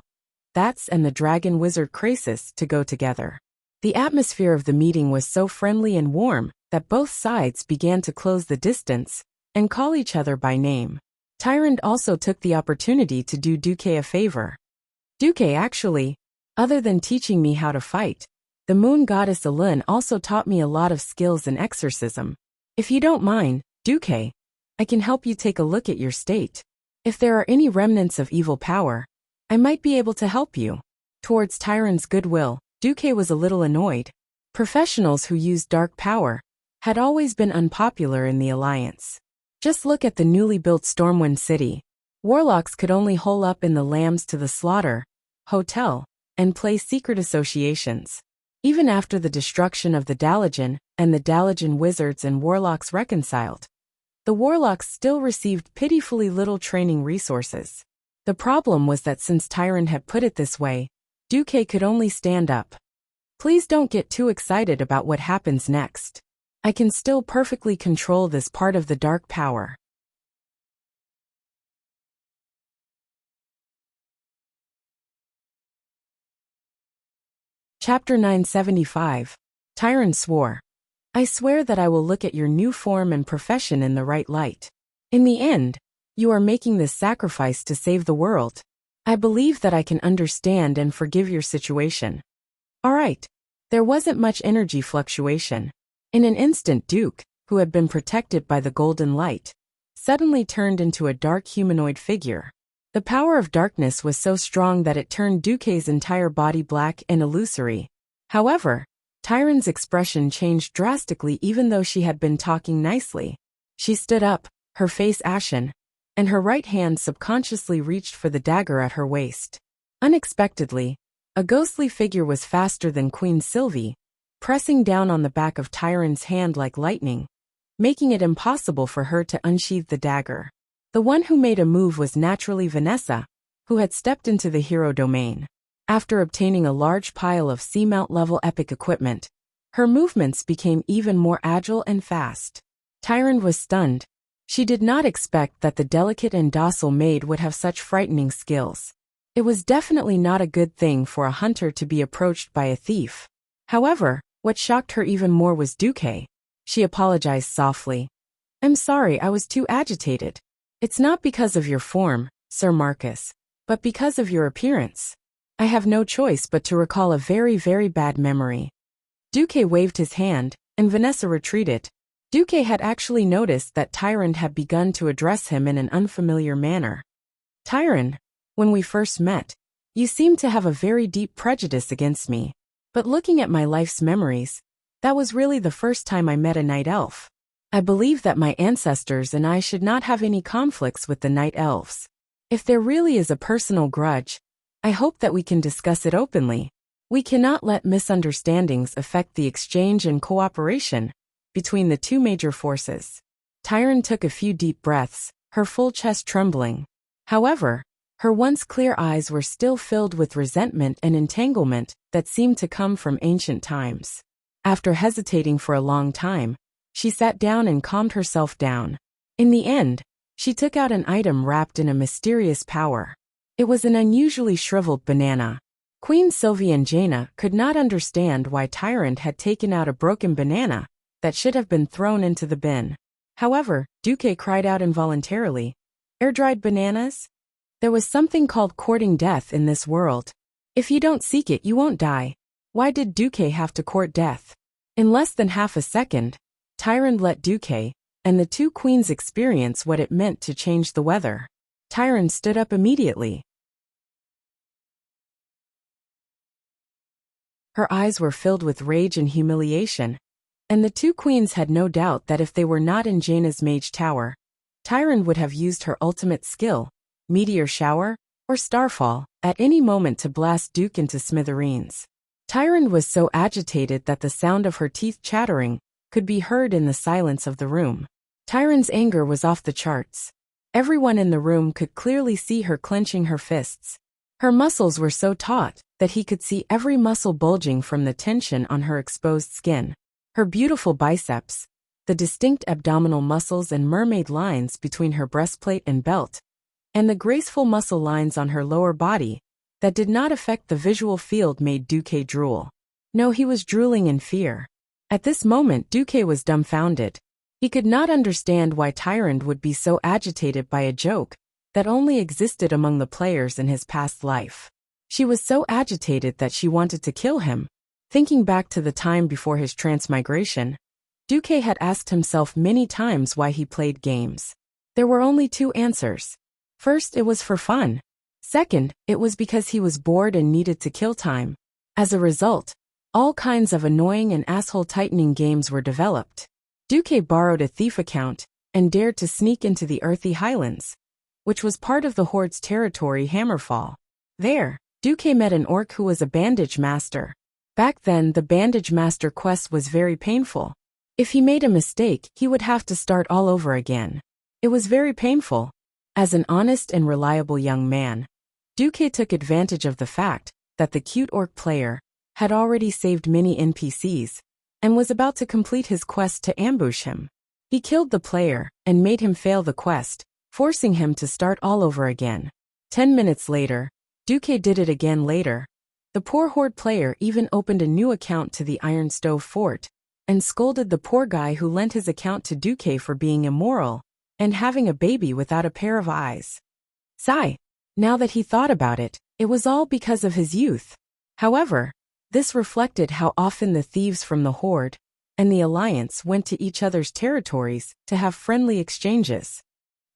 Thats and the dragon wizard Krasis, to go together. The atmosphere of the meeting was so friendly and warm that both sides began to close the distance and call each other by name. Tyrant also took the opportunity to do Duque a favor. Duque actually, other than teaching me how to fight, the moon goddess Elun also taught me a lot of skills in exorcism. If you don't mind, Duque, I can help you take a look at your state. If there are any remnants of evil power, I might be able to help you. Towards Tyrant's goodwill, Duque was a little annoyed. Professionals who used dark power had always been unpopular in the Alliance. Just look at the newly built Stormwind City. Warlocks could only hole up in the Lambs to the Slaughter Hotel and play secret associations. Even after the destruction of the Dalajan and the Dalajan wizards and warlocks reconciled, the warlocks still received pitifully little training resources. The problem was that since Tyrant had put it this way, Duque could only stand up. Please don't get too excited about what happens next. I can still perfectly control this part of the dark power. Chapter 975. Tyrant swore. I swear that I will look at your new form and profession in the right light. In the end, you are making this sacrifice to save the world. I believe that I can understand and forgive your situation. All right. There wasn't much energy fluctuation. In an instant, Duke, who had been protected by the golden light, suddenly turned into a dark humanoid figure. The power of darkness was so strong that it turned Duque's entire body black and illusory. However, Tyrant's expression changed drastically even though she had been talking nicely. She stood up, her face ashen, and her right hand subconsciously reached for the dagger at her waist. Unexpectedly, a ghostly figure was faster than Queen Sylvie, pressing down on the back of Tyrant's hand like lightning, making it impossible for her to unsheath the dagger. The one who made a move was naturally Vanessa, who had stepped into the hero domain. After obtaining a large pile of Seamount-level epic equipment, her movements became even more agile and fast. Tyrant was stunned. She did not expect that the delicate and docile maid would have such frightening skills. It was definitely not a good thing for a hunter to be approached by a thief. However, what shocked her even more was Duque. She apologized softly. I'm sorry, I was too agitated. It's not because of your form, Sir Marcus, but because of your appearance. I have no choice but to recall a very, very bad memory. Duque waved his hand, and Vanessa retreated. Duque had actually noticed that Tyrant had begun to address him in an unfamiliar manner. Tyrant, when we first met, you seemed to have a very deep prejudice against me. But looking at my life's memories, that was really the first time I met a night elf. I believe that my ancestors and I should not have any conflicts with the night elves. If there really is a personal grudge, I hope that we can discuss it openly. We cannot let misunderstandings affect the exchange and cooperation between the two major forces. Tyrant took a few deep breaths, her full chest trembling. However, her once clear eyes were still filled with resentment and entanglement that seemed to come from ancient times. After hesitating for a long time, she sat down and calmed herself down. In the end, she took out an item wrapped in a mysterious power. It was an unusually shriveled banana. Queen Sylvie and Jaina could not understand why Tyrant had taken out a broken banana that should have been thrown into the bin. However, Duque cried out involuntarily, "Air-dried bananas? There was something called courting death in this world. If you don't seek it, you won't die. Why did Duque have to court death? In less than half a second, Tyrande let Duque and the two queens experience what it meant to change the weather. Tyrande stood up immediately. Her eyes were filled with rage and humiliation, and the two queens had no doubt that if they were not in Jaina's mage tower, Tyrande would have used her ultimate skill, meteor shower, or starfall, at any moment to blast Duque into smithereens. Tyrande was so agitated that the sound of her teeth chattering could be heard in the silence of the room. Tyrande's anger was off the charts. Everyone in the room could clearly see her clenching her fists. Her muscles were so taut that he could see every muscle bulging from the tension on her exposed skin. Her beautiful biceps, the distinct abdominal muscles and mermaid lines between her breastplate and belt, and the graceful muscle lines on her lower body that did not affect the visual field made Duque drool. No, he was drooling in fear. At this moment Duque was dumbfounded. He could not understand why Tyrande would be so agitated by a joke that only existed among the players in his past life. She was so agitated that she wanted to kill him. Thinking back to the time before his transmigration, Duque had asked himself many times why he played games. There were only two answers. First, it was for fun. Second, it was because he was bored and needed to kill time. As a result, all kinds of annoying and asshole-tightening games were developed. Duque borrowed a thief account and dared to sneak into the Earthy Highlands, which was part of the Horde's territory Hammerfall. There, Duque met an orc who was a bandage master. Back then, the bandage master quest was very painful. If he made a mistake, he would have to start all over again. It was very painful. As an honest and reliable young man, Duque took advantage of the fact that the cute orc player had already saved many NPCs and was about to complete his quest to ambush him. He killed the player and made him fail the quest, forcing him to start all over again. 10 minutes later, Duque did it again later. The poor Horde player even opened a new account to the Iron Stove Fort and scolded the poor guy who lent his account to Duque for being immoral and having a baby without a pair of eyes. Sigh. Now that he thought about it, it was all because of his youth. However, this reflected how often the thieves from the Horde and the Alliance went to each other's territories to have friendly exchanges.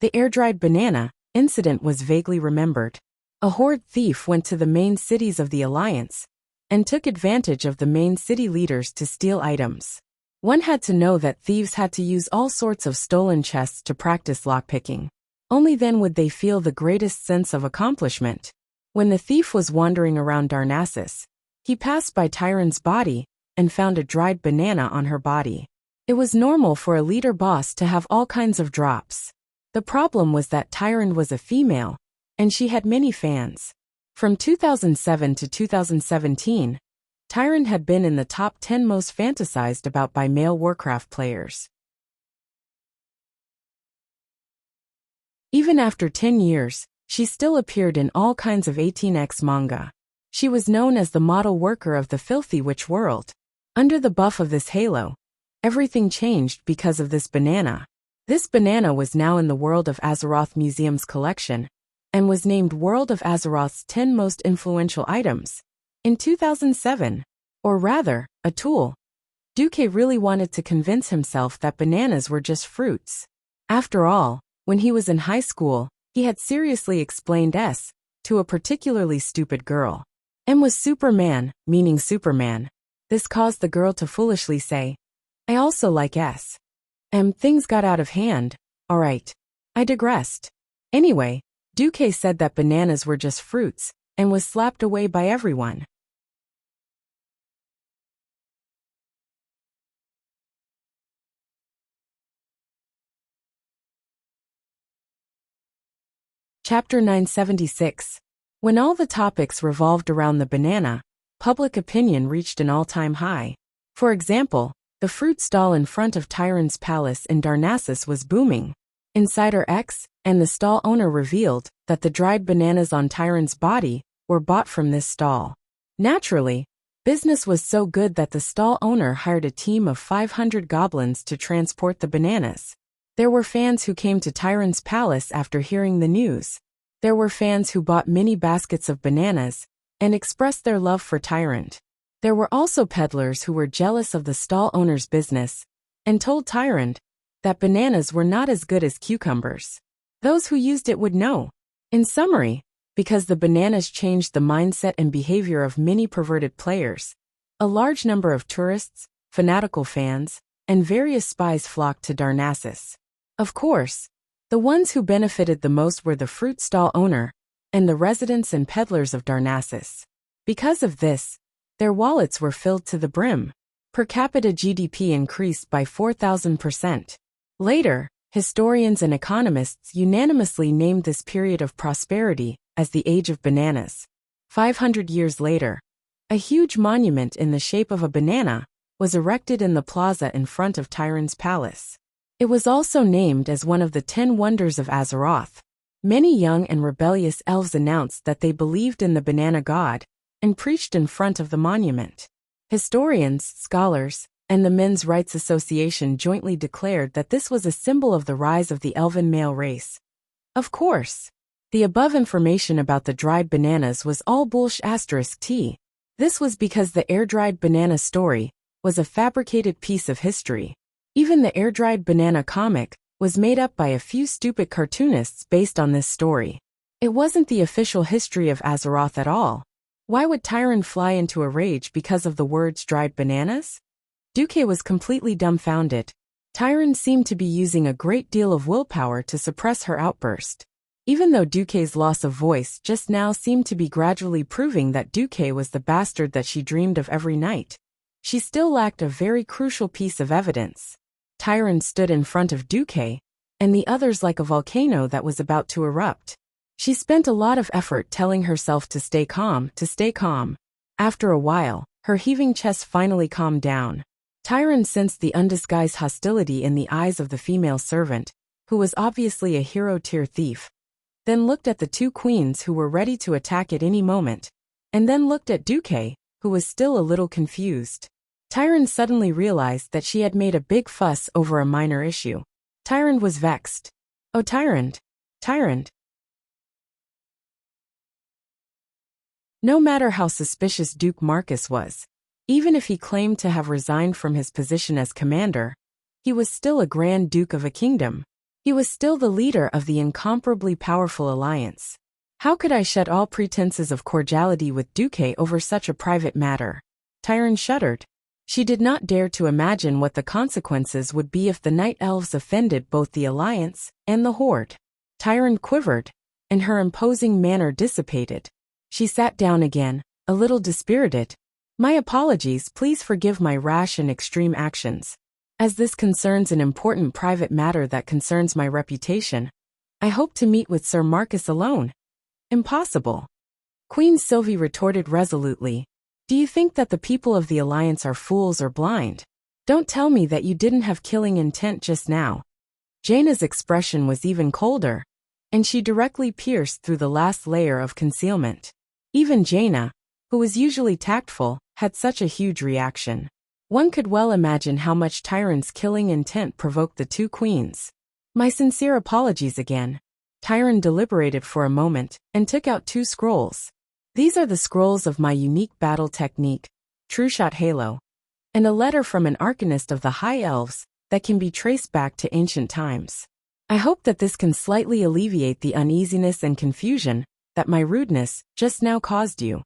The air-dried banana incident was vaguely remembered. A Horde thief went to the main cities of the Alliance and took advantage of the main city leaders to steal items. One had to know that thieves had to use all sorts of stolen chests to practice lockpicking. Only then would they feel the greatest sense of accomplishment. When the thief was wandering around Darnassus, he passed by Tyrande's body and found a dried banana on her body. It was normal for a leader boss to have all kinds of drops. The problem was that Tyrande was a female, and she had many fans. From 2007 to 2017, Tyrande had been in the top 10 most fantasized about by male Warcraft players. Even after 10 years, she still appeared in all kinds of 18x manga. She was known as the model worker of the filthy witch world. Under the buff of this halo, everything changed because of this banana. This banana was now in the World of Azeroth Museum's collection, and was named World of Azeroth's 10 most influential items. In 2007, or rather, a tool. Duque really wanted to convince himself that bananas were just fruits. After all, when he was in high school, he had seriously explained S to a particularly stupid girl. M was Superman, meaning Superman. This caused the girl to foolishly say, "I also like S." Things got out of hand. Alright. I digressed. Anyway, Duque said that bananas were just fruits, and was slapped away by everyone. Chapter 976. When all the topics revolved around the banana, public opinion reached an all-time high. For example, the fruit stall in front of Tyrande's palace in Darnassus was booming. Insider X and the stall owner revealed that the dried bananas on Tyrande's body were bought from this stall. Naturally, business was so good that the stall owner hired a team of 500 goblins to transport the bananas. There were fans who came to Tyrande's palace after hearing the news. There were fans who bought many baskets of bananas and expressed their love for Tyrande. There were also peddlers who were jealous of the stall owner's business and told Tyrant that bananas were not as good as cucumbers. Those who used it would know. In summary, because the bananas changed the mindset and behavior of many perverted players, a large number of tourists, fanatical fans, and various spies flocked to Darnassus. Of course, the ones who benefited the most were the fruit stall owner and the residents and peddlers of Darnassus. Because of this, their wallets were filled to the brim. Per capita GDP increased by 4,000%. Later, historians and economists unanimously named this period of prosperity as the Age of Bananas. 500 years later, a huge monument in the shape of a banana was erected in the plaza in front of Tyrant's palace. It was also named as one of the 10 wonders of Azeroth. Many young and rebellious elves announced that they believed in the banana god and preached in front of the monument. Historians, scholars, and the Men's Rights Association jointly declared that this was a symbol of the rise of the elven male race. Of course, the above information about the dried bananas was all bullsh*t. This was because the air-dried banana story was a fabricated piece of history. Even the air-dried banana comic was made up by a few stupid cartoonists based on this story. It wasn't the official history of Azeroth at all. Why would Tyrant fly into a rage because of the words dried bananas? Duque was completely dumbfounded. Tyrant seemed to be using a great deal of willpower to suppress her outburst. Even though Duque's loss of voice just now seemed to be gradually proving that Duque was the bastard that she dreamed of every night, she still lacked a very crucial piece of evidence. Tyrant stood in front of Duque and the others like a volcano that was about to erupt. She spent a lot of effort telling herself to stay calm, to stay calm. After a while, her heaving chest finally calmed down. Tyrant sensed the undisguised hostility in the eyes of the female servant, who was obviously a hero-tier thief, then looked at the two queens who were ready to attack at any moment, and then looked at Duque, who was still a little confused. Tyrant suddenly realized that she had made a big fuss over a minor issue. Tyrant was vexed. Oh, Tyrant! Tyrant! No matter how suspicious Duke Marcus was, even if he claimed to have resigned from his position as commander, he was still a Grand Duke of a kingdom. He was still the leader of the incomparably powerful alliance. How could I shed all pretenses of cordiality with Duque over such a private matter? Tyrant shuddered. She did not dare to imagine what the consequences would be if the night elves offended both the alliance and the horde. Tyrant quivered, and her imposing manner dissipated. She sat down again, a little dispirited. My apologies, please forgive my rash and extreme actions. As this concerns an important private matter that concerns my reputation, I hope to meet with Sir Marcus alone. Impossible. Queen Sylvie retorted resolutely. Do you think that the people of the Alliance are fools or blind? Don't tell me that you didn't have killing intent just now. Jaina's expression was even colder, and she directly pierced through the last layer of concealment. Even Jaina, who was usually tactful, had such a huge reaction. One could well imagine how much Tyrant's killing intent provoked the two queens. My sincere apologies again. Tyrant deliberated for a moment and took out 2 scrolls. These are the scrolls of my unique battle technique, True Shot Halo, and a letter from an arcanist of the High Elves that can be traced back to ancient times. I hope that this can slightly alleviate the uneasiness and confusion that my rudeness just now caused you.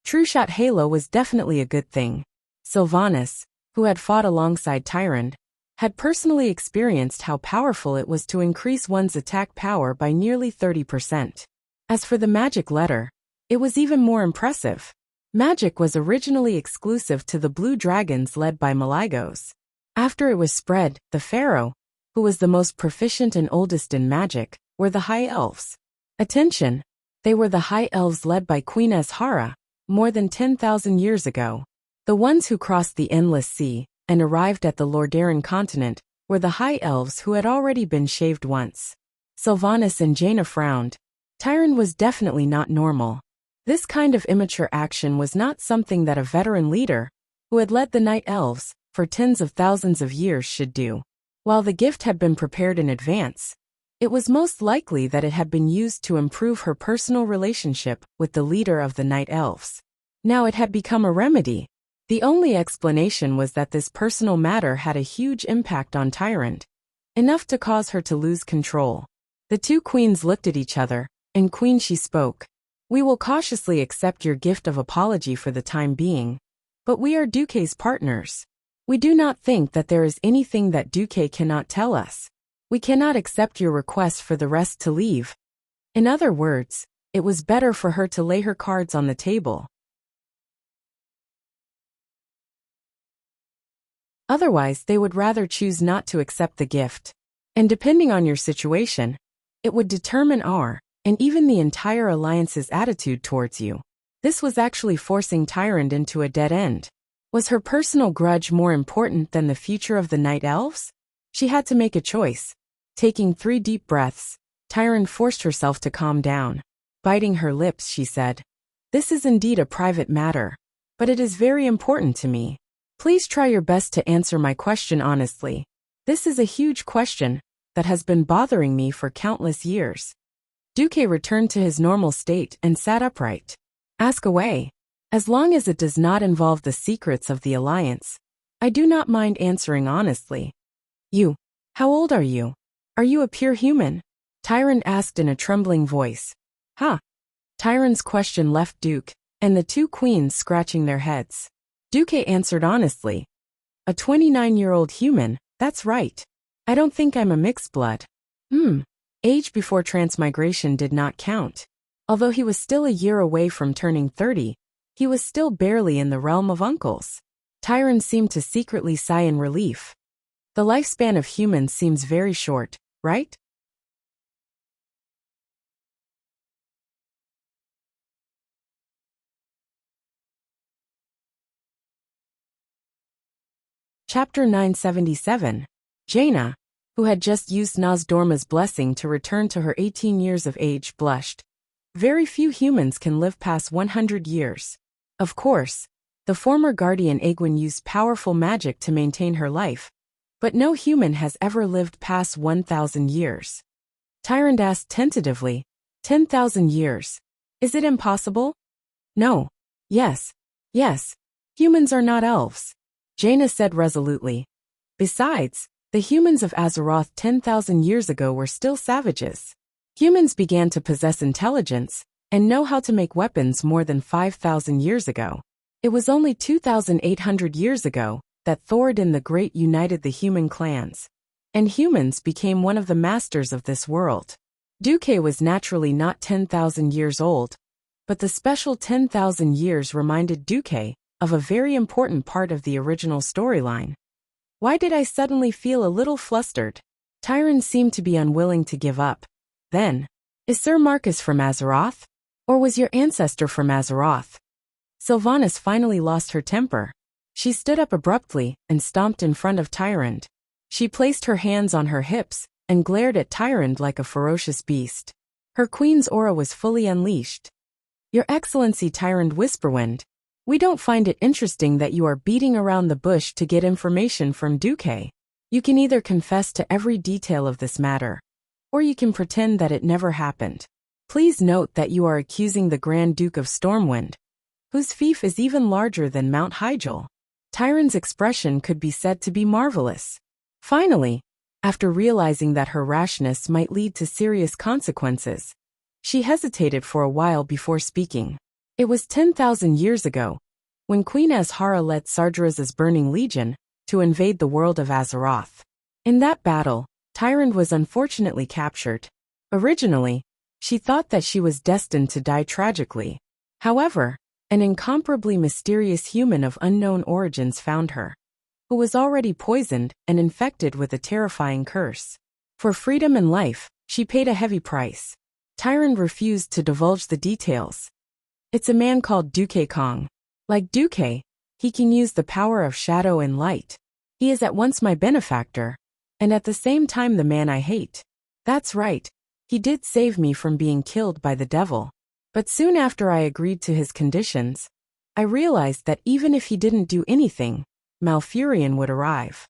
True Shot Halo was definitely a good thing. Sylvanas, who had fought alongside Tyrant, had personally experienced how powerful it was to increase one's attack power by nearly 30%. As for the magic letter, it was even more impressive. Magic was originally exclusive to the Blue Dragons led by Malygos. After it was spread, the Pharaoh, who was the most proficient and oldest in magic, were the High Elves. Attention! They were the High Elves led by Queen Azhara, more than 10,000 years ago. The ones who crossed the Endless Sea and arrived at the Lordaeron continent were the High Elves who had already been shaved once. Sylvanas and Jaina frowned. Tyrant was definitely not normal. This kind of immature action was not something that a veteran leader, who had led the Night Elves for tens of thousands of years, should do. While the gift had been prepared in advance, it was most likely that it had been used to improve her personal relationship with the leader of the Night Elves. Now it had become a remedy. The only explanation was that this personal matter had a huge impact on Tyrant, enough to cause her to lose control. The two queens looked at each other, and Queen She spoke. We will cautiously accept your gift of apology for the time being, but we are Duque's partners. We do not think that there is anything that Duque cannot tell us. We cannot accept your request for the rest to leave. In other words, it was better for her to lay her cards on the table. Otherwise, they would rather choose not to accept the gift. And depending on your situation, it would determine our, and even the entire alliance's attitude towards you. This was actually forcing Tyrant into a dead end. Was her personal grudge more important than the future of the Night Elves? She had to make a choice. Taking 3 deep breaths, Tyrant forced herself to calm down. Biting her lips, she said, "This is indeed a private matter, but it is very important to me. Please try your best to answer my question honestly. This is a huge question that has been bothering me for countless years." Duque returned to his normal state and sat upright. "Ask away. As long as it does not involve the secrets of the Alliance, I do not mind answering honestly." How old are you? Are you a pure human?" Tyrant asked in a trembling voice. "Huh?" Tyrant's question left Duque and the two queens scratching their heads. Duque answered honestly. "A 29-year-old human, that's right. I don't think I'm a mixed blood." Age before transmigration did not count. Although he was still a year away from turning 30, he was still barely in the realm of uncles. Tyrant seemed to secretly sigh in relief. The lifespan of humans seems very short, right? Chapter 977. Jaina, who had just used Nozdorma's blessing to return to her 18 years of age, blushed. Very few humans can live past 100 years. Of course, the former guardian Egwene used powerful magic to maintain her life, but no human has ever lived past 1,000 years. Tyrant asked tentatively, 10,000 years. Is it impossible? No. Yes. Humans are not elves. Jaina said resolutely. Besides, the humans of Azeroth 10,000 years ago were still savages. Humans began to possess intelligence and know how to make weapons more than 5,000 years ago. It was only 2,800 years ago that Thoradin the Great united the human clans, and humans became one of the masters of this world. Duque was naturally not 10,000 years old, but the special 10,000 years reminded Duque of a very important part of the original storyline. Why did I suddenly feel a little flustered? Tyrant seemed to be unwilling to give up. Then, is Sir Marcus from Azeroth? Or was your ancestor from Azeroth? Sylvanas finally lost her temper. She stood up abruptly and stomped in front of Tyrant. She placed her hands on her hips and glared at Tyrant like a ferocious beast. Her queen's aura was fully unleashed. Your Excellency, Tyrant Whisperwind, we don't find it interesting that you are beating around the bush to get information from Duque. You can either confess to every detail of this matter, or you can pretend that it never happened. Please note that you are accusing the Grand Duke of Stormwind, whose fief is even larger than Mount Hyjal. Tyrant's expression could be said to be marvelous. Finally, after realizing that her rashness might lead to serious consequences, she hesitated for a while before speaking. It was 10,000 years ago, when Queen Azhara led Sargeraz's Burning Legion to invade the world of Azeroth. In that battle, Tyrant was unfortunately captured. Originally, she thought that she was destined to die tragically. However, an incomparably mysterious human of unknown origins found her, who was already poisoned and infected with a terrifying curse. For freedom and life, she paid a heavy price. Tyrant refused to divulge the details. It's a man called Duque Kong. Like Duque, he can use the power of shadow and light. He is at once my benefactor, and at the same time the man I hate. That's right, he did save me from being killed by the devil. But soon after I agreed to his conditions, I realized that even if he didn't do anything, Malfurion would arrive.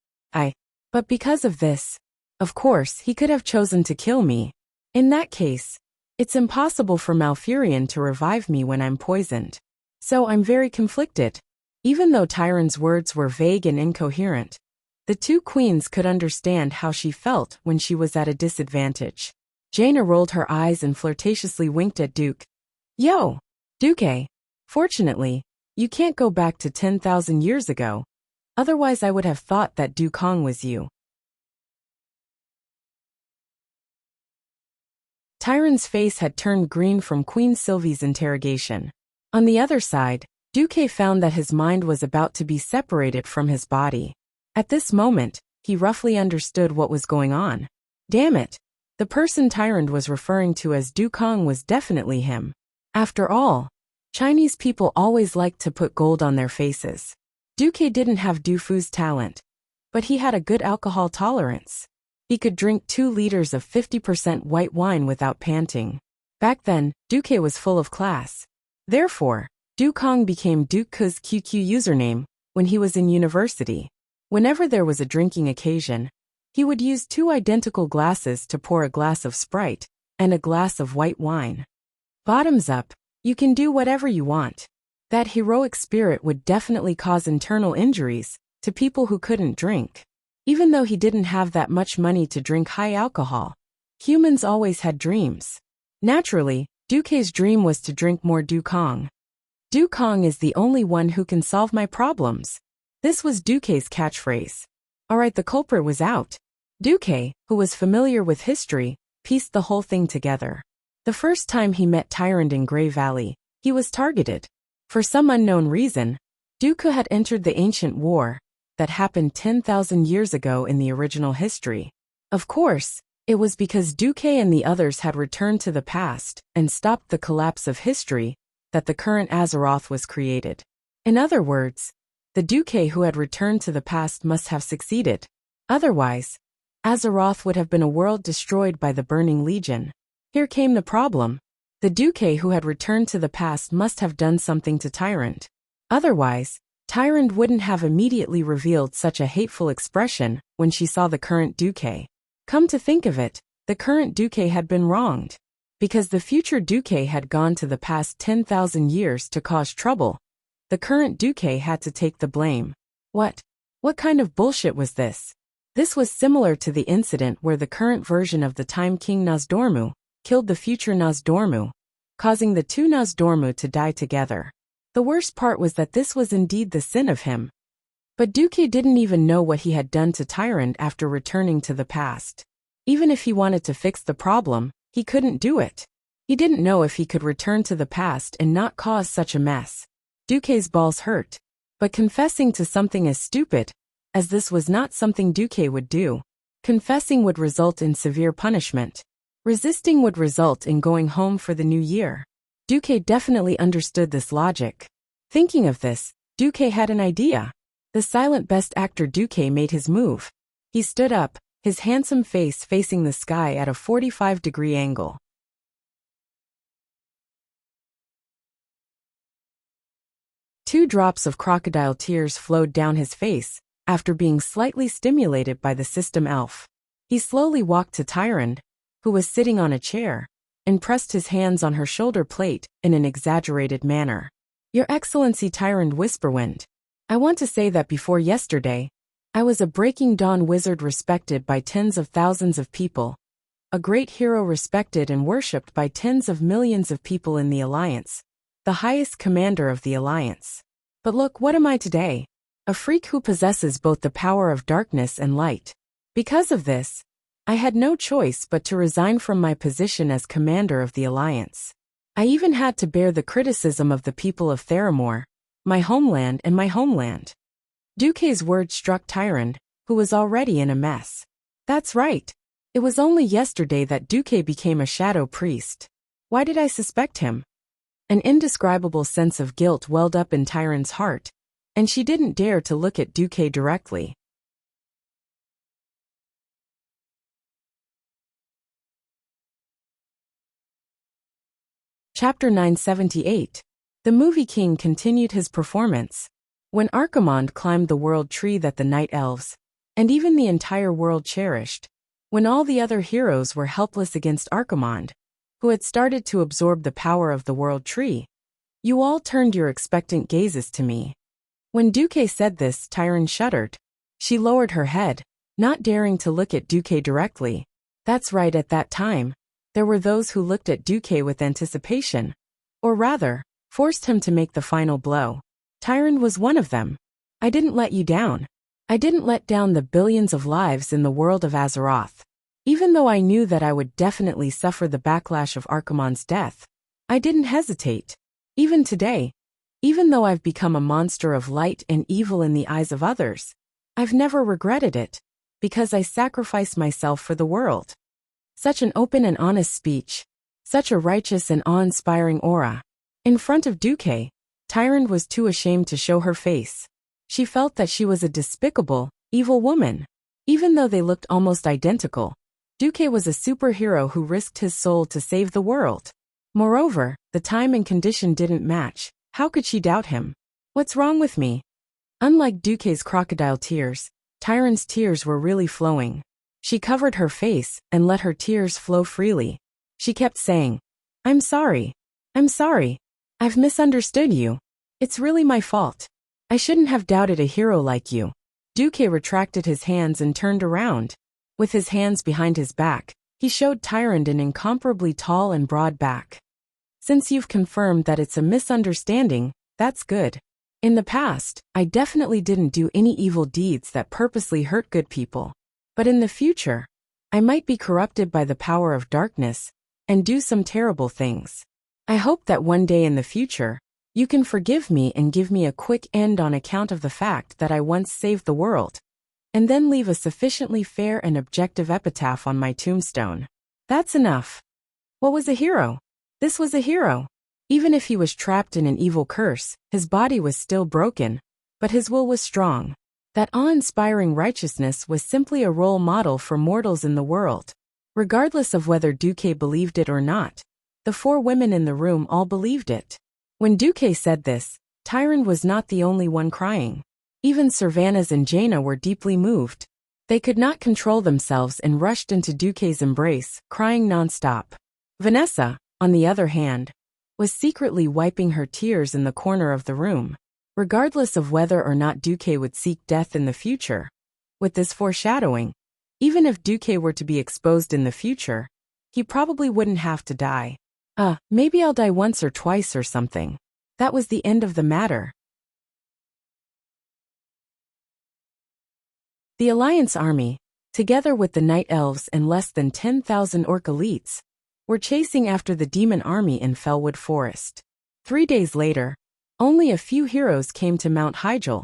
But because of this, of course, he could have chosen to kill me. In that case, it's impossible for Malfurion to revive me when I'm poisoned. So I'm very conflicted. Even though Tyrann's words were vague and incoherent, the two queens could understand how she felt when she was at a disadvantage. Jaina rolled her eyes and flirtatiously winked at Duke. Yo! Duke! Fortunately, you can't go back to 10,000 years ago. Otherwise I would have thought that Dukong was you. Tyrann's face had turned green from Queen Sylvie's interrogation. On the other side, Duque found that his mind was about to be separated from his body. At this moment, he roughly understood what was going on. Damn it! The person Tyrant was referring to as Dukong was definitely him. After all, Chinese people always liked to put gold on their faces. Duque didn't have Du Fu's talent, but he had a good alcohol tolerance. He could drink 2 liters of 50% white wine without panting. Back then, Duque was full of class. Therefore, Dukong became Duke's QQ username when he was in university. Whenever there was a drinking occasion, he would use 2 identical glasses to pour a glass of Sprite and a glass of white wine. Bottoms up, you can do whatever you want. That heroic spirit would definitely cause internal injuries to people who couldn't drink. Even though he didn't have that much money to drink high alcohol, humans always had dreams. Naturally, Duque's dream was to drink more Dukong. Dukong is the only one who can solve my problems. This was Duque's catchphrase. Alright, the culprit was out. Duque, who was familiar with history, pieced the whole thing together. The first time he met Tyrant in Grey Valley, he was targeted. For some unknown reason, Duque had entered the ancient war that happened 10,000 years ago in the original history. Of course, it was because Duque and the others had returned to the past and stopped the collapse of history that the current Azeroth was created. In other words, the Duque who had returned to the past must have succeeded. Otherwise, Azeroth would have been a world destroyed by the Burning Legion. Here came the problem. The Duque who had returned to the past must have done something to Tyrant. Otherwise, Tyrant wouldn't have immediately revealed such a hateful expression when she saw the current Duque. Come to think of it, the current Duque had been wronged. Because the future Duque had gone to the past 10,000 years to cause trouble, the current Duque had to take the blame. What kind of bullshit was this? This was similar to the incident where the current version of the Time King Nozdormu killed the future Nozdormu, causing the 2 Nozdormu to die together. The worst part was that this was indeed the sin of him. But Duque didn't even know what he had done to Tyrant after returning to the past. Even if he wanted to fix the problem, he couldn't do it. He didn't know if he could return to the past and not cause such a mess. Duque's balls hurt. But confessing to something as stupid as this was not something Duque would do. Confessing would result in severe punishment. Resisting would result in going home for the new year. Duque definitely understood this logic. Thinking of this, Duque had an idea. The silent best actor Duque made his move. He stood up, his handsome face facing the sky at a 45-degree angle. Two drops of crocodile tears flowed down his face after being slightly stimulated by the system elf. He slowly walked to Tyrant, who was sitting on a chair, and pressed his hands on her shoulder plate in an exaggerated manner. Your Excellency, Tyrant Whisperwind. I want to say that before yesterday, I was a Breaking Dawn wizard respected by tens of thousands of people, a great hero respected and worshipped by tens of millions of people in the Alliance, the highest commander of the Alliance. But look, what am I today? A freak who possesses both the power of darkness and light. Because of this, I had no choice but to resign from my position as commander of the Alliance. I even had to bear the criticism of the people of Theramore, my homeland and my homeland. Duque's words struck Tyrant, who was already in a mess. That's right. It was only yesterday that Duque became a shadow priest. Why did I suspect him? An indescribable sense of guilt welled up in Tyrant's heart, and she didn't dare to look at Duque directly. Chapter 978. The Movie King continued his performance. When Archimonde climbed the world tree that the Night Elves, and even the entire world cherished, when all the other heroes were helpless against Archimonde, who had started to absorb the power of the world tree, you all turned your expectant gazes to me. When Duque said this, Tyron shuddered. She lowered her head, not daring to look at Duque directly. That's right, at that time, there were those who looked at Duque with anticipation. Or rather, forced him to make the final blow. Tyron was one of them. I didn't let you down. I didn't let down the billions of lives in the world of Azeroth. Even though I knew that I would definitely suffer the backlash of Archimonde's death, I didn't hesitate. Even today, even though I've become a monster of light and evil in the eyes of others, I've never regretted it, because I sacrificed myself for the world. Such an open and honest speech. Such a righteous and awe-inspiring aura. In front of Duque, Tyron was too ashamed to show her face. She felt that she was a despicable, evil woman. Even though they looked almost identical, Duque was a superhero who risked his soul to save the world. Moreover, the time and condition didn't match. How could she doubt him? What's wrong with me? Unlike Duque's crocodile tears, Tyron's tears were really flowing. She covered her face and let her tears flow freely. She kept saying, I'm sorry. I'm sorry. I've misunderstood you. It's really my fault. I shouldn't have doubted a hero like you. Duque retracted his hands and turned around. With his hands behind his back, he showed Tyron an incomparably tall and broad back. Since you've confirmed that it's a misunderstanding, that's good. In the past, I definitely didn't do any evil deeds that purposely hurt good people. But in the future, I might be corrupted by the power of darkness and do some terrible things. I hope that one day in the future, you can forgive me and give me a quick end on account of the fact that I once saved the world, and then leave a sufficiently fair and objective epitaph on my tombstone. That's enough. What was a hero? This was a hero. Even if he was trapped in an evil curse, his body was still broken, but his will was strong. That awe-inspiring righteousness was simply a role model for mortals in the world. Regardless of whether Duque believed it or not, the four women in the room all believed it. When Duque said this, Tyron was not the only one crying. Even Servanas and Jaina were deeply moved. They could not control themselves and rushed into Duque's embrace, crying non-stop. Vanessa, on the other hand, was secretly wiping her tears in the corner of the room. Regardless of whether or not Duque would seek death in the future, with this foreshadowing, even if Duque were to be exposed in the future, he probably wouldn't have to die. Maybe I'll die once or twice or something. That was the end of the matter. The Alliance army, together with the Night Elves and less than 10,000 Orc elites, were chasing after the demon army in Fellwood Forest. 3 days later, only a few heroes came to Mount Hyjal,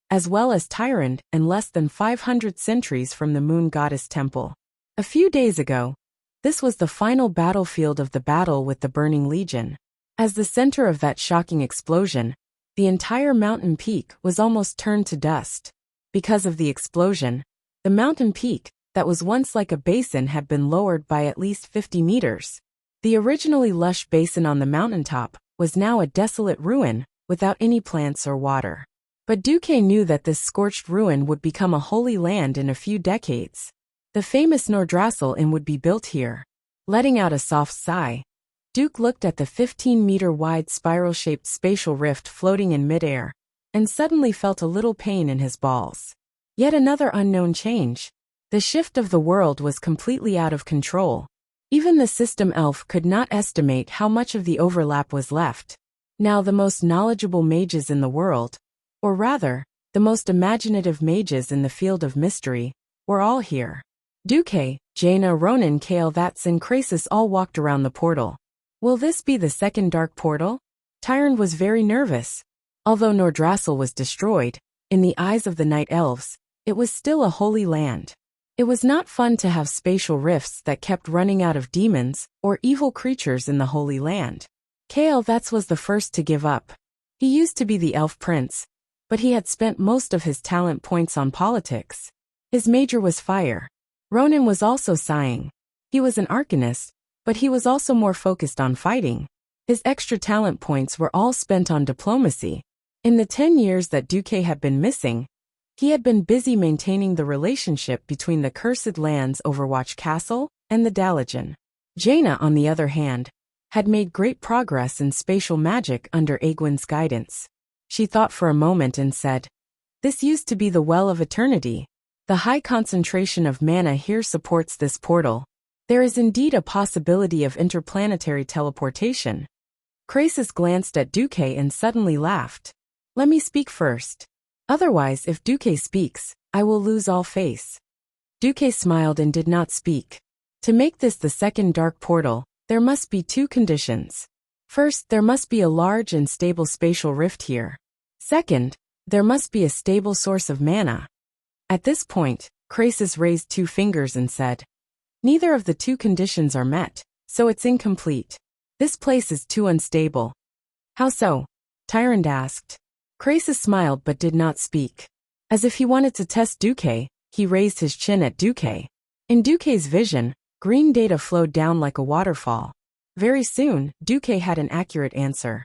as well as Tyrant and less than 500 sentries from the Moon Goddess Temple. A few days ago, this was the final battlefield of the battle with the Burning Legion. As the center of that shocking explosion, the entire mountain peak was almost turned to dust. Because of the explosion, the mountain peak, that was once like a basin, had been lowered by at least 50 meters. The originally lush basin on the mountaintop was now a desolate ruin, without any plants or water. But Duque knew that this scorched ruin would become a holy land in a few decades. The famous Nordrassil Inn would be built here. Letting out a soft sigh, Duke looked at the 15-meter-wide spiral-shaped spatial rift floating in midair, and suddenly felt a little pain in his balls. Yet another unknown change. The shift of the world was completely out of control. Even the system elf could not estimate how much of the overlap was left. Now the most knowledgeable mages in the world, or rather, the most imaginative mages in the field of mystery, were all here. Duque, Jaina, Ronan, Kael, Vats, and Krasis all walked around the portal. Will this be the second dark portal? Tyron was very nervous. Although Nordrassil was destroyed, in the eyes of the Night Elves, it was still a holy land. It was not fun to have spatial rifts that kept running out of demons or evil creatures in the Holy Land. Kael Vats was the first to give up. He used to be the elf prince, but he had spent most of his talent points on politics. His major was fire. Ronan was also sighing. He was an arcanist, but he was also more focused on fighting. His extra talent points were all spent on diplomacy. In the 10 years that Duque had been missing, he had been busy maintaining the relationship between the Cursed Lands Overwatch Castle and the Dalajan. Jaina, on the other hand, had made great progress in spatial magic under Aegwyn's guidance. She thought for a moment and said, "This used to be the Well of Eternity. The high concentration of mana here supports this portal. There is indeed a possibility of interplanetary teleportation." Krasis glanced at Duque and suddenly laughed. "Let me speak first. Otherwise, if Duque speaks, I will lose all face." Duque smiled and did not speak. To make this the second dark portal, there must be two conditions. First, there must be a large and stable spatial rift here. Second, there must be a stable source of mana. At this point, Krasis raised two fingers and said, "Neither of the two conditions are met, so it's incomplete. This place is too unstable." "How so?" Tyrant asked. Krasis smiled but did not speak. As if he wanted to test Duque, he raised his chin at Duque. In Duque's vision, green data flowed down like a waterfall. Very soon, Duque had an accurate answer.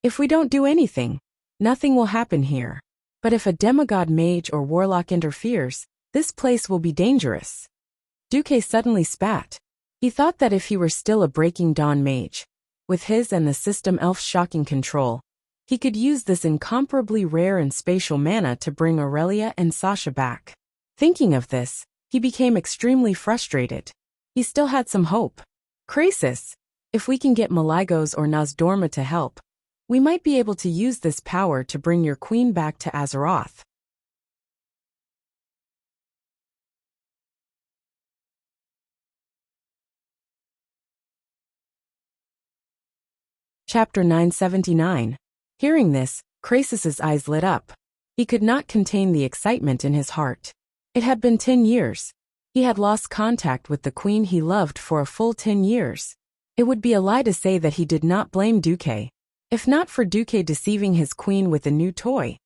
"If we don't do anything, nothing will happen here. But if a demigod mage or warlock interferes, this place will be dangerous." Duque suddenly spat. He thought that if he were still a Breaking Dawn mage, with his and the system elf's shocking control, he could use this incomparably rare and spatial mana to bring Aurelia and Sasha back. Thinking of this, he became extremely frustrated. He still had some hope. "Krasis, if we can get Maligos or Nozdorma to help, we might be able to use this power to bring your queen back to Azeroth." Chapter 979. Hearing this, Krasis's eyes lit up. He could not contain the excitement in his heart. It had been 10 years. He had lost contact with the queen he loved for a full 10 years. It would be a lie to say that he did not blame Duque. If not for Duque deceiving his queen with a new toy,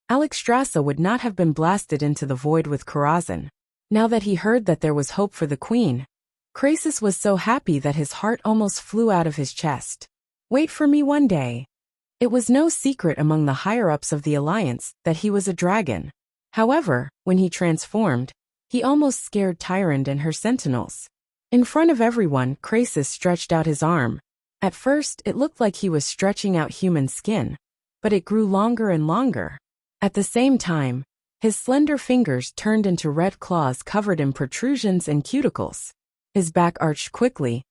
Alexstrasza would not have been blasted into the void with Karazhan. Now that he heard that there was hope for the queen, Krasis was so happy that his heart almost flew out of his chest. "Wait for me one day." It was no secret among the higher-ups of the Alliance that he was a dragon. However, when he transformed, he almost scared Tyrande and her sentinels. In front of everyone, Krasis stretched out his arm. At first, it looked like he was stretching out human skin, but it grew longer and longer. At the same time, his slender fingers turned into red claws covered in protrusions and cuticles. His back arched quickly,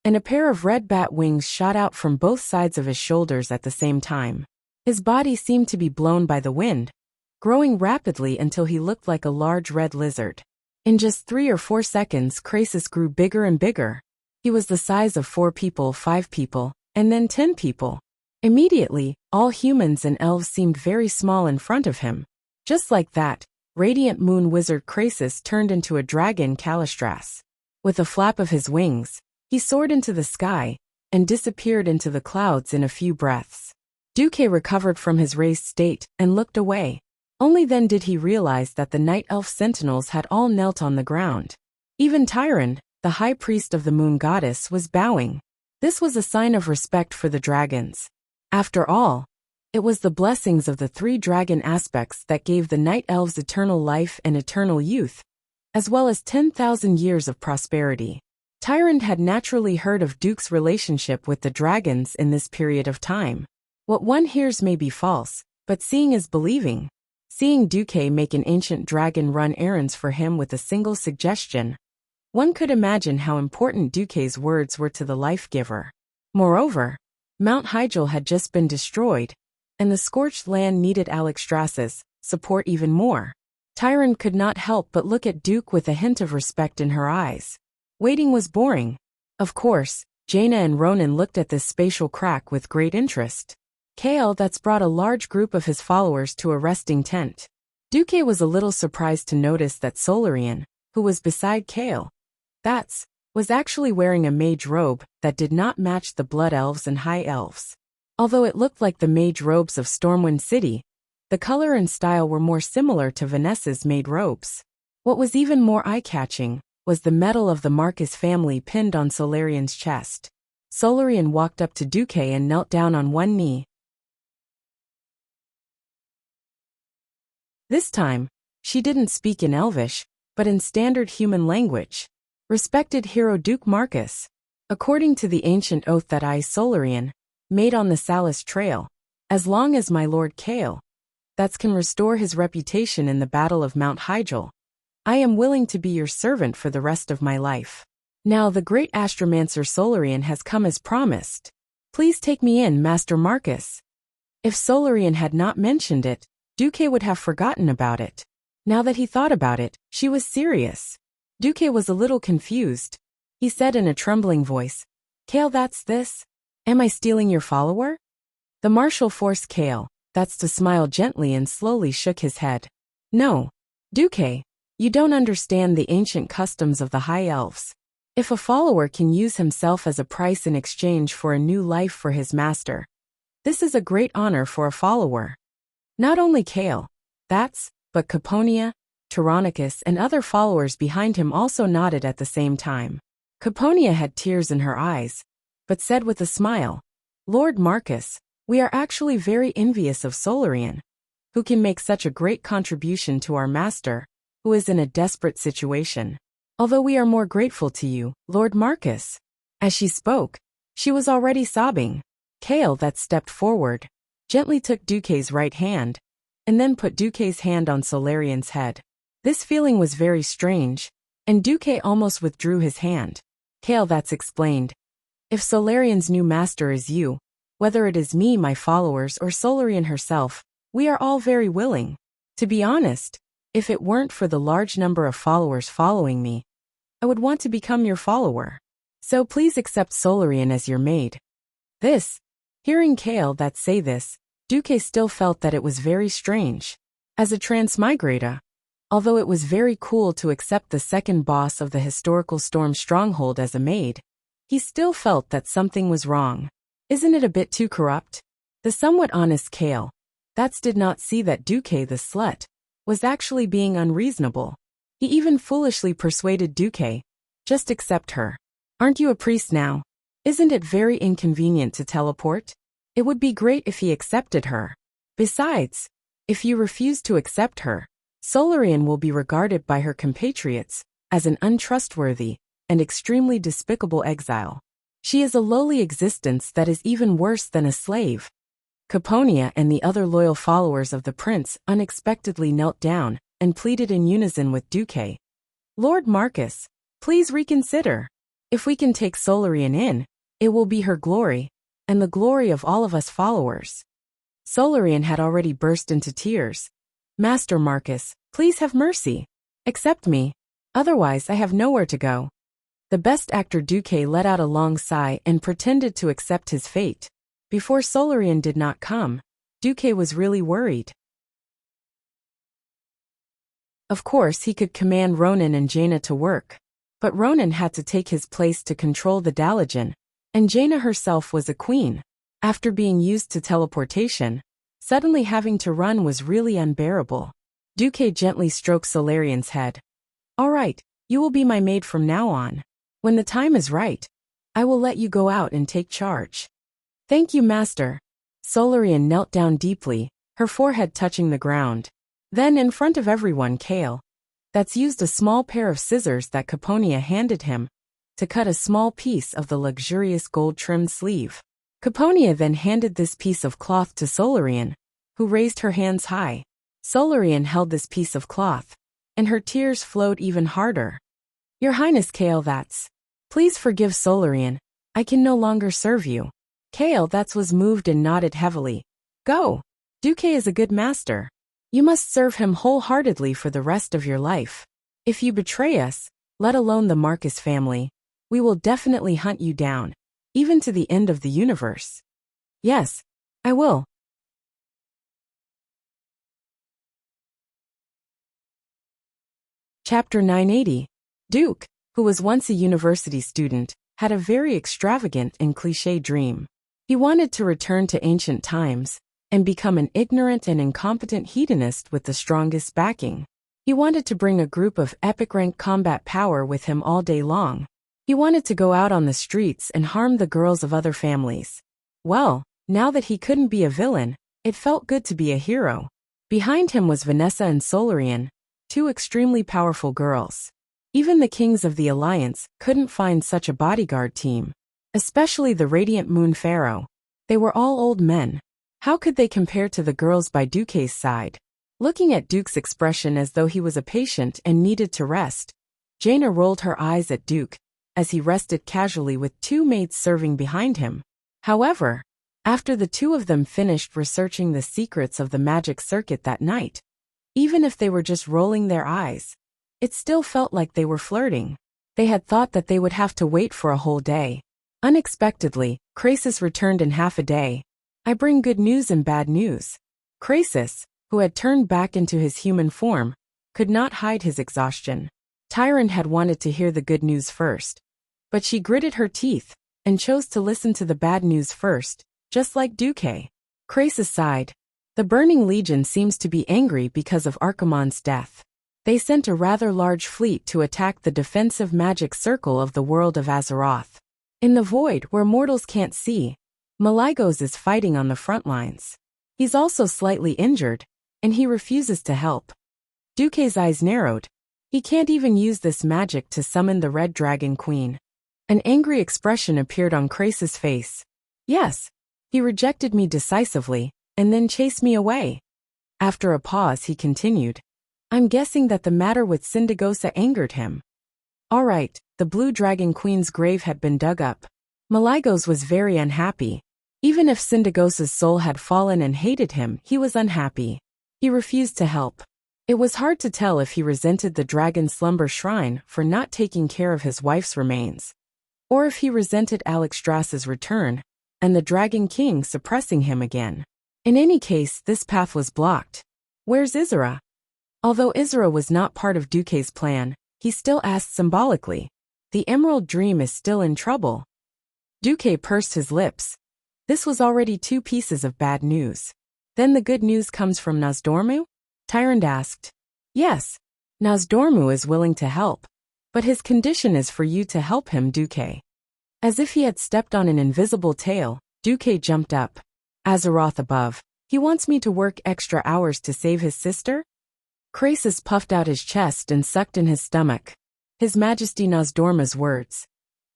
and a pair of red bat wings shot out from both sides of his shoulders at the same time. His body seemed to be blown by the wind, growing rapidly until he looked like a large red lizard. In just 3 or 4 seconds, Krasis grew bigger and bigger. He was the size of 4 people, 5 people, and then 10 people. Immediately, all humans and elves seemed very small in front of him. Just like that, Radiant Moon Wizard Krasis turned into a dragon Kalistras. With a flap of his wings, he soared into the sky and disappeared into the clouds in a few breaths. Duque recovered from his raised state and looked away. Only then did he realize that the night elf sentinels had all knelt on the ground. Even Tyrande, the high priest of the moon goddess, was bowing. This was a sign of respect for the dragons. After all, it was the blessings of the 3 dragon aspects that gave the night elves eternal life and eternal youth, as well as 10,000 years of prosperity. Tyrande had naturally heard of Duke's relationship with the dragons in this period of time. What one hears may be false, but seeing is believing. Seeing Duque make an ancient dragon run errands for him with a single suggestion, one could imagine how important Duque's words were to the life-giver. Moreover, Mount Hyjal had just been destroyed, and the scorched land needed Alexstrasza's support even more. Tyrande could not help but look at Duque with a hint of respect in her eyes. Waiting was boring. Of course, Jaina and Ronan looked at this spatial crack with great interest. Kael that's brought a large group of his followers to a resting tent. Duque was a little surprised to notice that Solarian, who was beside Kael, was actually wearing a mage robe that did not match the blood elves and high elves. Although it looked like the mage robes of Stormwind City, the color and style were more similar to Vanessa's maid robes. What was even more eye-catching was the medal of the Marcus family pinned on Solarian's chest. Solarian walked up to Duque and knelt down on one knee. This time, she didn't speak in Elvish, but in standard human language. "Respected hero Duke Marcus, According to the ancient oath that I, Solarian, made on the Salis Trail, as long as my lord Kale, that can restore his reputation in the Battle of Mount Hygel, I am willing to be your servant for the rest of my life. Now the great astromancer Solarian has come as promised. Please take me in, Master Marcus. If Solarian had not mentioned it, Duque would have forgotten about it. Now that he thought about it, she was serious. Duque was a little confused. He said in a trembling voice, Kale, that's this? Am I stealing your follower? The marshal forced Kale, that's to smile gently and slowly shook his head. No, Duque, you don't understand the ancient customs of the High Elves. If a follower can use himself as a price in exchange for a new life for his master, this is a great honor for a follower. Not only Kale, but Caponia, Tyrannicus and other followers behind him also nodded at the same time. Caponia had tears in her eyes, but said with a smile, Lord Marcus, we are actually very envious of Solarian, who can make such a great contribution to our master, who is in a desperate situation. Although we are more grateful to you, Lord Marcus. As she spoke, she was already sobbing. Kale that stepped forward, gently took Duque's right hand, and then put Duque's hand on Solarian's head. This feeling was very strange, and Duque almost withdrew his hand. Kale that's explained. If Solarian's new master is you, whether it is me, my followers, or Solarian herself, we are all very willing. To be honest, if it weren't for the large number of followers following me, I would want to become your follower. So please accept Solarian as your maid. Hearing Kale that say this, Duque still felt that it was very strange. As a transmigrata, although it was very cool to accept the second boss of the historical Storm Stronghold as a maid, he still felt that something was wrong. Isn't it a bit too corrupt? The somewhat honest Kale, did not see that Duque the slut was actually being unreasonable. He even foolishly persuaded Duque, just accept her. Aren't you a priest now? Isn't it very inconvenient to teleport? It would be great if he accepted her. Besides, if you refuse to accept her, Solarian will be regarded by her compatriots as an untrustworthy and extremely despicable exile. She is a lowly existence that is even worse than a slave. Caponia and the other loyal followers of the prince unexpectedly knelt down and pleaded in unison with Duque. Lord Marcus, please reconsider. If we can take Solarian in, it will be her glory, and the glory of all of us followers. Solarian had already burst into tears. Master Marcus, please have mercy. Accept me. Otherwise I have nowhere to go. The best actor Duque let out a long sigh and pretended to accept his fate. Before Solarian did not come, Duque was really worried. Of course he could command Ronan and Jaina to work, but Ronan had to take his place to control the Dalajan, and Jaina herself was a queen. After being used to teleportation, suddenly having to run was really unbearable. Duque gently stroked Solarian's head. All right, you will be my maid from now on. When the time is right, I will let you go out and take charge. Thank you, master. Solarian knelt down deeply, her forehead touching the ground. Then in front of everyone Kale, used a small pair of scissors that Caponia handed him, to cut a small piece of the luxurious gold-trimmed sleeve. Caponia then handed this piece of cloth to Solarian, who raised her hands high. Solarian held this piece of cloth, and her tears flowed even harder. Your Highness Kale please forgive Solarian, I can no longer serve you. Kale was moved and nodded heavily. Go. Duque is a good master. You must serve him wholeheartedly for the rest of your life. If you betray us, let alone the Marcus family, we will definitely hunt you down, even to the end of the universe. Yes, I will. Chapter 980. Duke, who was once a university student, had a very extravagant and cliché dream. He wanted to return to ancient times and become an ignorant and incompetent hedonist with the strongest backing. He wanted to bring a group of epic-ranked combat power with him all day long. He wanted to go out on the streets and harm the girls of other families. Well, now that he couldn't be a villain, it felt good to be a hero. Behind him was Vanessa and Solarian, two extremely powerful girls. Even the kings of the Alliance couldn't find such a bodyguard team. Especially the Radiant Moon Pharaoh. They were all old men. How could they compare to the girls by Duke's side? Looking at Duke's expression as though he was a patient and needed to rest, Jaina rolled her eyes at Duke as he rested casually with two maids serving behind him. However, after the two of them finished researching the secrets of the magic circuit that night, even if they were just rolling their eyes, it still felt like they were flirting. They had thought that they would have to wait for a whole day. Unexpectedly, Krasis returned in half a day. I bring good news and bad news. Krasis, who had turned back into his human form, could not hide his exhaustion. Tyron had wanted to hear the good news first, but she gritted her teeth and chose to listen to the bad news first, just like Duke. Krasis sighed. The Burning Legion seems to be angry because of Archimonde's death. They sent a rather large fleet to attack the defensive magic circle of the world of Azeroth. In the void where mortals can't see, Malygos is fighting on the front lines. He's also slightly injured, and he refuses to help. Duke's eyes narrowed. He can't even use this magic to summon the Red Dragon Queen. An angry expression appeared on Krasis' face. Yes, he rejected me decisively, and then chased me away. After a pause he continued. I'm guessing that the matter with Syndagosa angered him. All right, the Blue Dragon Queen's grave had been dug up. Malygos was very unhappy. Even if Syndagosa's soul had fallen and hated him, he was unhappy. He refused to help. It was hard to tell if he resented the Dragon Slumber Shrine for not taking care of his wife's remains, or if he resented Alexstrasza's return and the Dragon King suppressing him again. In any case, this path was blocked. Where's Isra? Although Isra was not part of Duke's plan, he still asked symbolically. The Emerald Dream is still in trouble. Duke pursed his lips. This was already two pieces of bad news. Then the good news comes from Nozdormu? Tyrande asked. Yes, Nozdormu is willing to help, but his condition is for you to help him, Duke. As if he had stepped on an invisible tail, Duke jumped up. Azeroth above. He wants me to work extra hours to save his sister? Krasis puffed out his chest and sucked in his stomach. His Majesty Nozdormu's words.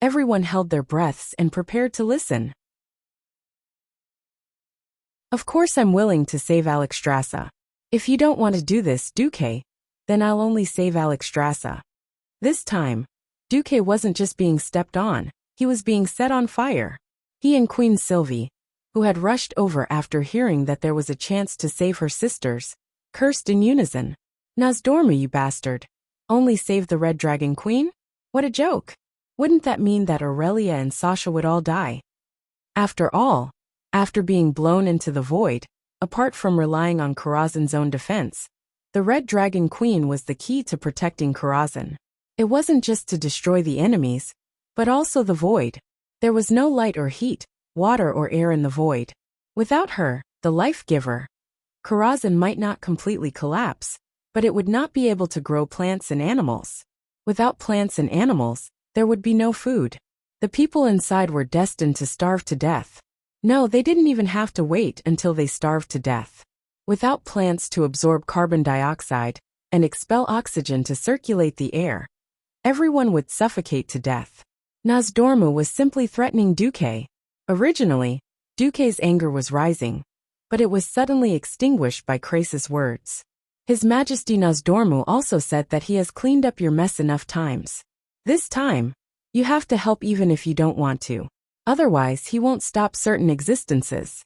Everyone held their breaths and prepared to listen. Of course I'm willing to save Alexstrasza. If you don't want to do this, Duke, then I'll only save Alexstrasza. This time, Duke wasn't just being stepped on, he was being set on fire. He and Queen Sylvie, who had rushed over after hearing that there was a chance to save her sisters, cursed in unison. Nozdormu, you bastard. Only save the Red Dragon Queen? What a joke. Wouldn't that mean that Aurelia and Sasha would all die? After all, after being blown into the void, apart from relying on Karazhan's own defense, the Red Dragon Queen was the key to protecting Karazhan. It wasn't just to destroy the enemies, but also the void. There was no light or heat, water or air in the void. Without her, the life-giver, Karazhan might not completely collapse, but it would not be able to grow plants and animals. Without plants and animals, there would be no food. The people inside were destined to starve to death. No, they didn't even have to wait until they starved to death. Without plants to absorb carbon dioxide and expel oxygen to circulate the air, everyone would suffocate to death. Nozdormu was simply threatening Duke. Originally, Duke's anger was rising, but it was suddenly extinguished by Krasis' words. His Majesty Nozdormu also said that he has cleaned up your mess enough times. This time, you have to help even if you don't want to. Otherwise, he won't stop certain existences.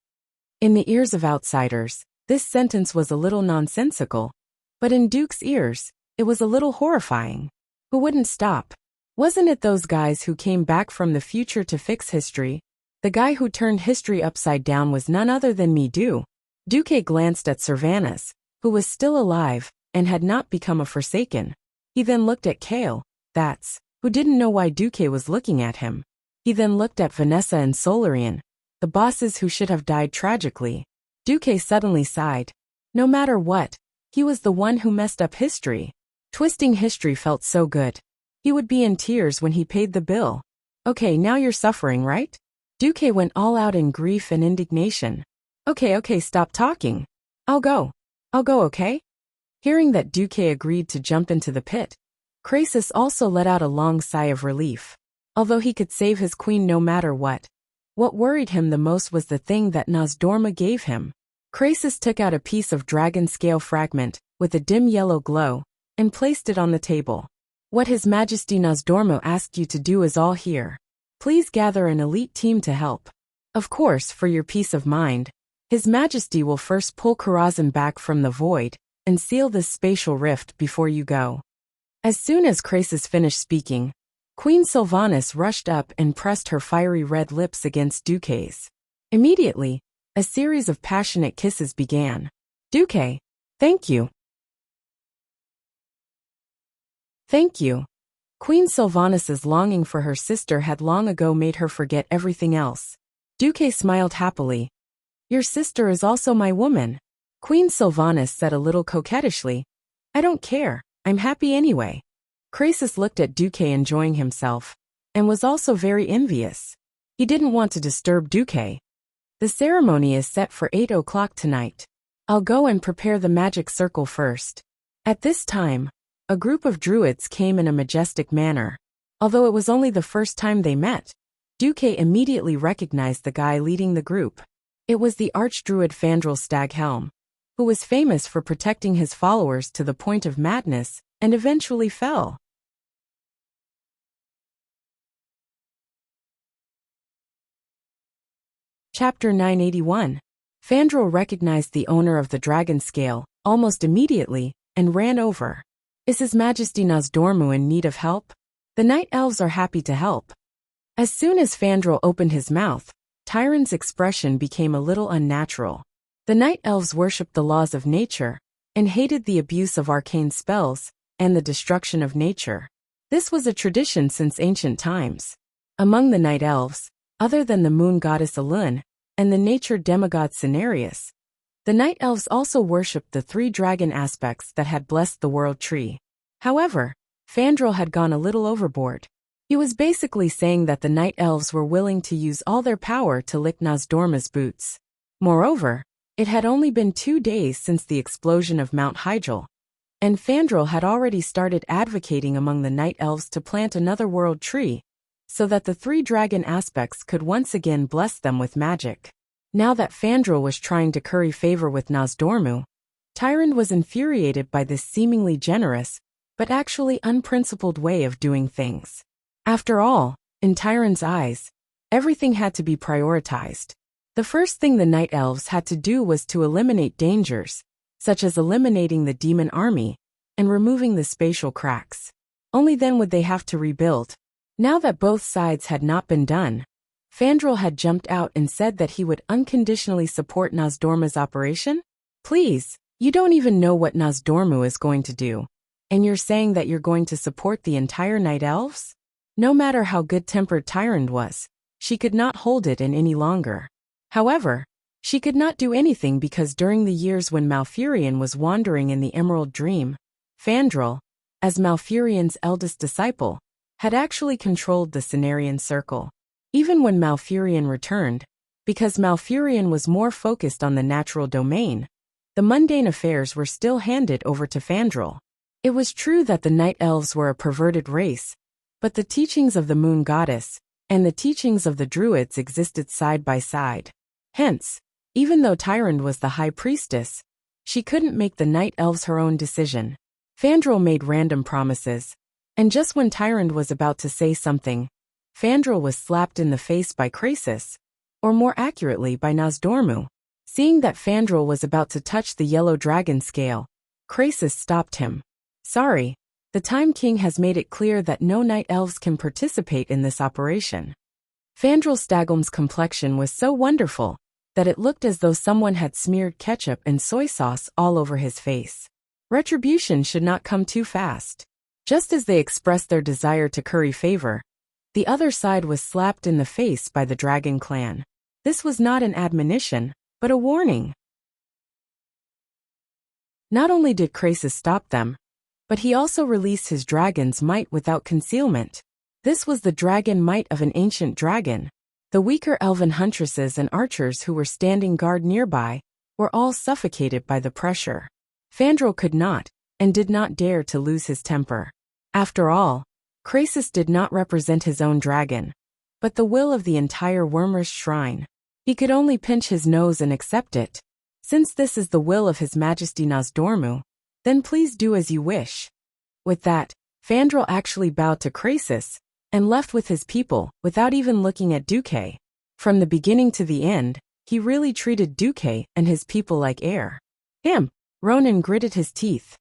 In the ears of outsiders, this sentence was a little nonsensical, but in Duke's ears, it was a little horrifying. Who wouldn't stop? Wasn't it those guys who came back from the future to fix history? The guy who turned history upside down was none other than Midu. Duke glanced at Sylvanas, who was still alive and had not become a Forsaken. He then looked at Kale, who didn't know why Duke was looking at him. He then looked at Vanessa and Solarian, the bosses who should have died tragically. Duke suddenly sighed. No matter what, he was the one who messed up history. Twisting history felt so good. He would be in tears when he paid the bill. Okay, now you're suffering, right? Duke went all out in grief and indignation. Okay, stop talking. I'll go, okay? Hearing that Duke agreed to jump into the pit, Croesus also let out a long sigh of relief. Although he could save his queen no matter what worried him the most was the thing that Nozdorma gave him. Croesus took out a piece of dragon scale fragment, with a dim yellow glow, and placed it on the table. What His Majesty Nozdorma asked you to do is all here. Please gather an elite team to help. Of course, for your peace of mind, His Majesty will first pull Karazhan back from the void, and seal this spatial rift before you go. As soon as Croesus finished speaking, Queen Sylvanas rushed up and pressed her fiery red lips against Duque's. Immediately, a series of passionate kisses began. Duque, thank you. Thank you. Queen Sylvanas's longing for her sister had long ago made her forget everything else. Duque smiled happily. Your sister is also my woman. Queen Sylvanas said a little coquettishly. I don't care, I'm happy anyway. Croesus looked at Duque enjoying himself, and was also very envious. He didn't want to disturb Duque. The ceremony is set for 8 o'clock tonight. I'll go and prepare the magic circle first. At this time, a group of druids came in a majestic manner. Although it was only the first time they met, Duque immediately recognized the guy leading the group. It was the archdruid Fandral Staghelm, who was famous for protecting his followers to the point of madness, and eventually fell. Chapter 981. Fandral recognized the owner of the dragon scale, almost immediately, and ran over. Is His Majesty Nozdormu in need of help? The night elves are happy to help. As soon as Fandral opened his mouth, Tyrann's expression became a little unnatural. The night elves worshipped the laws of nature, and hated the abuse of arcane spells, and the destruction of nature. This was a tradition since ancient times. Among the night elves, other than the moon goddess Elun, and the nature demigod Cenarius, the night elves also worshipped the 3 dragon aspects that had blessed the world tree. However, Fandral had gone a little overboard. He was basically saying that the night elves were willing to use all their power to lick Nozdorma's boots. Moreover, it had only been 2 days since the explosion of Mount Hyjal, and Fandral had already started advocating among the night elves to plant another world tree, so that the 3 dragon aspects could once again bless them with magic. Now that Fandral was trying to curry favor with Nozdormu, Tyrant was infuriated by this seemingly generous, but actually unprincipled way of doing things. After all, in Tyrant's eyes, everything had to be prioritized. The first thing the night elves had to do was to eliminate dangers, such as eliminating the demon army, and removing the spatial cracks. Only then would they have to rebuild. Now that both sides had not been done, Fandral had jumped out and said that he would unconditionally support Nozdorma's operation? Please, you don't even know what Nozdormu is going to do, and you're saying that you're going to support the entire night elves? No matter how good-tempered Tyrant was, she could not hold it in any longer. However, she could not do anything because during the years when Malfurion was wandering in the Emerald Dream, Fandral, as Malfurion's eldest disciple, had actually controlled the Cenarian Circle. Even when Malfurion returned, because Malfurion was more focused on the natural domain, the mundane affairs were still handed over to Fandral. It was true that the night elves were a perverted race, but the teachings of the moon goddess and the teachings of the druids existed side by side. Hence, even though Tyrant was the high priestess, she couldn't make the night elves her own decision. Fandral made random promises, and just when Tyrant was about to say something, Fandral was slapped in the face by Croesus, or more accurately by Nozdormu. Seeing that Fandral was about to touch the yellow dragon scale, Croesus stopped him. Sorry, the Time King has made it clear that no night elves can participate in this operation. Fandral Staghelm's complexion was so wonderful that it looked as though someone had smeared ketchup and soy sauce all over his face. Retribution should not come too fast. Just as they expressed their desire to curry favor, the other side was slapped in the face by the Dragon Clan. This was not an admonition, but a warning. Not only did Croesus stop them, but he also released his dragon's might without concealment. This was the dragon might of an ancient dragon. The weaker elven huntresses and archers who were standing guard nearby were all suffocated by the pressure. Fandral could not, and did not dare to lose his temper. After all, Krasis did not represent his own dragon, but the will of the entire Wyrmrest shrine. He could only pinch his nose and accept it. Since this is the will of His Majesty Nozdormu, then please do as you wish. With that, Fandral actually bowed to Krasis and left with his people without even looking at Duque. From the beginning to the end, he really treated Duque and his people like air. Ronan gritted his teeth.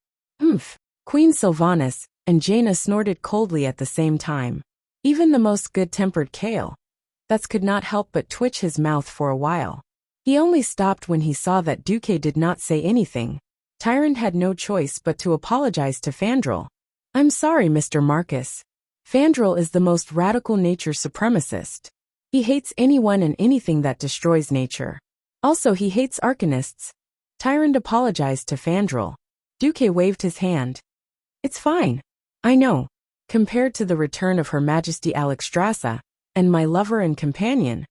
Queen Sylvanas and Jaina snorted coldly at the same time. Even the most good-tempered Kale, that could not help but twitch his mouth for a while. He only stopped when he saw that Duque did not say anything. Tyrant had no choice but to apologize to Fandral. I'm sorry, Mr. Marcus. Fandral is the most radical nature supremacist. He hates anyone and anything that destroys nature. Also, he hates arcanists. Tyrant apologized to Fandral. Duque waved his hand. It's fine. I know. Compared to the return of Her Majesty Alexstrasza, and my lover and companion,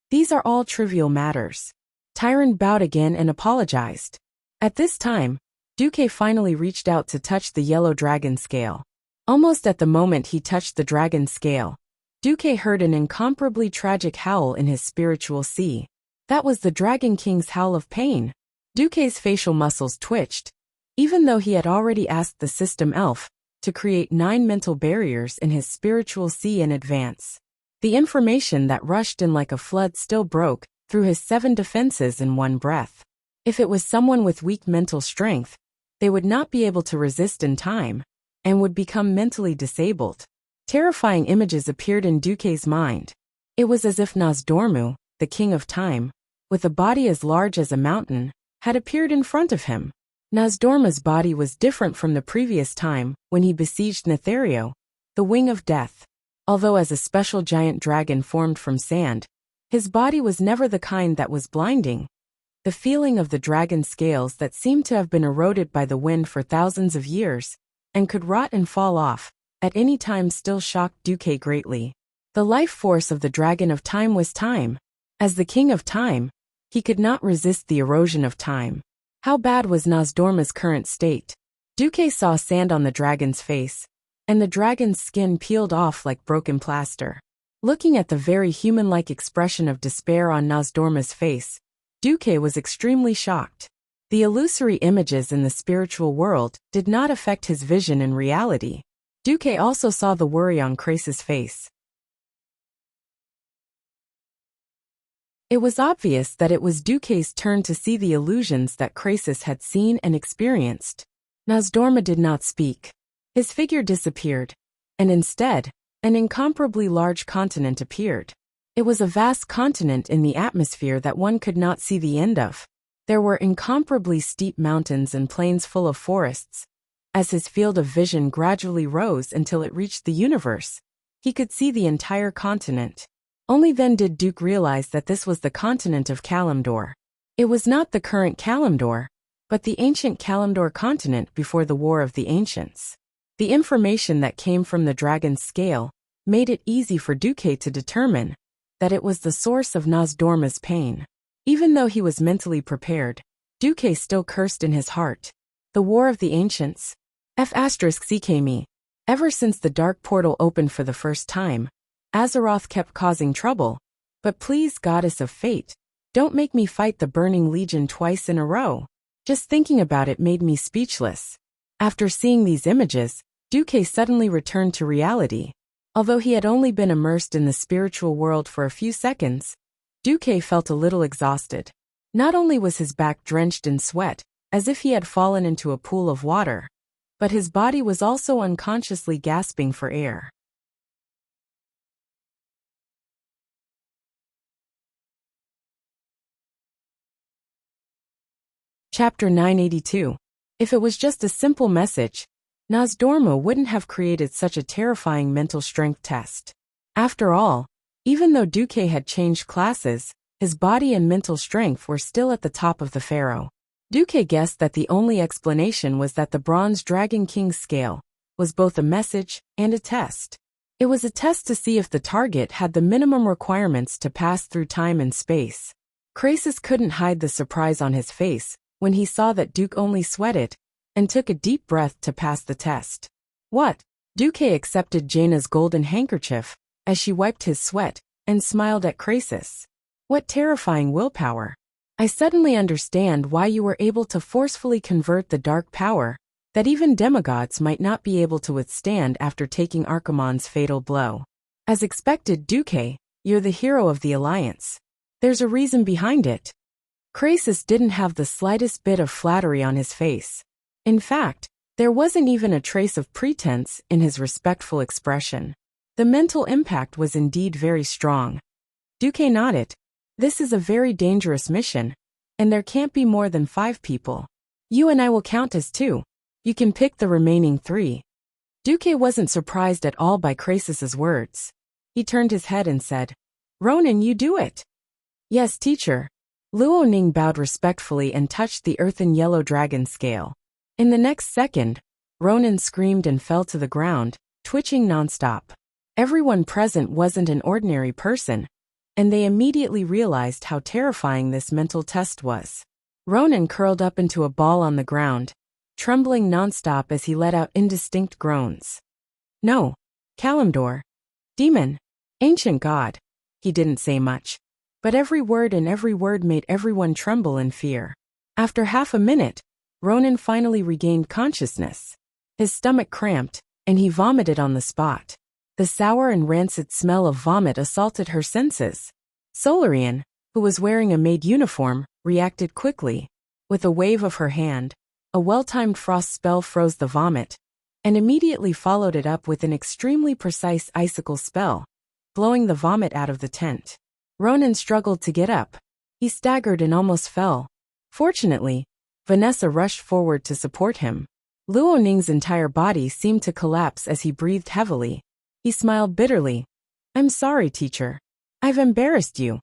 these are all trivial matters. Tyrant bowed again and apologized. At this time, Duque finally reached out to touch the yellow dragon scale. Almost at the moment he touched the dragon scale, Duque heard an incomparably tragic howl in his spiritual sea. That was the Dragon King's howl of pain. Duque's facial muscles twitched, even though he had already asked the system elf to create 9 mental barriers in his spiritual sea in advance. The information that rushed in like a flood still broke through his 7 defenses in one breath. If it was someone with weak mental strength, they would not be able to resist in time, and would become mentally disabled. Terrifying images appeared in Duque's mind. It was as if Nozdormu, the king of time, with a body as large as a mountain, had appeared in front of him. Nozdormu's body was different from the previous time when he besieged Nethario, the wing of death. Although as a special giant dragon formed from sand, his body was never the kind that was blinding. The feeling of the dragon scales that seemed to have been eroded by the wind for thousands of years, and could rot and fall off at any time still shocked Duque greatly. The life force of the dragon of time was time. As the king of time, he could not resist the erosion of time. How bad was Nozdormu's current state? Duque saw sand on the dragon's face, and the dragon's skin peeled off like broken plaster. Looking at the very human-like expression of despair on Nozdormu's face, Duque was extremely shocked. The illusory images in the spiritual world did not affect his vision in reality. Duque also saw the worry on Krasis' face. It was obvious that it was Duque's turn to see the illusions that Krasis had seen and experienced. Nozdormu did not speak. His figure disappeared, and instead, an incomparably large continent appeared. It was a vast continent in the atmosphere that one could not see the end of. There were incomparably steep mountains and plains full of forests. As his field of vision gradually rose until it reached the universe, he could see the entire continent. Only then did Duke realize that this was the continent of Kalimdor. It was not the current Kalimdor, but the ancient Kalimdor continent before the War of the Ancients. The information that came from the dragon's scale made it easy for Duque to determine that it was the source of Nozdormu's pain. Even though he was mentally prepared, Duque still cursed in his heart. The War of the Ancients. F***CKME. Ever since the dark portal opened for the first time, Azeroth kept causing trouble. But please, goddess of fate, don't make me fight the Burning Legion twice in a row. Just thinking about it made me speechless. After seeing these images, Duque suddenly returned to reality. Although he had only been immersed in the spiritual world for a few seconds, Duque felt a little exhausted. Not only was his back drenched in sweat, as if he had fallen into a pool of water, but his body was also unconsciously gasping for air. Chapter 982. If it was just a simple message, Nozdormu wouldn't have created such a terrifying mental strength test. After all, even though Duque had changed classes, his body and mental strength were still at the top of the pharaoh. Duque guessed that the only explanation was that the Bronze Dragon King's scale was both a message and a test. It was a test to see if the target had the minimum requirements to pass through time and space. Krasis couldn't hide the surprise on his face when he saw that Duque only sweated and took a deep breath to pass the test. What? Duque accepted Jaina's golden handkerchief as she wiped his sweat and smiled at Crassus. What terrifying willpower! I suddenly understand why you were able to forcefully convert the dark power that even demigods might not be able to withstand after taking Archimonde's fatal blow. As expected, Duque, you're the hero of the Alliance. There's a reason behind it. Crassus didn't have the slightest bit of flattery on his face. In fact, there wasn't even a trace of pretense in his respectful expression. The mental impact was indeed very strong. Duque nodded. This is a very dangerous mission, and there can't be more than 5 people. You and I will count as 2. You can pick the remaining 3. Duque wasn't surprised at all by Crassus's words. He turned his head and said, Ronan, you do it. Yes, teacher. Luo Ning bowed respectfully and touched the earthen yellow dragon scale. In the next second, Ronan screamed and fell to the ground, twitching nonstop. Everyone present wasn't an ordinary person, and they immediately realized how terrifying this mental test was. Ronan curled up into a ball on the ground, trembling nonstop as he let out indistinct groans. No, Kalimdor, demon, ancient god. He didn't say much, but every word made everyone tremble in fear. After half a minute, Ronan finally regained consciousness. His stomach cramped, and he vomited on the spot. The sour and rancid smell of vomit assaulted her senses. Solarian, who was wearing a maid uniform, reacted quickly. With a wave of her hand, a well-timed frost spell froze the vomit, and immediately followed it up with an extremely precise icicle spell, blowing the vomit out of the tent. Ronan struggled to get up. He staggered and almost fell. Fortunately, Vanessa rushed forward to support him. Luo Ning's entire body seemed to collapse as he breathed heavily. He smiled bitterly. I'm sorry, teacher. I've embarrassed you.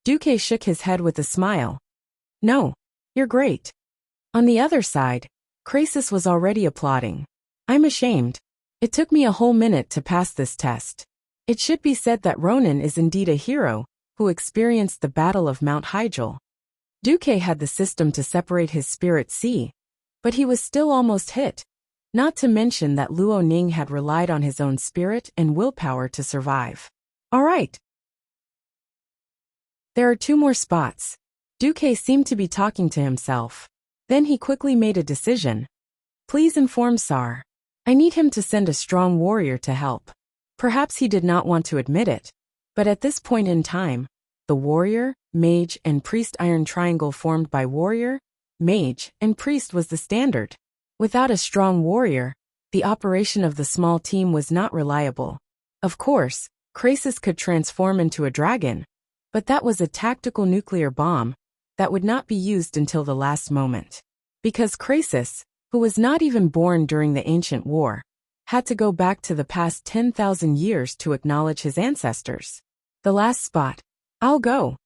Duque shook his head with a smile. No, you're great. On the other side, Crassus was already applauding. I'm ashamed. It took me a whole minute to pass this test. It should be said that Ronan is indeed a hero who experienced the Battle of Mount Hyjal. Duque had the system to separate his spirit sea, but he was still almost hit. Not to mention that Luo Ning had relied on his own spirit and willpower to survive. All right. There are 2 more spots. Duque seemed to be talking to himself. Then he quickly made a decision. Please inform Sar. I need him to send a strong warrior to help. Perhaps he did not want to admit it, but at this point in time, the warrior, mage, and priest iron triangle formed by warrior, mage, and priest was the standard. Without a strong warrior, the operation of the small team was not reliable. Of course, Crassus could transform into a dragon, but that was a tactical nuclear bomb that would not be used until the last moment. Because Crassus, who was not even born during the ancient war, had to go back to the past 10,000 years to acknowledge his ancestors. The last spot. I'll go.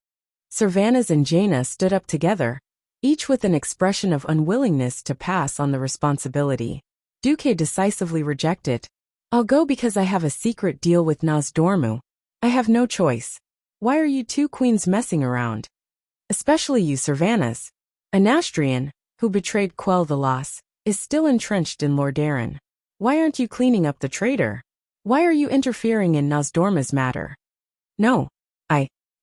Servanas and Jaina stood up together, each with an expression of unwillingness to pass on the responsibility. Duque decisively rejected. I'll go because I have a secret deal with Nozdormu. I have no choice. Why are you 2 queens messing around? Especially you, Servanas. A Nastrian, who betrayed Quell the Loss, is still entrenched in Lordaeron. Why aren't you cleaning up the traitor? Why are you interfering in Nozdormu's matter? No.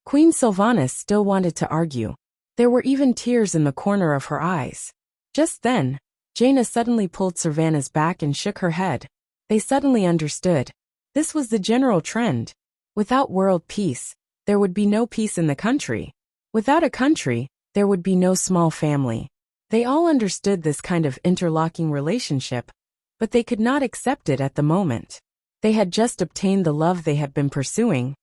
Queen Sylvanas still wanted to argue. There were even tears in the corner of her eyes. Just then, Jaina suddenly pulled Servanas back and shook her head. They suddenly understood. This was the general trend. Without world peace, there would be no peace in the country. Without a country, there would be no small family. They all understood this kind of interlocking relationship, but they could not accept it at the moment. They had just obtained the love they had been pursuing,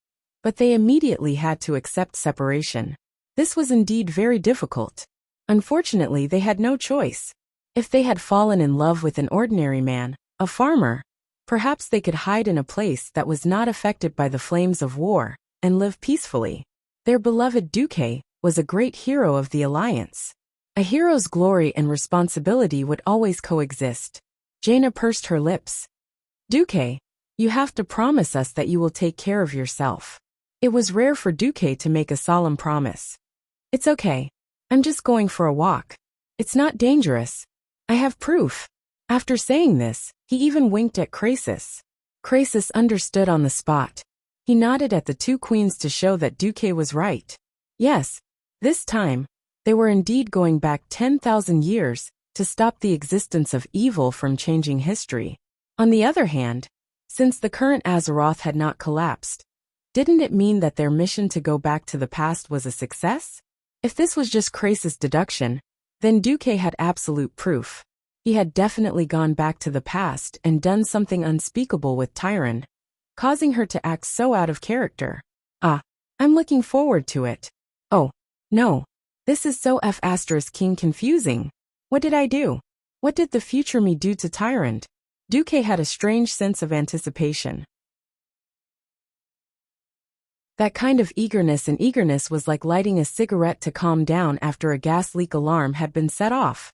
but they immediately had to accept separation. This was indeed very difficult. Unfortunately, they had no choice. If they had fallen in love with an ordinary man, a farmer, perhaps they could hide in a place that was not affected by the flames of war and live peacefully. Their beloved Duque was a great hero of the Alliance. A hero's glory and responsibility would always coexist. Jaina pursed her lips. Duque, you have to promise us that you will take care of yourself. It was rare for Duque to make a solemn promise. It's okay. I'm just going for a walk. It's not dangerous. I have proof. After saying this, he even winked at Crassus. Crassus understood on the spot. He nodded at the two queens to show that Duque was right. Yes, this time, they were indeed going back 10,000 years to stop the existence of evil from changing history. On the other hand, since the current Azeroth had not collapsed, didn't it mean that their mission to go back to the past was a success? If this was just Crassus' deduction, then Duque had absolute proof. He had definitely gone back to the past and done something unspeakable with Tyron, causing her to act so out of character. I'm looking forward to it. Oh, no. This is so King confusing. What did I do? What did the future me do to Tyrant? Duque had a strange sense of anticipation. That kind of eagerness was like lighting a cigarette to calm down after a gas leak alarm had been set off.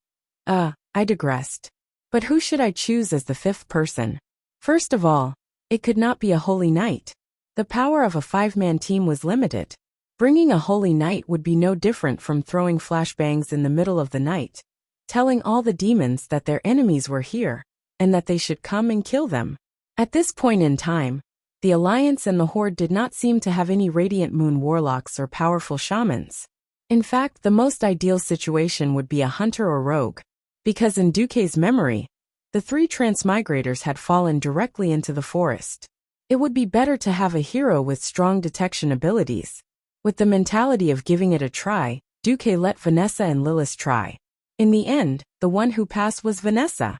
I digressed. But who should I choose as the fifth person? First of all, it could not be a holy knight. The power of a 5-man team was limited. Bringing a holy knight would be no different from throwing flashbangs in the middle of the night, telling all the demons that their enemies were here, and that they should come and kill them. At this point in time, the Alliance and the Horde did not seem to have any Radiant Moon warlocks or powerful shamans. In fact, the most ideal situation would be a hunter or rogue, because in Duque's memory, the 3 transmigrators had fallen directly into the forest. It would be better to have a hero with strong detection abilities. With the mentality of giving it a try, Duque let Vanessa and Lilith try. In the end, the one who passed was Vanessa.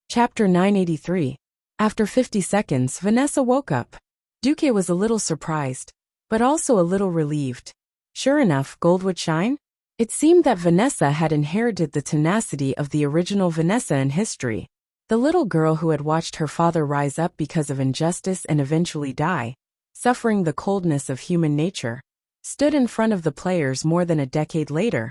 Chapter 983. After 50 seconds, Vanessa woke up. Duque was a little surprised, but also a little relieved. Sure enough, gold would shine? It seemed that Vanessa had inherited the tenacity of the original Vanessa in history. The little girl who had watched her father rise up because of injustice and eventually die, suffering the coldness of human nature, stood in front of the players more than a decade later.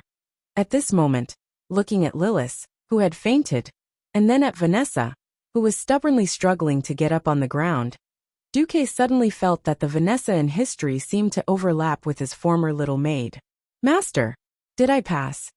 At this moment, looking at Lilith, who had fainted, and then at Vanessa, who was stubbornly struggling to get up on the ground, Duque suddenly felt that the Vanessa in history seemed to overlap with his former little maid. Master, did I pass?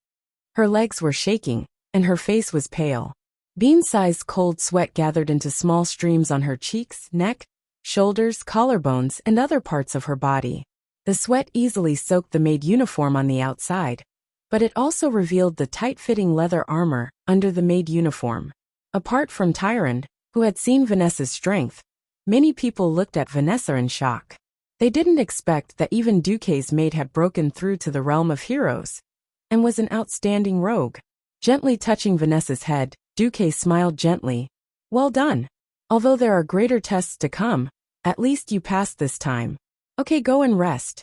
Her legs were shaking, and her face was pale. Bean-sized cold sweat gathered into small streams on her cheeks, neck, shoulders, collarbones, and other parts of her body. The sweat easily soaked the maid uniform on the outside, but it also revealed the tight-fitting leather armor under the maid uniform. Apart from Tyrant, who had seen Vanessa's strength, many people looked at Vanessa in shock. They didn't expect that even Duque's maid had broken through to the realm of heroes, and was an outstanding rogue. Gently touching Vanessa's head, Duque smiled gently. Well done. Although there are greater tests to come, at least you passed this time. Okay, go and rest.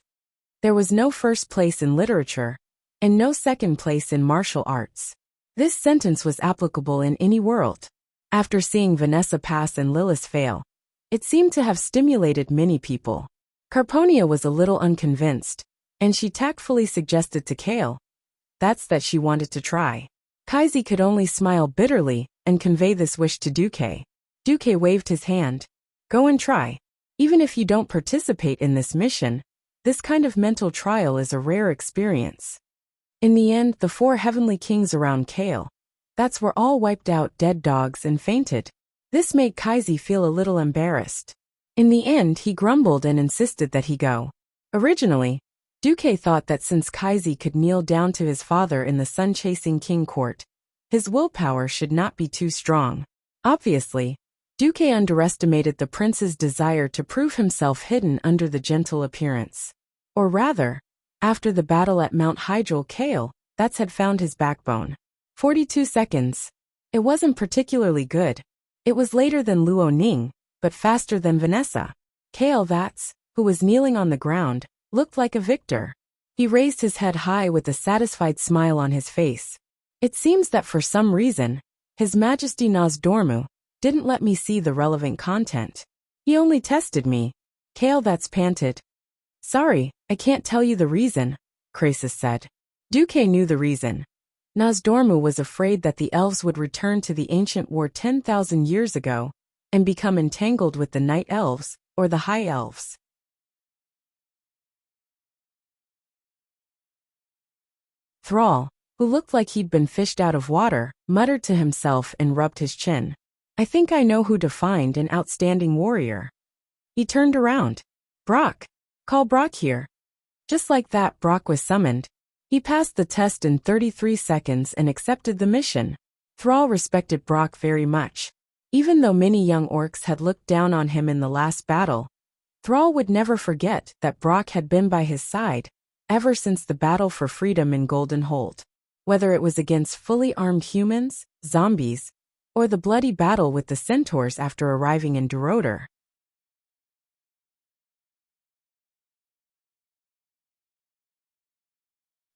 There was no first place in literature, and no second place in martial arts. This sentence was applicable in any world. After seeing Vanessa pass and Lilith fail, it seemed to have stimulated many people. Carponia was a little unconvinced, and she tactfully suggested to Kale that she wanted to try. Kaisi could only smile bitterly and convey this wish to Duque. Duque waved his hand. Go and try. Even if you don't participate in this mission, this kind of mental trial is a rare experience. In the end, the 4 heavenly kings around Kale, were all wiped out dead dogs and fainted. This made Kaisi feel a little embarrassed. In the end, he grumbled and insisted that he go. Originally, Duque thought that since Kaisi could kneel down to his father in the sun-chasing king court, his willpower should not be too strong. Obviously, Duque underestimated the prince's desire to prove himself hidden under the gentle appearance. Or rather, after the battle at Mount Hydril, Kale, had found his backbone. 42 seconds. It wasn't particularly good. It was later than Luo Ning, but faster than Vanessa. Kale, who was kneeling on the ground, looked like a victor. He raised his head high with a satisfied smile on his face. It seems that for some reason, His Majesty Nozdormu didn't let me see the relevant content. He only tested me. Kale panted. Sorry, I can't tell you the reason, Crassus said. Duque knew the reason. Nozdormu was afraid that the elves would return to the ancient war 10,000 years ago and become entangled with the night elves or the high elves. Thrall, who looked like he'd been fished out of water, muttered to himself and rubbed his chin. I think I know who defined an outstanding warrior. He turned around. Brock. Call Brock here. Just like that, Brock was summoned. He passed the test in 33 seconds and accepted the mission. Thrall respected Brock very much. Even though many young orcs had looked down on him in the last battle, Thrall would never forget that Brock had been by his side ever since the battle for freedom in Golden Hold. Whether it was against fully armed humans, zombies, or the bloody battle with the centaurs after arriving in Duroder.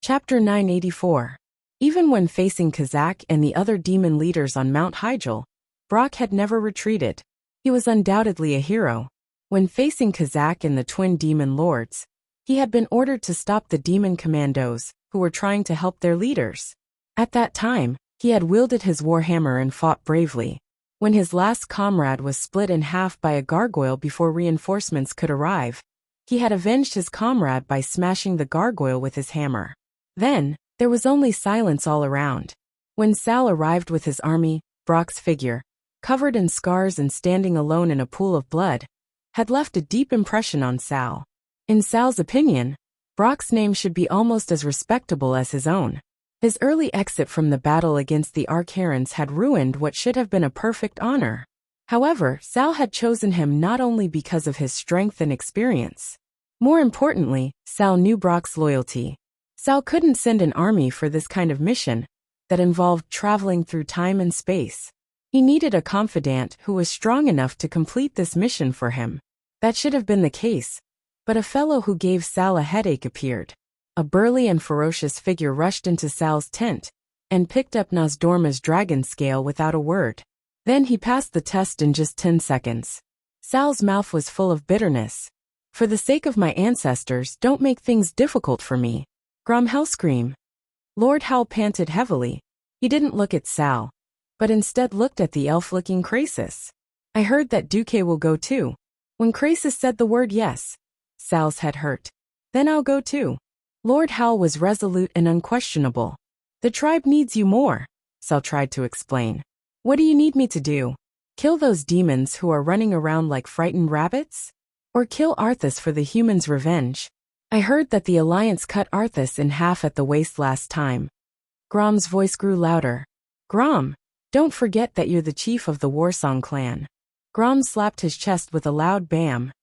Chapter 984. Even when facing Kazak and the other demon leaders on Mount Hyjal, Brock had never retreated. He was undoubtedly a hero. When facing Kazak and the twin demon lords, he had been ordered to stop the demon commandos, who were trying to help their leaders. At that time, he had wielded his warhammer and fought bravely. When his last comrade was split in half by a gargoyle before reinforcements could arrive, he had avenged his comrade by smashing the gargoyle with his hammer. Then, there was only silence all around. When Sal arrived with his army, Brock's figure, covered in scars and standing alone in a pool of blood, had left a deep impression on Sal. In Sal's opinion, Brock's name should be almost as respectable as his own. His early exit from the battle against the Archerons had ruined what should have been a perfect honor. However, Sal had chosen him not only because of his strength and experience. More importantly, Sal knew Brock's loyalty. Sal couldn't send an army for this kind of mission that involved traveling through time and space. He needed a confidant who was strong enough to complete this mission for him. That should have been the case, but a fellow who gave Sal a headache appeared. A burly and ferocious figure rushed into Sal's tent and picked up Nozdorma's dragon scale without a word. Then he passed the test in just 10 seconds. Sal's mouth was full of bitterness. For the sake of my ancestors, don't make things difficult for me. Grom Hellscream. Lord Howl panted heavily. He didn't look at Sal, but instead looked at the elf-looking Krasis. I heard that Duque will go too. When Krasis said the word yes, Sal's head hurt. Then I'll go too. Lord Howl was resolute and unquestionable. The tribe needs you more, Sal tried to explain. What do you need me to do? Kill those demons who are running around like frightened rabbits? Or kill Arthas for the humans' revenge? I heard that the Alliance cut Arthas in half at the waist last time. Grom's voice grew louder. Grom, don't forget that you're the chief of the Warsong clan. Grom slapped his chest with a loud bam.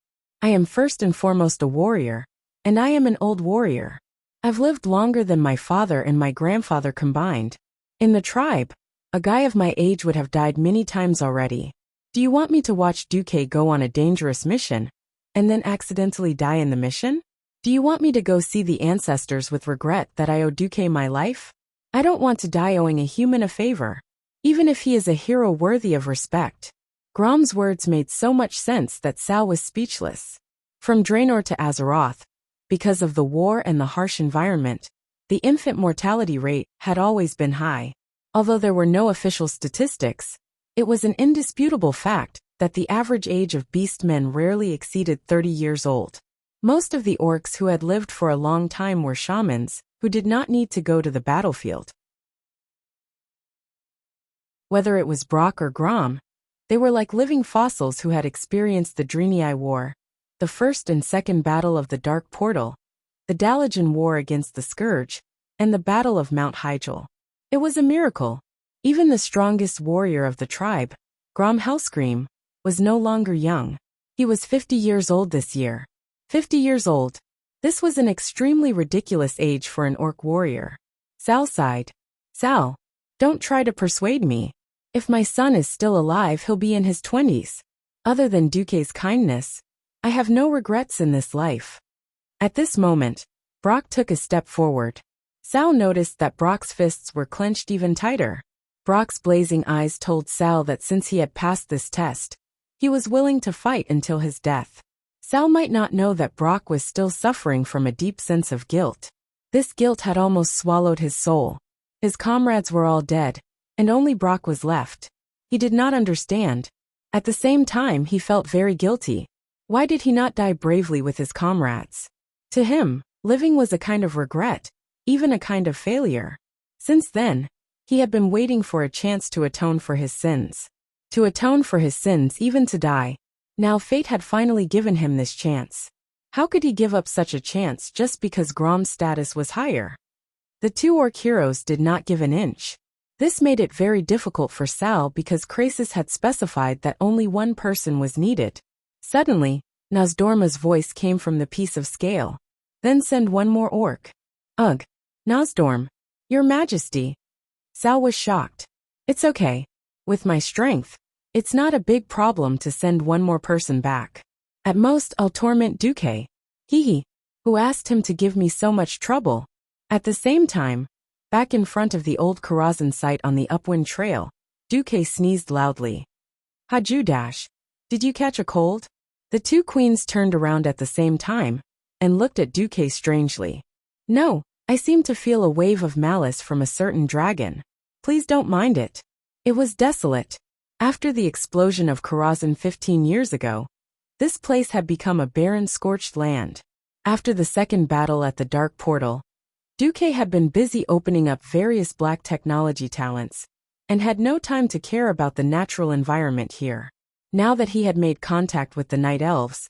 I am first and foremost a warrior, and I am an old warrior. I've lived longer than my father and my grandfather combined. In the tribe, a guy of my age would have died many times already. Do you want me to watch Duque go on a dangerous mission, and then accidentally die in the mission? Do you want me to go see the ancestors with regret that I owe Duque my life? I don't want to die owing a human a favor, even if he is a hero worthy of respect. Grom's words made so much sense that Sal was speechless. From Draenor to Azeroth, because of the war and the harsh environment, the infant mortality rate had always been high. Although there were no official statistics, it was an indisputable fact that the average age of beastmen rarely exceeded 30 years old. Most of the orcs who had lived for a long time were shamans, who did not need to go to the battlefield. Whether it was Brock or Grom, they were like living fossils who had experienced the Draenei War, the First and Second Battle of the Dark Portal, the Dalajan War against the Scourge, and the Battle of Mount Hyjal. It was a miracle. Even the strongest warrior of the tribe, Grom Hellscream, was no longer young. He was 50 years old this year. 50 years old. This was an extremely ridiculous age for an orc warrior. Sal sighed. Sal, don't try to persuade me. If my son is still alive, he'll be in his 20s. Other than Duque's kindness, I have no regrets in this life. At this moment, Brock took a step forward. Sal noticed that Brock's fists were clenched even tighter. Brock's blazing eyes told Sal that since he had passed this test, he was willing to fight until his death. Sal might not know that Brock was still suffering from a deep sense of guilt. This guilt had almost swallowed his soul. His comrades were all dead, and only Brock was left. He did not understand. At the same time, he felt very guilty. Why did he not die bravely with his comrades? To him, living was a kind of regret, even a kind of failure. Since then, he had been waiting for a chance to atone for his sins. To atone for his sins, even to die. Now fate had finally given him this chance. How could he give up such a chance just because Grom's status was higher? The two orc heroes did not give an inch. This made it very difficult for Sal because Krasis had specified that only one person was needed. Suddenly, Nozdorma's voice came from the piece of scale. Then send one more orc. Ugh. Nozdorm. Your Majesty. Sal was shocked. It's okay. With my strength, it's not a big problem to send one more person back. At most, I'll torment Duque. Hee, who asked him to give me so much trouble. At the same time, back in front of the old Karazhan site on the upwind trail, Duque sneezed loudly. Hajudash, did you catch a cold? The two queens turned around at the same time and looked at Duque strangely. No, I seem to feel a wave of malice from a certain dragon. Please don't mind it. It was desolate. After the explosion of Karazhan 15 years ago, this place had become a barren, scorched land. After the second battle at the Dark Portal, Duque had been busy opening up various black technology talents, and had no time to care about the natural environment here. Now that he had made contact with the Night Elves,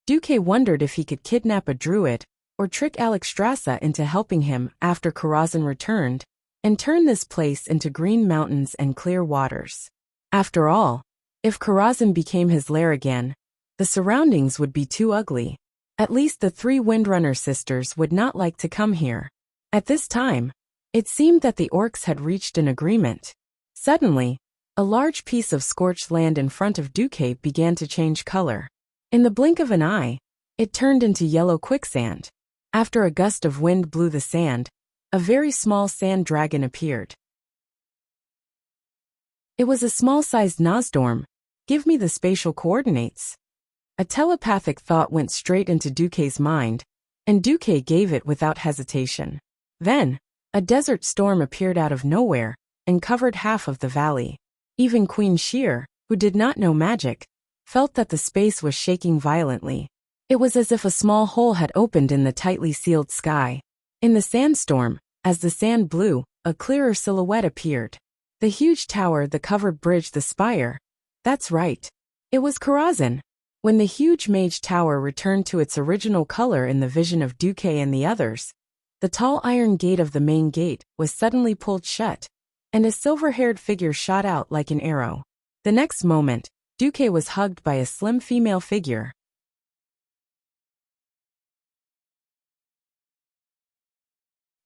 Duque wondered if he could kidnap a druid, or trick Alexstrasza into helping him after Karazhan returned, and turn this place into green mountains and clear waters. After all, if Karazhan became his lair again, the surroundings would be too ugly. At least the three Windrunner sisters would not like to come here. At this time, it seemed that the orcs had reached an agreement. Suddenly, a large piece of scorched land in front of Duque began to change color. In the blink of an eye, it turned into yellow quicksand. After a gust of wind blew the sand, a very small sand dragon appeared. It was a small-sized Nozdorm. Give me the spatial coordinates. A telepathic thought went straight into Duque's mind, and Duque gave it without hesitation. Then, a desert storm appeared out of nowhere and covered half of the valley. Even Queen Sheer, who did not know magic, felt that the space was shaking violently. It was as if a small hole had opened in the tightly sealed sky. In the sandstorm, as the sand blew, a clearer silhouette appeared. The huge tower, the covered bridge, the spire. That's right. It was Karazhan. When the huge mage tower returned to its original color in the vision of Duque and the others, the tall iron gate of the main gate was suddenly pulled shut, and a silver-haired figure shot out like an arrow. The next moment, Duque was hugged by a slim female figure.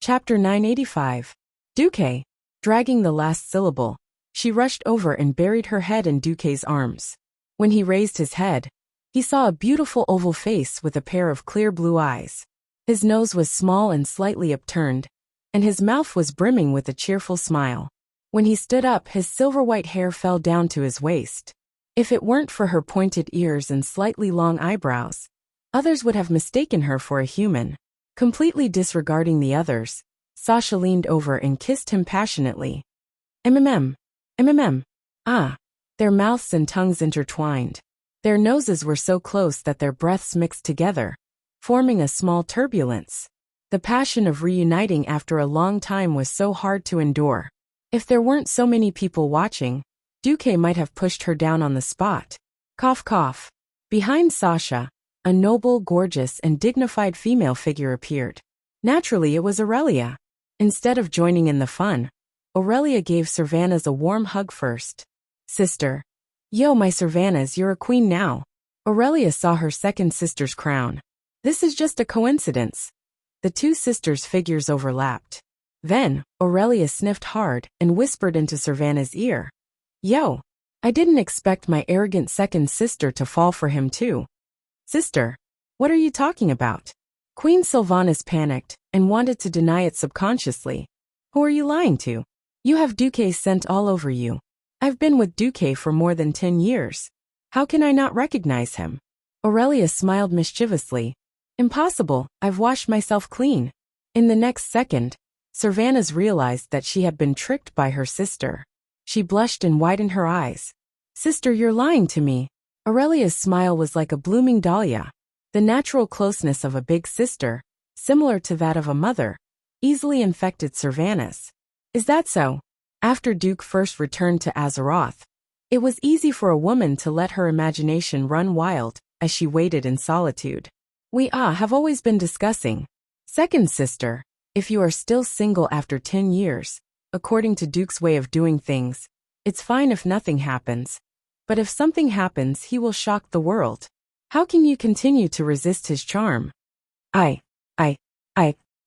Chapter 985. Duque. Dragging the last syllable, she rushed over and buried her head in Duque's arms. When he raised his head, he saw a beautiful oval face with a pair of clear blue eyes. His nose was small and slightly upturned, and his mouth was brimming with a cheerful smile. When he stood up, his silver-white hair fell down to his waist. If it weren't for her pointed ears and slightly long eyebrows, others would have mistaken her for a human. Completely disregarding the others, Sasha leaned over and kissed him passionately. MMM. MMM. Ah. Their mouths and tongues intertwined. Their noses were so close that their breaths mixed together, forming a small turbulence. The passion of reuniting after a long time was so hard to endure. If there weren't so many people watching, Duque might have pushed her down on the spot. Cough cough. Behind Sasha, a noble, gorgeous, and dignified female figure appeared. Naturally, it was Aurelia. Instead of joining in the fun, Aurelia gave Sylvanas a warm hug first. Sister. Yo, my Sylvanas, you're a queen now. Aurelia saw her second sister's crown. This is just a coincidence. The two sisters' figures overlapped. Then, Aurelia sniffed hard and whispered into Sylvanas' ear. Yo, I didn't expect my arrogant second sister to fall for him too. Sister, what are you talking about? Queen Sylvanas panicked and wanted to deny it subconsciously. Who are you lying to? You have Duque scent all over you. I've been with Duque for more than 10 years. How can I not recognize him? Aurelia smiled mischievously. Impossible, I've washed myself clean. In the next second, Sylvanas realized that she had been tricked by her sister. She blushed and widened her eyes. Sister, you're lying to me. Aurelia's smile was like a blooming dahlia. The natural closeness of a big sister, similar to that of a mother, easily infected Servanas. Is that so? After Duke first returned to Azeroth, it was easy for a woman to let her imagination run wild as she waited in solitude. We have always been discussing. Second sister, if you are still single after 10 years, according to Duke's way of doing things, it's fine if nothing happens. But if something happens, he will shock the world. How can you continue to resist his charm? I.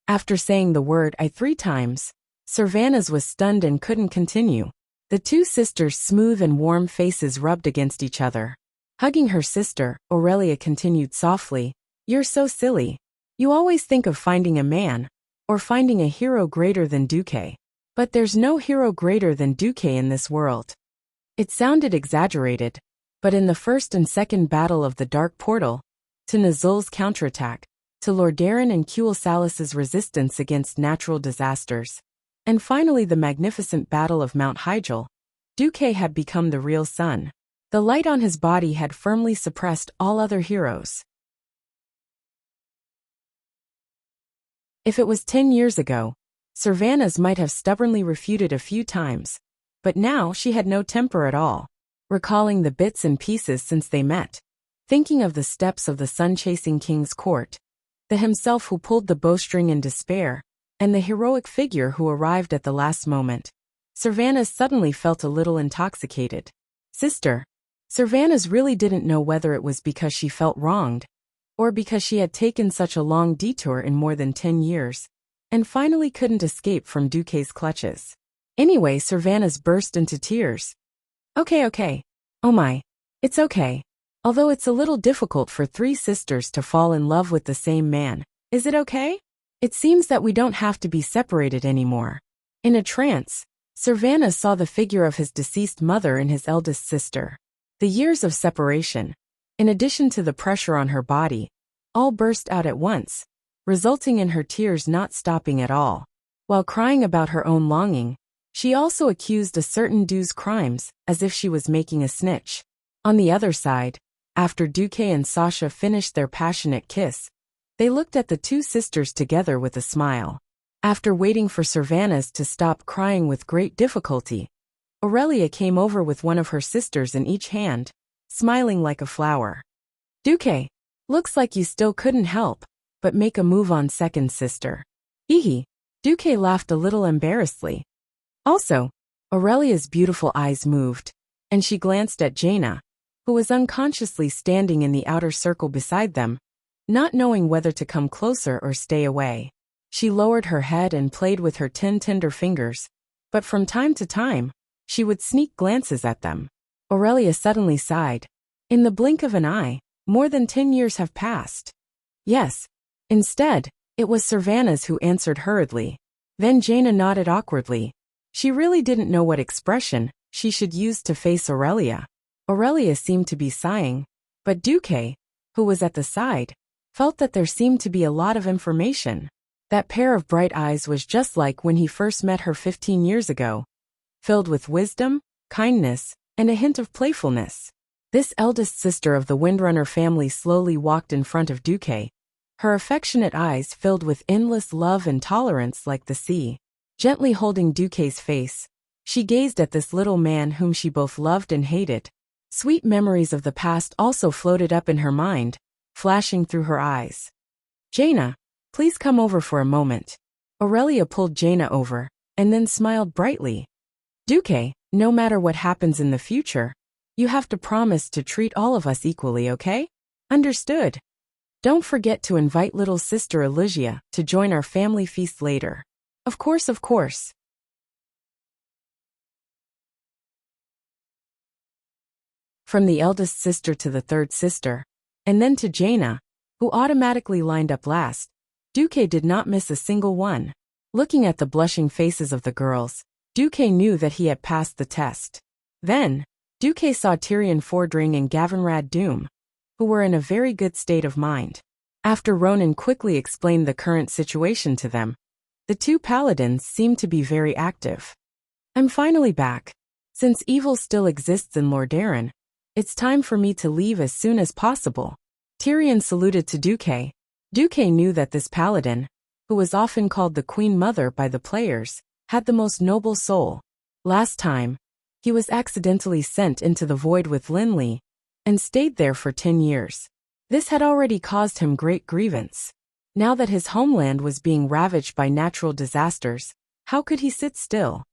After saying the word I 3 times, Servanas was stunned and couldn't continue. The two sisters' smooth and warm faces rubbed against each other. Hugging her sister, Aurelia continued softly, "You're so silly. You always think of finding a man, or finding a hero greater than Duque. But there's no hero greater than Duque in this world." It sounded exaggerated, but in the first and second battle of the Dark Portal, to Nazul's counterattack, to Lordaeron and Kuel-Salas's resistance against natural disasters, and finally the magnificent battle of Mount Hyjal, Duque had become the real sun. The light on his body had firmly suppressed all other heroes. If it was 10 years ago, Servanas might have stubbornly refuted a few times, but now she had no temper at all. Recalling the bits and pieces since they met, thinking of the steps of the sun-chasing king's court, the himself who pulled the bowstring in despair, and the heroic figure who arrived at the last moment, Servanas suddenly felt a little intoxicated. Sister. Servanas really didn't know whether it was because she felt wronged, or because she had taken such a long detour in more than 10 years, and finally couldn't escape from Duque's clutches. Anyway, Servanas burst into tears. Okay. Oh my. It's okay. Although it's a little difficult for 3 sisters to fall in love with the same man, is it okay? It seems that we don't have to be separated anymore. In a trance, Servanas saw the figure of his deceased mother and his eldest sister. The years of separation, in addition to the pressure on her body, all burst out at once, resulting in her tears not stopping at all. While crying about her own longing, she also accused a certain Duke's crimes, as if she was making a snitch. On the other side, after Duque and Sasha finished their passionate kiss, they looked at the 2 sisters together with a smile. After waiting for Servanas to stop crying with great difficulty, Aurelia came over with one of her sisters in each hand, smiling like a flower. Duque, looks like you still couldn't help but make a move on second sister. Hehe. Duque laughed a little embarrassedly. Also, Aurelia's beautiful eyes moved, and she glanced at Jaina, who was unconsciously standing in the outer circle beside them, not knowing whether to come closer or stay away. She lowered her head and played with her tender fingers, but from time to time, she would sneak glances at them. Aurelia suddenly sighed. In the blink of an eye, more than 10 years have passed. Yes. Instead, it was Servanas who answered hurriedly. Then Jaina nodded awkwardly. She really didn't know what expression she should use to face Aurelia. Aurelia seemed to be sighing, but Duque, who was at the side, felt that there seemed to be a lot of information. That pair of bright eyes was just like when he first met her 15 years ago, filled with wisdom, kindness, and a hint of playfulness. This eldest sister of the Windrunner family slowly walked in front of Duque, her affectionate eyes filled with endless love and tolerance like the sea. Gently holding Duque's face, she gazed at this little man whom she both loved and hated. Sweet memories of the past also floated up in her mind, flashing through her eyes. Jaina, please come over for a moment. Aurelia pulled Jaina over, and then smiled brightly. Duque, no matter what happens in the future, you have to promise to treat all of us equally, okay? Understood. Don't forget to invite little sister Elysia to join our family feast later. Of course. From the eldest sister to the third sister, and then to Jaina, who automatically lined up last, Duque did not miss a single one. Looking at the blushing faces of the girls, Duque knew that he had passed the test. Then, Duque saw Tyrion Fordring and Gavinrad Doom, who were in a very good state of mind. After Ronan quickly explained the current situation to them, the 2 paladins seemed to be very active. I'm finally back. Since evil still exists in Lordaeron, it's time for me to leave as soon as possible. Tyrion saluted to Duque. Duque knew that this paladin, who was often called the Queen Mother by the players, had the most noble soul. Last time, he was accidentally sent into the void with Linley, and stayed there for 10 years. This had already caused him great grievance. Now that his homeland was being ravaged by natural disasters, how could he sit still?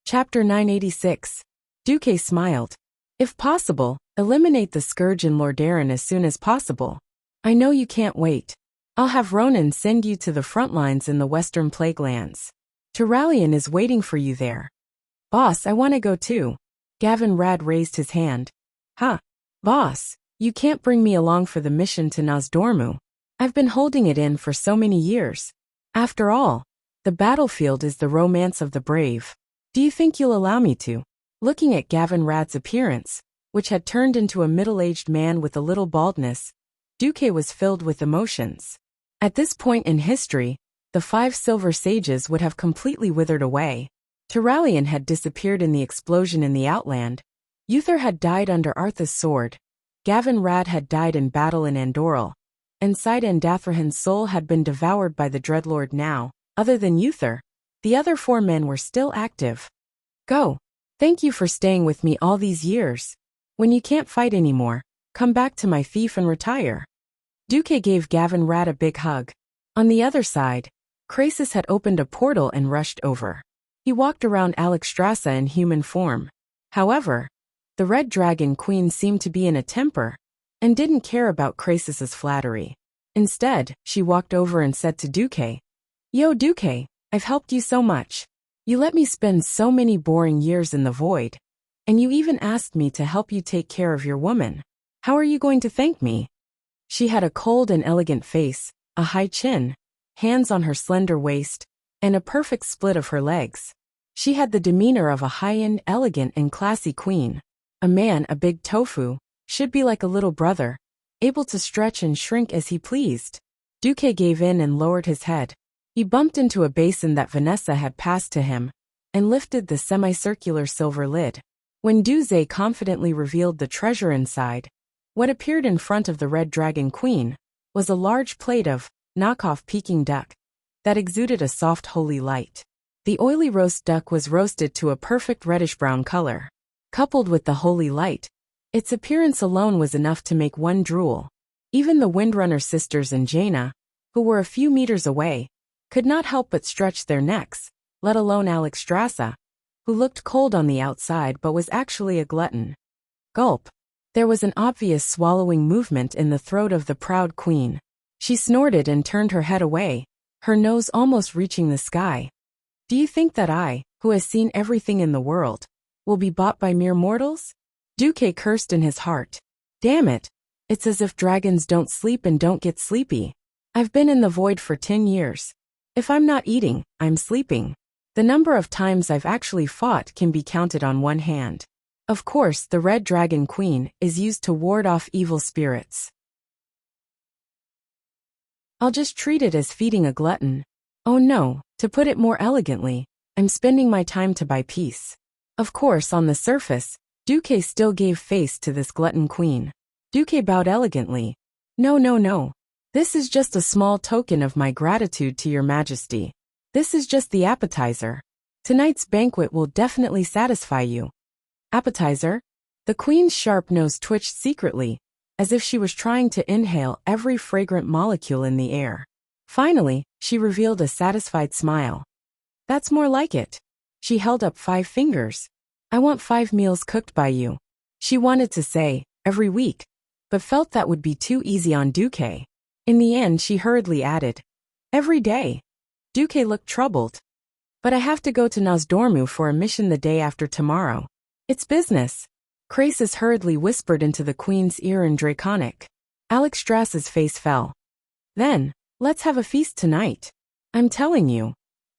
Chapter 986. Duque smiled. If possible, eliminate the scourge in Lordaeron as soon as possible. I know you can't wait. I'll have Ronan send you to the front lines in the Western Plague Lands. Turalyon is waiting for you there. Boss, I want to go too. Gavin Rad raised his hand. Huh. Boss, you can't bring me along for the mission to Nozdormu. I've been holding it in for so many years. After all, the battlefield is the romance of the brave. Do you think you'll allow me to? Looking at Gavin Rad's appearance, which had turned into a middle-aged man with a little baldness, Duque was filled with emotions. At this point in history, the 5 silver sages would have completely withered away. Turalyon had disappeared in the explosion in the Outland. Uther had died under Arthas' sword. Gavin Rad had died in battle in Andoril. And Side and Dathrahan's soul had been devoured by the Dreadlord now. Other than Uther, the other 4 men were still active. Go. Thank you for staying with me all these years. When you can't fight anymore, come back to my fief and retire. Duque gave Gavin Rad a big hug. On the other side, Krasis had opened a portal and rushed over. He walked around Alexstrasza in human form. However, the Red Dragon Queen seemed to be in a temper, and didn't care about Krasis's flattery. Instead, she walked over and said to Duque, Yo Duque, I've helped you so much. You let me spend so many boring years in the void. And you even asked me to help you take care of your woman. How are you going to thank me? She had a cold and elegant face, a high chin, hands on her slender waist, and a perfect split of her legs. She had the demeanor of a high-end, elegant, and classy queen. A man, a big tofu, should be like a little brother, able to stretch and shrink as he pleased. Duque gave in and lowered his head. He bumped into a basin that Vanessa had passed to him, and lifted the semicircular silver lid. When Duze confidently revealed the treasure inside, what appeared in front of the Red Dragon Queen was a large plate of knockoff Peking duck that exuded a soft holy light. The oily roast duck was roasted to a perfect reddish-brown color. Coupled with the holy light, its appearance alone was enough to make one drool. Even the Windrunner sisters and Jaina, who were a few meters away, could not help but stretch their necks, let alone Alexstrasza, who looked cold on the outside but was actually a glutton. Gulp. There was an obvious swallowing movement in the throat of the proud queen. She snorted and turned her head away, her nose almost reaching the sky. Do you think that I, who has seen everything in the world, will be bought by mere mortals? Duque cursed in his heart. Damn it. It's as if dragons don't sleep and don't get sleepy. I've been in the void for 10 years. If I'm not eating, I'm sleeping. The number of times I've actually fought can be counted on one hand. Of course, the Red Dragon Queen is used to ward off evil spirits. I'll just treat it as feeding a glutton. Oh no, to put it more elegantly, I'm spending my time to buy peace. Of course, on the surface, Duque still gave face to this glutton queen. Duque bowed elegantly. No. This is just a small token of my gratitude to your majesty. This is just the appetizer. Tonight's banquet will definitely satisfy you. Appetizer? The queen's sharp nose twitched secretly, as if she was trying to inhale every fragrant molecule in the air. Finally, she revealed a satisfied smile. That's more like it. She held up 5 fingers. I want 5 meals cooked by you. She wanted to say, every week, but felt that would be too easy on Duque. In the end, she hurriedly added, every day. Duque looked troubled. But I have to go to Nozdormu for a mission the day after tomorrow. It's business. Krasis hurriedly whispered into the queen's ear in Draconic. Alexstrasza's face fell. Then, let's have a feast tonight. I'm telling you.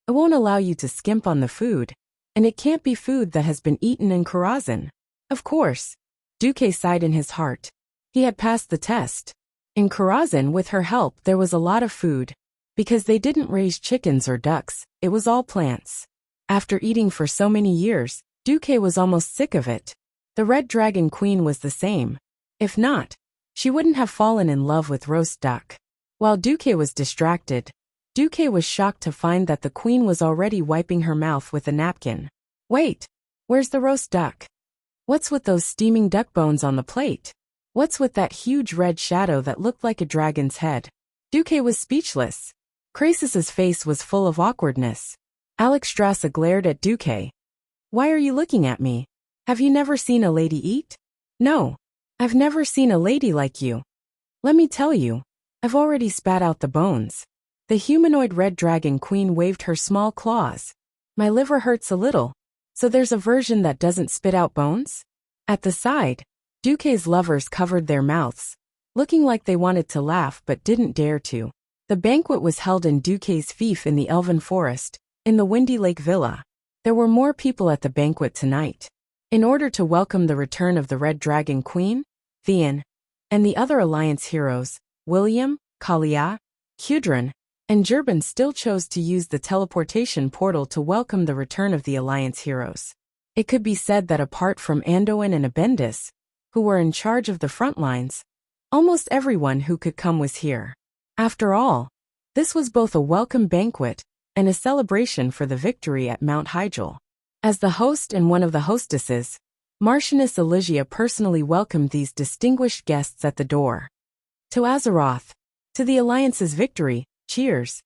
I won't allow you to skimp on the food, and it can't be food that has been eaten in Karazhan. Of course. Duque sighed in his heart. He had passed the test. In Karazhan, with her help, there was a lot of food. Because they didn't raise chickens or ducks, it was all plants. After eating for so many years, Duque was almost sick of it. The Red Dragon Queen was the same. If not, she wouldn't have fallen in love with roast duck. While Duque was distracted, Duque was shocked to find that the queen was already wiping her mouth with a napkin. Wait, where's the roast duck? What's with those steaming duck bones on the plate? What's with that huge red shadow that looked like a dragon's head? Duque was speechless. Crassus's face was full of awkwardness. Alexstrasza glared at Duque. Why are you looking at me? Have you never seen a lady eat? No, I've never seen a lady like you. Let me tell you, I've already spat out the bones. The humanoid red dragon queen waved her small claws. My liver hurts a little. So there's a version that doesn't spit out bones? At the side, Duque's lovers covered their mouths, looking like they wanted to laugh but didn't dare to. The banquet was held in Duque's fief in the Elven Forest, in the Windy Lake Villa. There were more people at the banquet tonight. In order to welcome the return of the Red Dragon Queen, Theon, and the other Alliance heroes, William, Kalia, Kudrin, and Gerben still chose to use the teleportation portal to welcome the return of the Alliance heroes. It could be said that apart from Anduin and Abendis, who were in charge of the front lines, almost everyone who could come was here. After all, this was both a welcome banquet and a celebration for the victory at Mount Hyjal. As the host and one of the hostesses, Marchioness Elysia personally welcomed these distinguished guests at the door. To Azeroth, to the Alliance's victory, cheers.